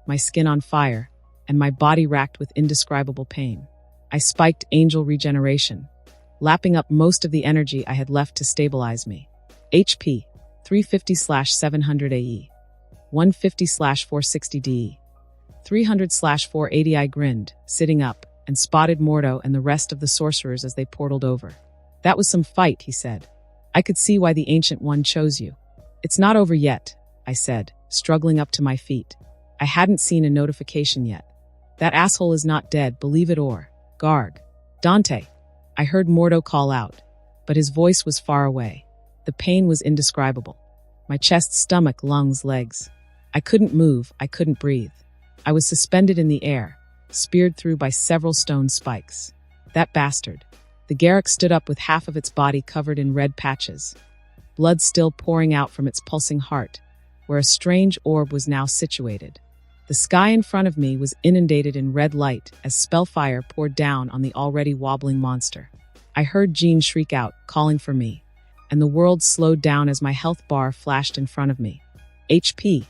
my skin on fire, and my body racked with indescribable pain. I spiked Angel Regeneration, lapping up most of the energy I had left to stabilize me. HP, 350/700 AE, 150/460 DE, 300/480. I grinned, sitting up, and spotted Mordo and the rest of the sorcerers as they portaled over. "That was some fight," he said. "I could see why the Ancient One chose you." "It's not over yet," I said, struggling up to my feet. I hadn't seen a notification yet. "That asshole is not dead, believe it or." "Garg. Dante." I heard Mordo call out, but his voice was far away. The pain was indescribable. My chest, stomach, lungs, legs. I couldn't move, I couldn't breathe. I was suspended in the air, speared through by several stone spikes. That bastard. The Garrick stood up with half of its body covered in red patches, blood still pouring out from its pulsing heart, where a strange orb was now situated. The sky in front of me was inundated in red light as spellfire poured down on the already wobbling monster. I heard Jean shriek out, calling for me, and the world slowed down as my health bar flashed in front of me. HP,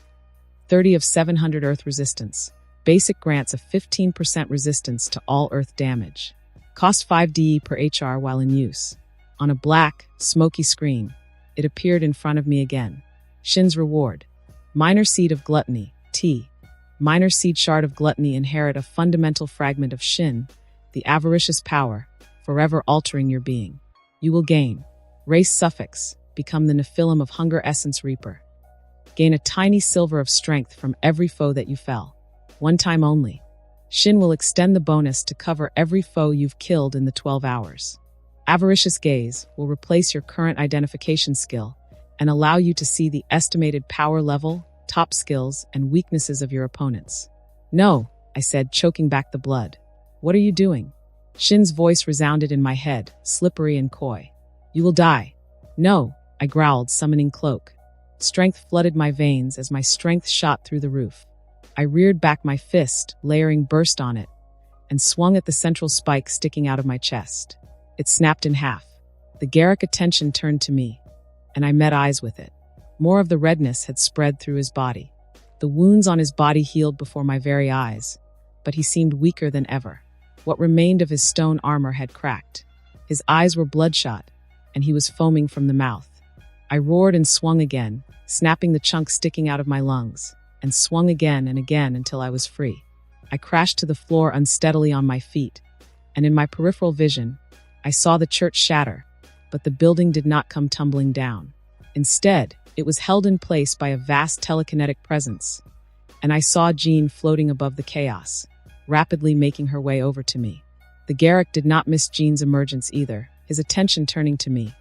30 of 700 earth resistance. Basic grants of 15% resistance to all earth damage. Cost 5 DE per HR while in use. On a black, smoky screen, it appeared in front of me again. Shin's reward. Minor Seed of Gluttony, T. Minor Seed Shard of Gluttony inherit a fundamental fragment of Shin, the avaricious power, forever altering your being. You will gain. Race suffix, become the Nephilim of Hunger Essence Reaper. Gain a tiny silver of strength from every foe that you fell. One time only. Shin will extend the bonus to cover every foe you've killed in the 12 hours. Avaricious Gaze will replace your current identification skill and allow you to see the estimated power level, top skills, and weaknesses of your opponents. No, I said, choking back the blood. What are you doing? Shin's voice resounded in my head, slippery and coy. You will die. No, I growled, summoning Cloak. Strength flooded my veins as my strength shot through the roof. I reared back my fist, layering burst on it, and swung at the central spike sticking out of my chest. It snapped in half. The Garrick attention turned to me, and I met eyes with it. More of the redness had spread through his body. The wounds on his body healed before my very eyes, but he seemed weaker than ever. What remained of his stone armor had cracked. His eyes were bloodshot, and he was foaming from the mouth. I roared and swung again, snapping the chunk sticking out of my lungs, and swung again and again until I was free. I crashed to the floor unsteadily on my feet, and in my peripheral vision, I saw the church shatter, but the building did not come tumbling down. Instead, it was held in place by a vast telekinetic presence, and I saw Jean floating above the chaos, rapidly making her way over to me. The Garrick did not miss Jean's emergence either, his attention turning to me,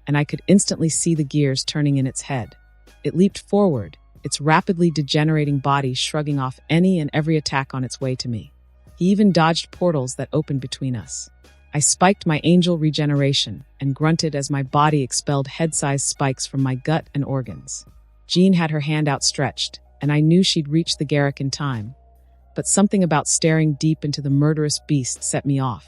and I could instantly see the gears turning in its head. It leaped forward, its rapidly degenerating body shrugging off any and every attack on its way to me. He even dodged portals that opened between us. I spiked my angel regeneration and grunted as my body expelled head-sized spikes from my gut and organs. Jean had her hand outstretched, and I knew she'd reach the Garrick in time. But something about staring deep into the murderous beast set me off.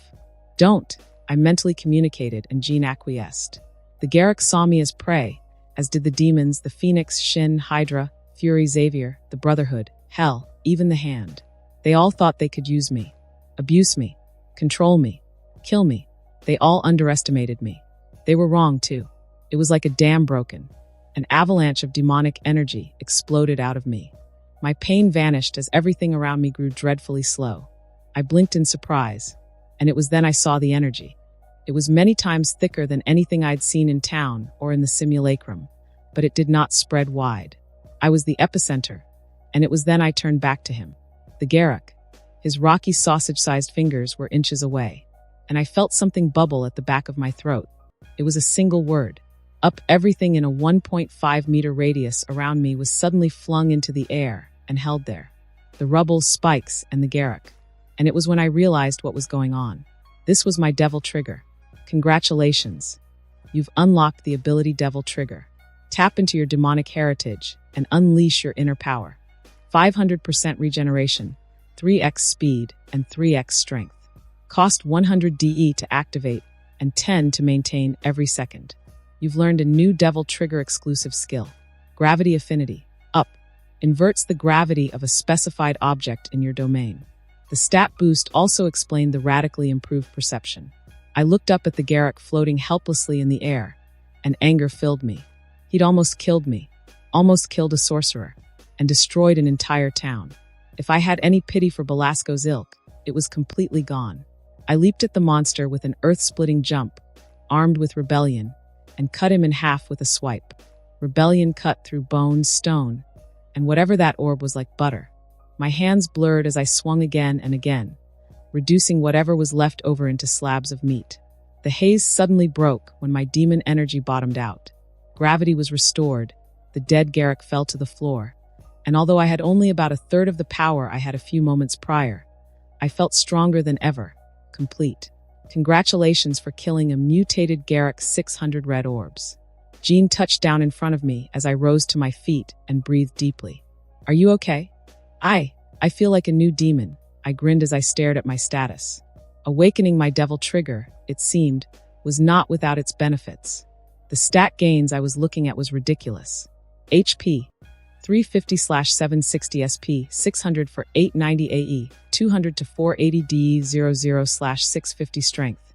Don't, I mentally communicated, and Jean acquiesced. The Garrick saw me as prey, as did the demons, the Phoenix, Shin, Hydra, Fury, Xavier, the Brotherhood, hell, even the Hand. They all thought they could use me, abuse me, control me, kill me. They all underestimated me. They were wrong, too. It was like a dam broken. An avalanche of demonic energy exploded out of me. My pain vanished as everything around me grew dreadfully slow. I blinked in surprise, and it was then I saw the energy. It was many times thicker than anything I'd seen in town or in the simulacrum, but it did not spread wide. I was the epicenter, and it was then I turned back to him. The Garrick. His rocky sausage-sized fingers were inches away, and I felt something bubble at the back of my throat. It was a single word. Up everything in a 1.5-meter radius around me was suddenly flung into the air and held there. The rubble, spikes, and the Garrick. And it was when I realized what was going on. This was my Devil Trigger. Congratulations. You've unlocked the ability Devil Trigger. Tap into your demonic heritage and unleash your inner power. 500% regeneration, 3x speed, and 3x strength. Cost 100 DE to activate and 10 to maintain every second. You've learned a new Devil Trigger exclusive skill. Gravity Affinity. Up. Inverts the gravity of a specified object in your domain. The stat boost also explained the radically improved perception. I looked up at the Garrick floating helplessly in the air, and anger filled me. He'd almost killed me, almost killed a sorcerer, and destroyed an entire town. If I had any pity for Belasco's ilk, it was completely gone. I leaped at the monster with an earth-splitting jump, armed with Rebellion, and cut him in half with a swipe. Rebellion cut through bone, stone, and whatever that orb was like butter. My hands blurred as I swung again and again, reducing whatever was left over into slabs of meat. The haze suddenly broke when my demon energy bottomed out. Gravity was restored, the dead Garrick fell to the floor, and although I had only about a third of the power I had a few moments prior, I felt stronger than ever, complete. Congratulations for killing a mutated Garrick 600 red orbs. Jean touched down in front of me as I rose to my feet and breathed deeply. Are you okay? I feel like a new demon, I grinned as I stared at my status. Awakening my Devil Trigger, it seemed, was not without its benefits. The stat gains I was looking at was ridiculous. HP, 350/760 SP, 600 for 890 AE, 200 to 480 DE 00/650 Strength,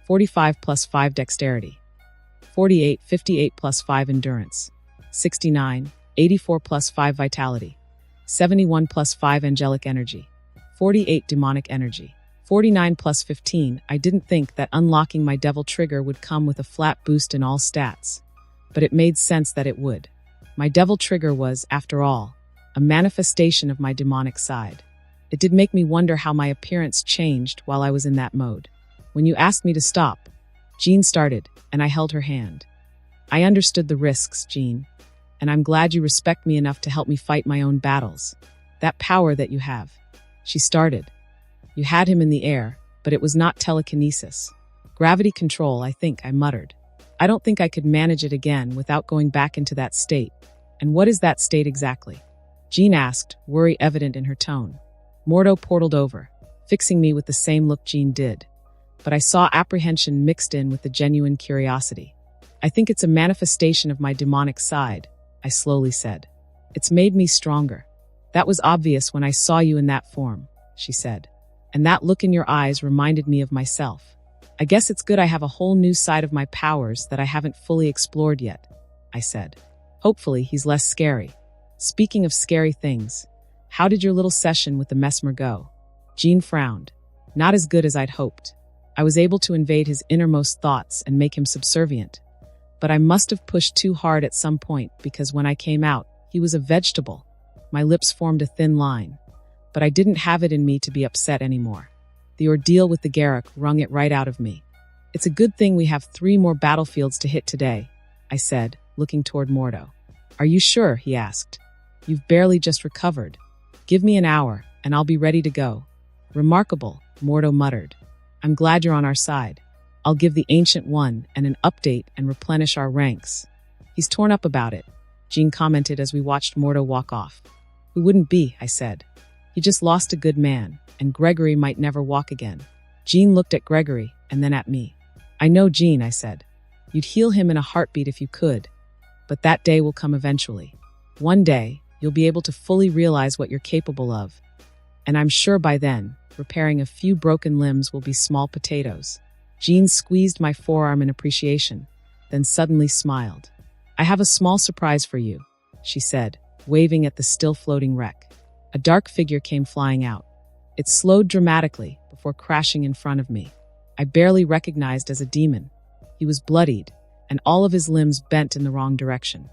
45 plus 5 Dexterity, 48, 58 plus 5 Endurance, 69, 84 plus 5 Vitality, 71 plus 5 Angelic Energy, 48 Demonic Energy, 49 plus 15. I didn't think that unlocking my Devil Trigger would come with a flat boost in all stats, but it made sense that it would. My devil trigger was, after all, a manifestation of my demonic side. It did make me wonder how my appearance changed while I was in that mode. When you asked me to stop, Jean started, and I held her hand. I understood the risks, Jean, and I'm glad you respect me enough to help me fight my own battles. That power that you have. She started. You had him in the air, but it was not telekinesis. Gravity control, I think, I muttered. I don't think I could manage it again without going back into that state. And what is that state exactly? Jean asked, worry evident in her tone. Mordo portaled over, fixing me with the same look Jean did. But I saw apprehension mixed in with the genuine curiosity. I think it's a manifestation of my demonic side, I slowly said. It's made me stronger. That was obvious when I saw you in that form, she said. And that look in your eyes reminded me of myself. I guess it's good I have a whole new side of my powers that I haven't fully explored yet, I said. Hopefully he's less scary. Speaking of scary things, how did your little session with the mesmer go? Jean frowned. Not as good as I'd hoped. I was able to invade his innermost thoughts and make him subservient. But I must have pushed too hard at some point because when I came out, he was a vegetable. My lips formed a thin line. But I didn't have it in me to be upset anymore. The ordeal with the Garrick wrung it right out of me. It's a good thing we have 3 more battlefields to hit today, I said, looking toward Mordo. Are you sure? He asked. You've barely just recovered. Give me an hour, and I'll be ready to go. Remarkable, Mordo muttered. I'm glad you're on our side. I'll give the Ancient One an update and replenish our ranks. He's torn up about it, Jean commented as we watched Mordo walk off. Who wouldn't be, I said. He just lost a good man, and Gregory might never walk again. Jean looked at Gregory, and then at me. I know, Jean, I said. You'd heal him in a heartbeat if you could. But that day will come eventually. One day, you'll be able to fully realize what you're capable of. And I'm sure by then, repairing a few broken limbs will be small potatoes. Jean squeezed my forearm in appreciation, then suddenly smiled. I have a small surprise for you, she said, waving at the still-floating wreck. A dark figure came flying out. It slowed dramatically before crashing in front of me. I barely recognized as a demon. He was bloodied, and all of his limbs bent in the wrong direction.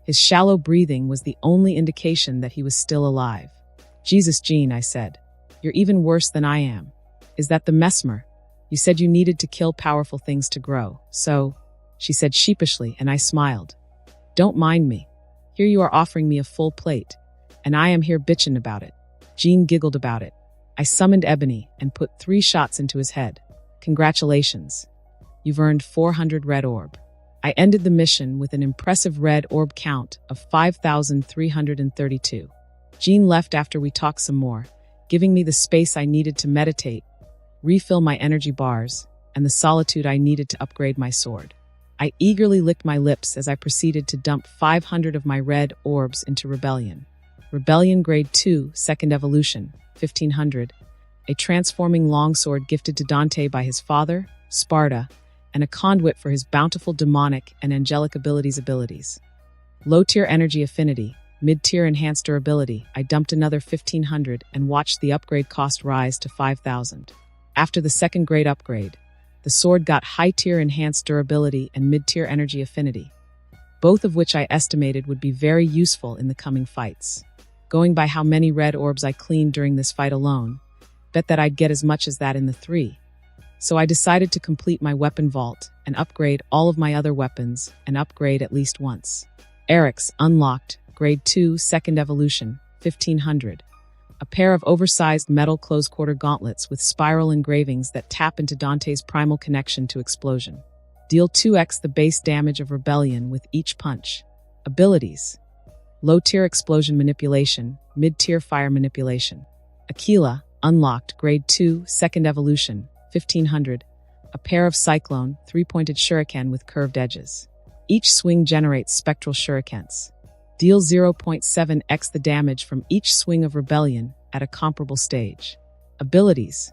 His shallow breathing was the only indication that he was still alive. Jesus, Jean, I said. You're even worse than I am. Is that the mesmer? You said you needed to kill powerful things to grow, so... She said sheepishly, and I smiled. Don't mind me. Here you are offering me a full plate, and I am here bitchin' about it. Jean giggled about it. I summoned Ebony and put 3 shots into his head. Congratulations. You've earned 400 red orb. I ended the mission with an impressive red orb count of 5,332. Jean left after we talked some more, giving me the space I needed to meditate, refill my energy bars, and the solitude I needed to upgrade my sword. I eagerly licked my lips as I proceeded to dump 500 of my red orbs into Rebellion. Rebellion Grade 2, Second Evolution, 1500, a transforming longsword gifted to Dante by his father, Sparda, and a conduit for his bountiful demonic and angelic abilities. Low-tier energy affinity, mid-tier enhanced durability, I dumped another 1500 and watched the upgrade cost rise to 5,000. After the second grade upgrade, the sword got high-tier enhanced durability and mid-tier energy affinity, both of which I estimated would be very useful in the coming fights. Going by how many red orbs I cleaned during this fight alone, bet that I'd get as much as that in the 3. So I decided to complete my weapon vault and upgrade all of my other weapons and upgrade at least once. Eric's unlocked, Grade 2, Second Evolution, 1500. A pair of oversized metal close-quarter gauntlets with spiral engravings that tap into Dante's primal connection to explosion. Deal 2x the base damage of Rebellion with each punch. Abilities. Low-tier explosion manipulation, mid-tier fire manipulation. Aquila, unlocked, Grade 2, Second Evolution, 1500. A pair of cyclone, 3-pointed shuriken with curved edges. Each swing generates spectral shurikens. Deal 0.7x the damage from each swing of Rebellion at a comparable stage. Abilities.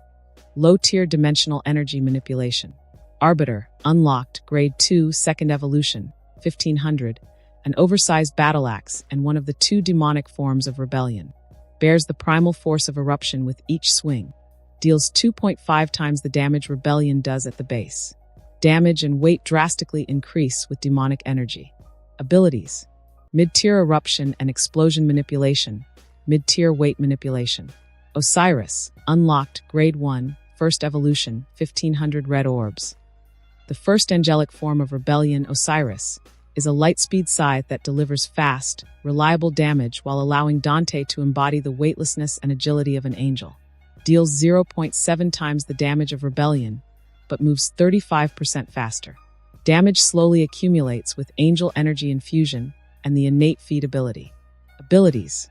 Low-tier dimensional energy manipulation. Arbiter, unlocked, Grade 2, Second Evolution, 1500. An oversized battle axe and one of the 2 demonic forms of Rebellion. Bears the primal force of eruption with each swing. Deals 2.5 times the damage Rebellion does at the base. Damage and weight drastically increase with demonic energy. Abilities. Mid-tier eruption and explosion manipulation. Mid-tier weight manipulation. Osiris, unlocked, grade 1, first evolution, 1500 red orbs. The first angelic form of rebellion, Osiris, is a lightspeed scythe that delivers fast, reliable damage while allowing Dante to embody the weightlessness and agility of an angel. Deals 0.7 times the damage of rebellion, but moves 35% faster. Damage slowly accumulates with angel energy infusion and the innate feed ability. Abilities.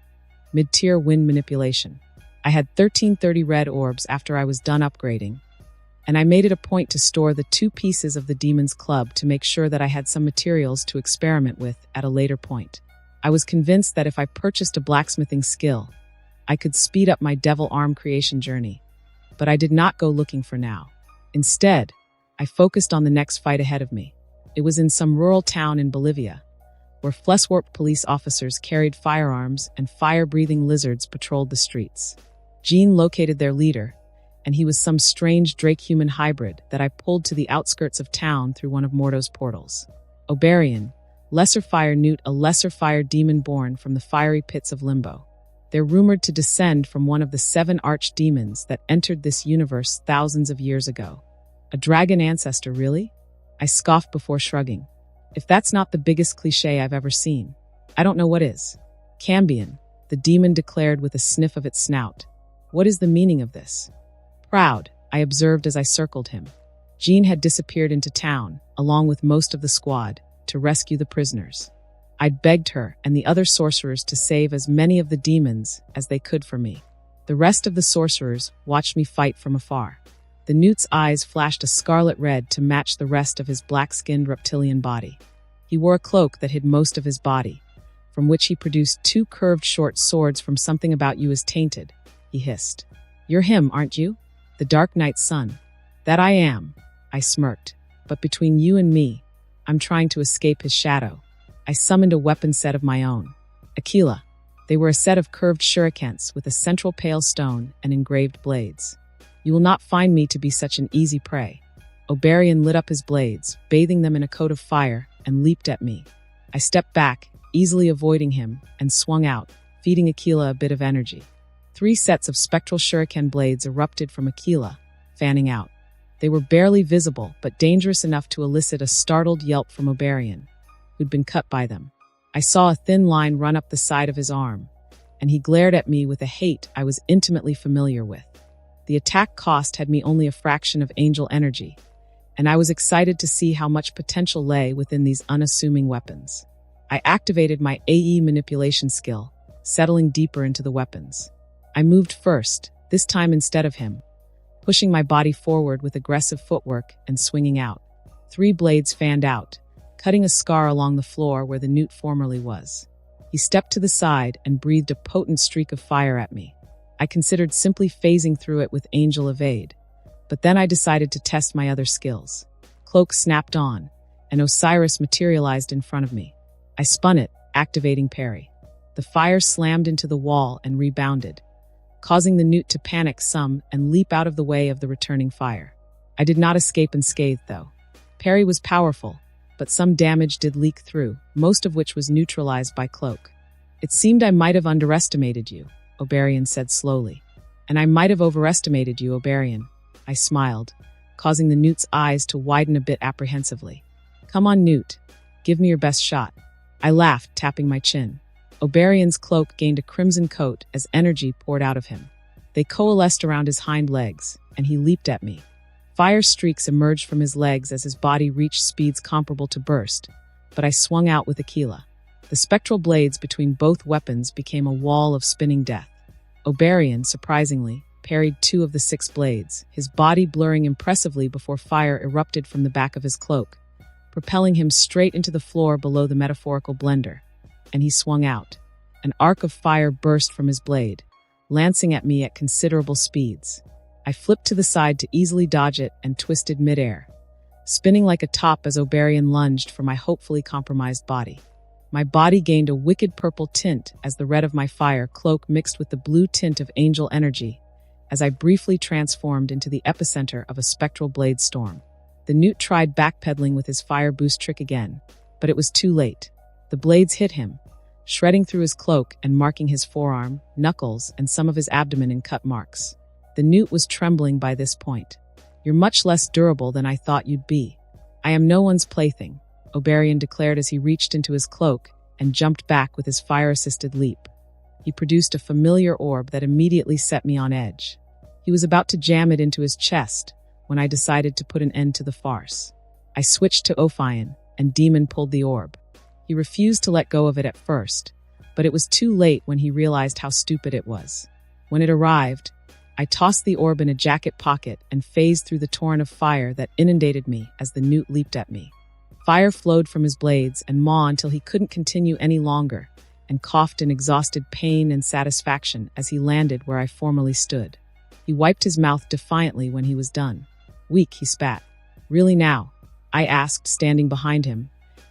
Mid-tier wind manipulation. I had 1330 red orbs after I was done upgrading, and I made it a point to store the 2 pieces of the Demon's Club to make sure that I had some materials to experiment with at a later point. I was convinced that if I purchased a blacksmithing skill, I could speed up my devil arm creation journey, but I did not go looking for now. Instead, I focused on the next fight ahead of me. It was in some rural town in Bolivia, where Fleshwarp police officers carried firearms and fire-breathing lizards patrolled the streets. Jean located their leader, and he was some strange Drake-human hybrid that I pulled to the outskirts of town through one of Mordo's portals. Obarian, lesser fire newt, a lesser fire demon born from the fiery pits of Limbo. They're rumored to descend from one of the 7 archdemons that entered this universe thousands of years ago. A dragon ancestor, really? I scoffed before shrugging. If that's not the biggest cliché I've ever seen, I don't know what is. Cambion, the demon declared with a sniff of its snout. What is the meaning of this? Proud, I observed as I circled him. Jean had disappeared into town, along with most of the squad, to rescue the prisoners. I'd begged her and the other sorcerers to save as many of the demons as they could for me. The rest of the sorcerers watched me fight from afar. The newt's eyes flashed a scarlet red to match the rest of his black-skinned reptilian body. He wore a cloak that hid most of his body, from which he produced 2 curved short swords. From something about you is tainted, he hissed. You're him, aren't you? The Dark Knight's son. That I am, I smirked. But between you and me, I'm trying to escape his shadow. I summoned a weapon set of my own. Aquila. They were a set of curved shurikens with a central pale stone and engraved blades. You will not find me to be such an easy prey. Obarian lit up his blades, bathing them in a coat of fire, and leaped at me. I stepped back, easily avoiding him, and swung out, feeding Aquila a bit of energy. 3 sets of spectral shuriken blades erupted from Aquila, fanning out. They were barely visible, but dangerous enough to elicit a startled yelp from Obarian, who'd been cut by them. I saw a thin line run up the side of his arm, and he glared at me with a hate I was intimately familiar with. The attack cost had me only a fraction of angel energy, and I was excited to see how much potential lay within these unassuming weapons. I activated my AE manipulation skill, settling deeper into the weapons. I moved first, this time instead of him, pushing my body forward with aggressive footwork and swinging out. 3 blades fanned out, cutting a scar along the floor where the newt formerly was. He stepped to the side and breathed a potent streak of fire at me. I considered simply phasing through it with Angel Evade, but then I decided to test my other skills. Cloak snapped on, and Osiris materialized in front of me. I spun it, activating Parry. The fire slammed into the wall and rebounded, causing the newt to panic some and leap out of the way of the returning fire. I did not escape unscathed, though. Parry was powerful, but some damage did leak through, most of which was neutralized by Cloak. It seemed I might have underestimated you, Obarian said slowly. And I might have overestimated you, Obarian. I smiled, causing the newt's eyes to widen a bit apprehensively. Come on, newt. Give me your best shot. I laughed, tapping my chin. Obarian's cloak gained a crimson coat as energy poured out of him. They coalesced around his hind legs, and he leaped at me. Fire streaks emerged from his legs as his body reached speeds comparable to burst, but I swung out with Aquila. The spectral blades between both weapons became a wall of spinning death. Obarian, surprisingly, parried 2 of the 6 blades, his body blurring impressively before fire erupted from the back of his cloak, propelling him straight into the floor below the metaphorical blender. And he swung out. An arc of fire burst from his blade, lancing at me at considerable speeds. I flipped to the side to easily dodge it and twisted midair, spinning like a top as Obarian lunged for my hopefully compromised body. My body gained a wicked purple tint as the red of my fire cloak mixed with the blue tint of angel energy as I briefly transformed into the epicenter of a spectral blade storm. The newt tried backpedaling with his fire boost trick again, but it was too late. The blades hit him, shredding through his cloak and marking his forearm, knuckles, and some of his abdomen in cut marks. The newt was trembling by this point. "You're much less durable than I thought you'd be. I am no one's plaything," Oberian declared as he reached into his cloak and jumped back with his fire-assisted leap. He produced a familiar orb that immediately set me on edge. He was about to jam it into his chest when I decided to put an end to the farce. I switched to Ophion, and Demon pulled the orb. He refused to let go of it at first, but it was too late when he realized how stupid it was. When it arrived, I tossed the orb in a jacket pocket and phased through the torrent of fire that inundated me as the newt leaped at me. Fire flowed from his blades and maw until he couldn't continue any longer, and coughed in exhausted pain and satisfaction as he landed where I formerly stood. He wiped his mouth defiantly when he was done. "Weak," he spat. "Really now?" I asked, standing behind him,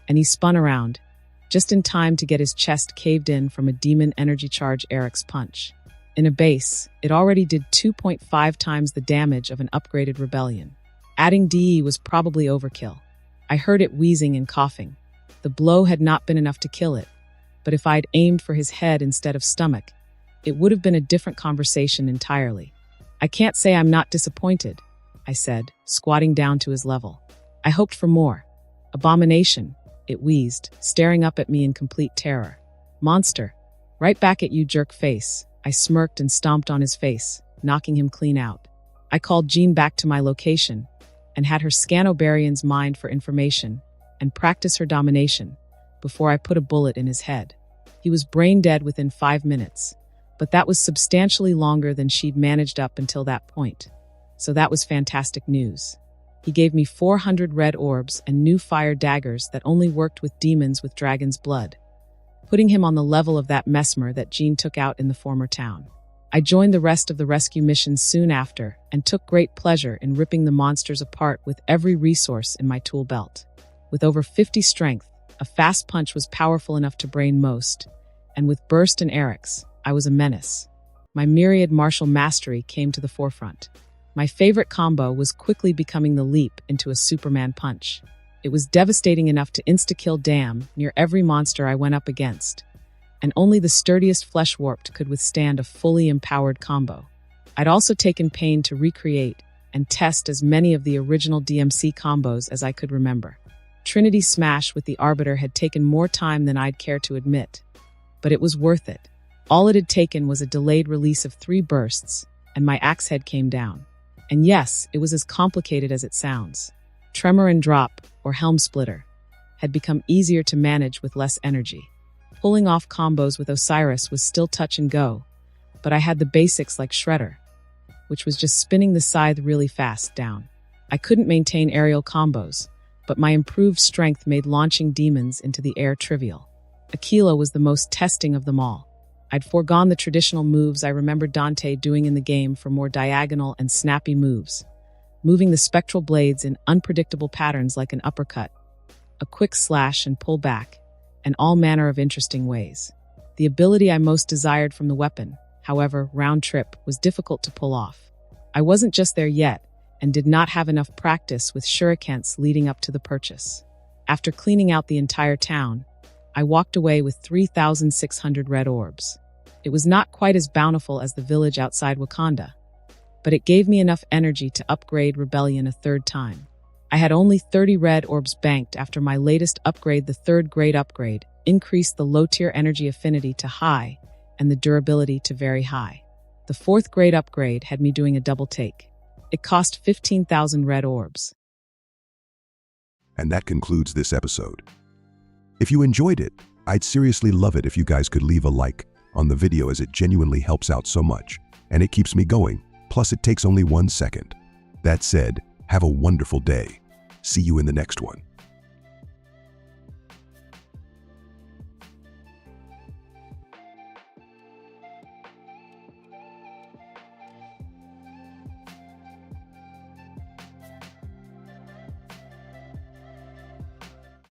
and he spun around, just in time to get his chest caved in from a demon energy charge Eric's punch. In a base, it already did 2.5 times the damage of an upgraded rebellion. Adding DE was probably overkill. I heard it wheezing and coughing. The blow had not been enough to kill it, but if I'd aimed for his head instead of stomach, it would have been a different conversation entirely. "I can't say I'm not disappointed," I said, squatting down to his level. "I hoped for more." "Abomination," it wheezed, staring up at me in complete terror. "Monster. Right back at you, jerk face." I smirked and stomped on his face, knocking him clean out. I called Jean back to my location and had her scan Oberian's mind for information and practice her domination before I put a bullet in his head. He was brain dead within 5 minutes, but that was substantially longer than she'd managed up until that point. So that was fantastic news. He gave me 400 red orbs and new fire daggers that only worked with demons with dragon's blood, putting him on the level of that mesmer that Jean took out in the former town. I joined the rest of the rescue missions soon after and took great pleasure in ripping the monsters apart with every resource in my tool belt. With over 50 strength, a fast punch was powerful enough to brain most, and with burst and Eric's, I was a menace. My myriad martial mastery came to the forefront. My favorite combo was quickly becoming the leap into a Superman punch. It was devastating enough to insta-kill damn near every monster I went up against, and only the sturdiest flesh-warped could withstand a fully empowered combo. I'd also taken pain to recreate and test as many of the original DMC combos as I could remember. Trinity Smash with the Arbiter had taken more time than I'd care to admit, but it was worth it. All it had taken was a delayed release of 3 bursts, and my axe head came down. And yes, it was as complicated as it sounds. Tremor and Drop, or Helm Splitter, had become easier to manage with less energy. Pulling off combos with Osiris was still touch and go, but I had the basics like Shredder, which was just spinning the scythe really fast down. I couldn't maintain aerial combos, but my improved strength made launching demons into the air trivial. Aquila was the most testing of them all. I'd foregone the traditional moves I remembered Dante doing in the game for more diagonal and snappy moves, moving the spectral blades in unpredictable patterns like an uppercut, a quick slash and pull back, and all manner of interesting ways. The ability I most desired from the weapon, however, round trip, was difficult to pull off. I wasn't just there yet, and did not have enough practice with shurikens leading up to the purchase. After cleaning out the entire town, I walked away with 3,600 red orbs. It was not quite as bountiful as the village outside Wakanda, but it gave me enough energy to upgrade Rebellion a 3rd time. I had only 30 red orbs banked after my latest upgrade. The 3rd grade upgrade increased the low-tier energy affinity to high and the durability to very high. The 4th grade upgrade had me doing a double take. It cost 15,000 red orbs. And that concludes this episode. If you enjoyed it, I'd seriously love it if you guys could leave a like on the video, as it genuinely helps out so much, and it keeps me going. Plus, it takes only 1 second. That said, have a wonderful day. See you in the next one.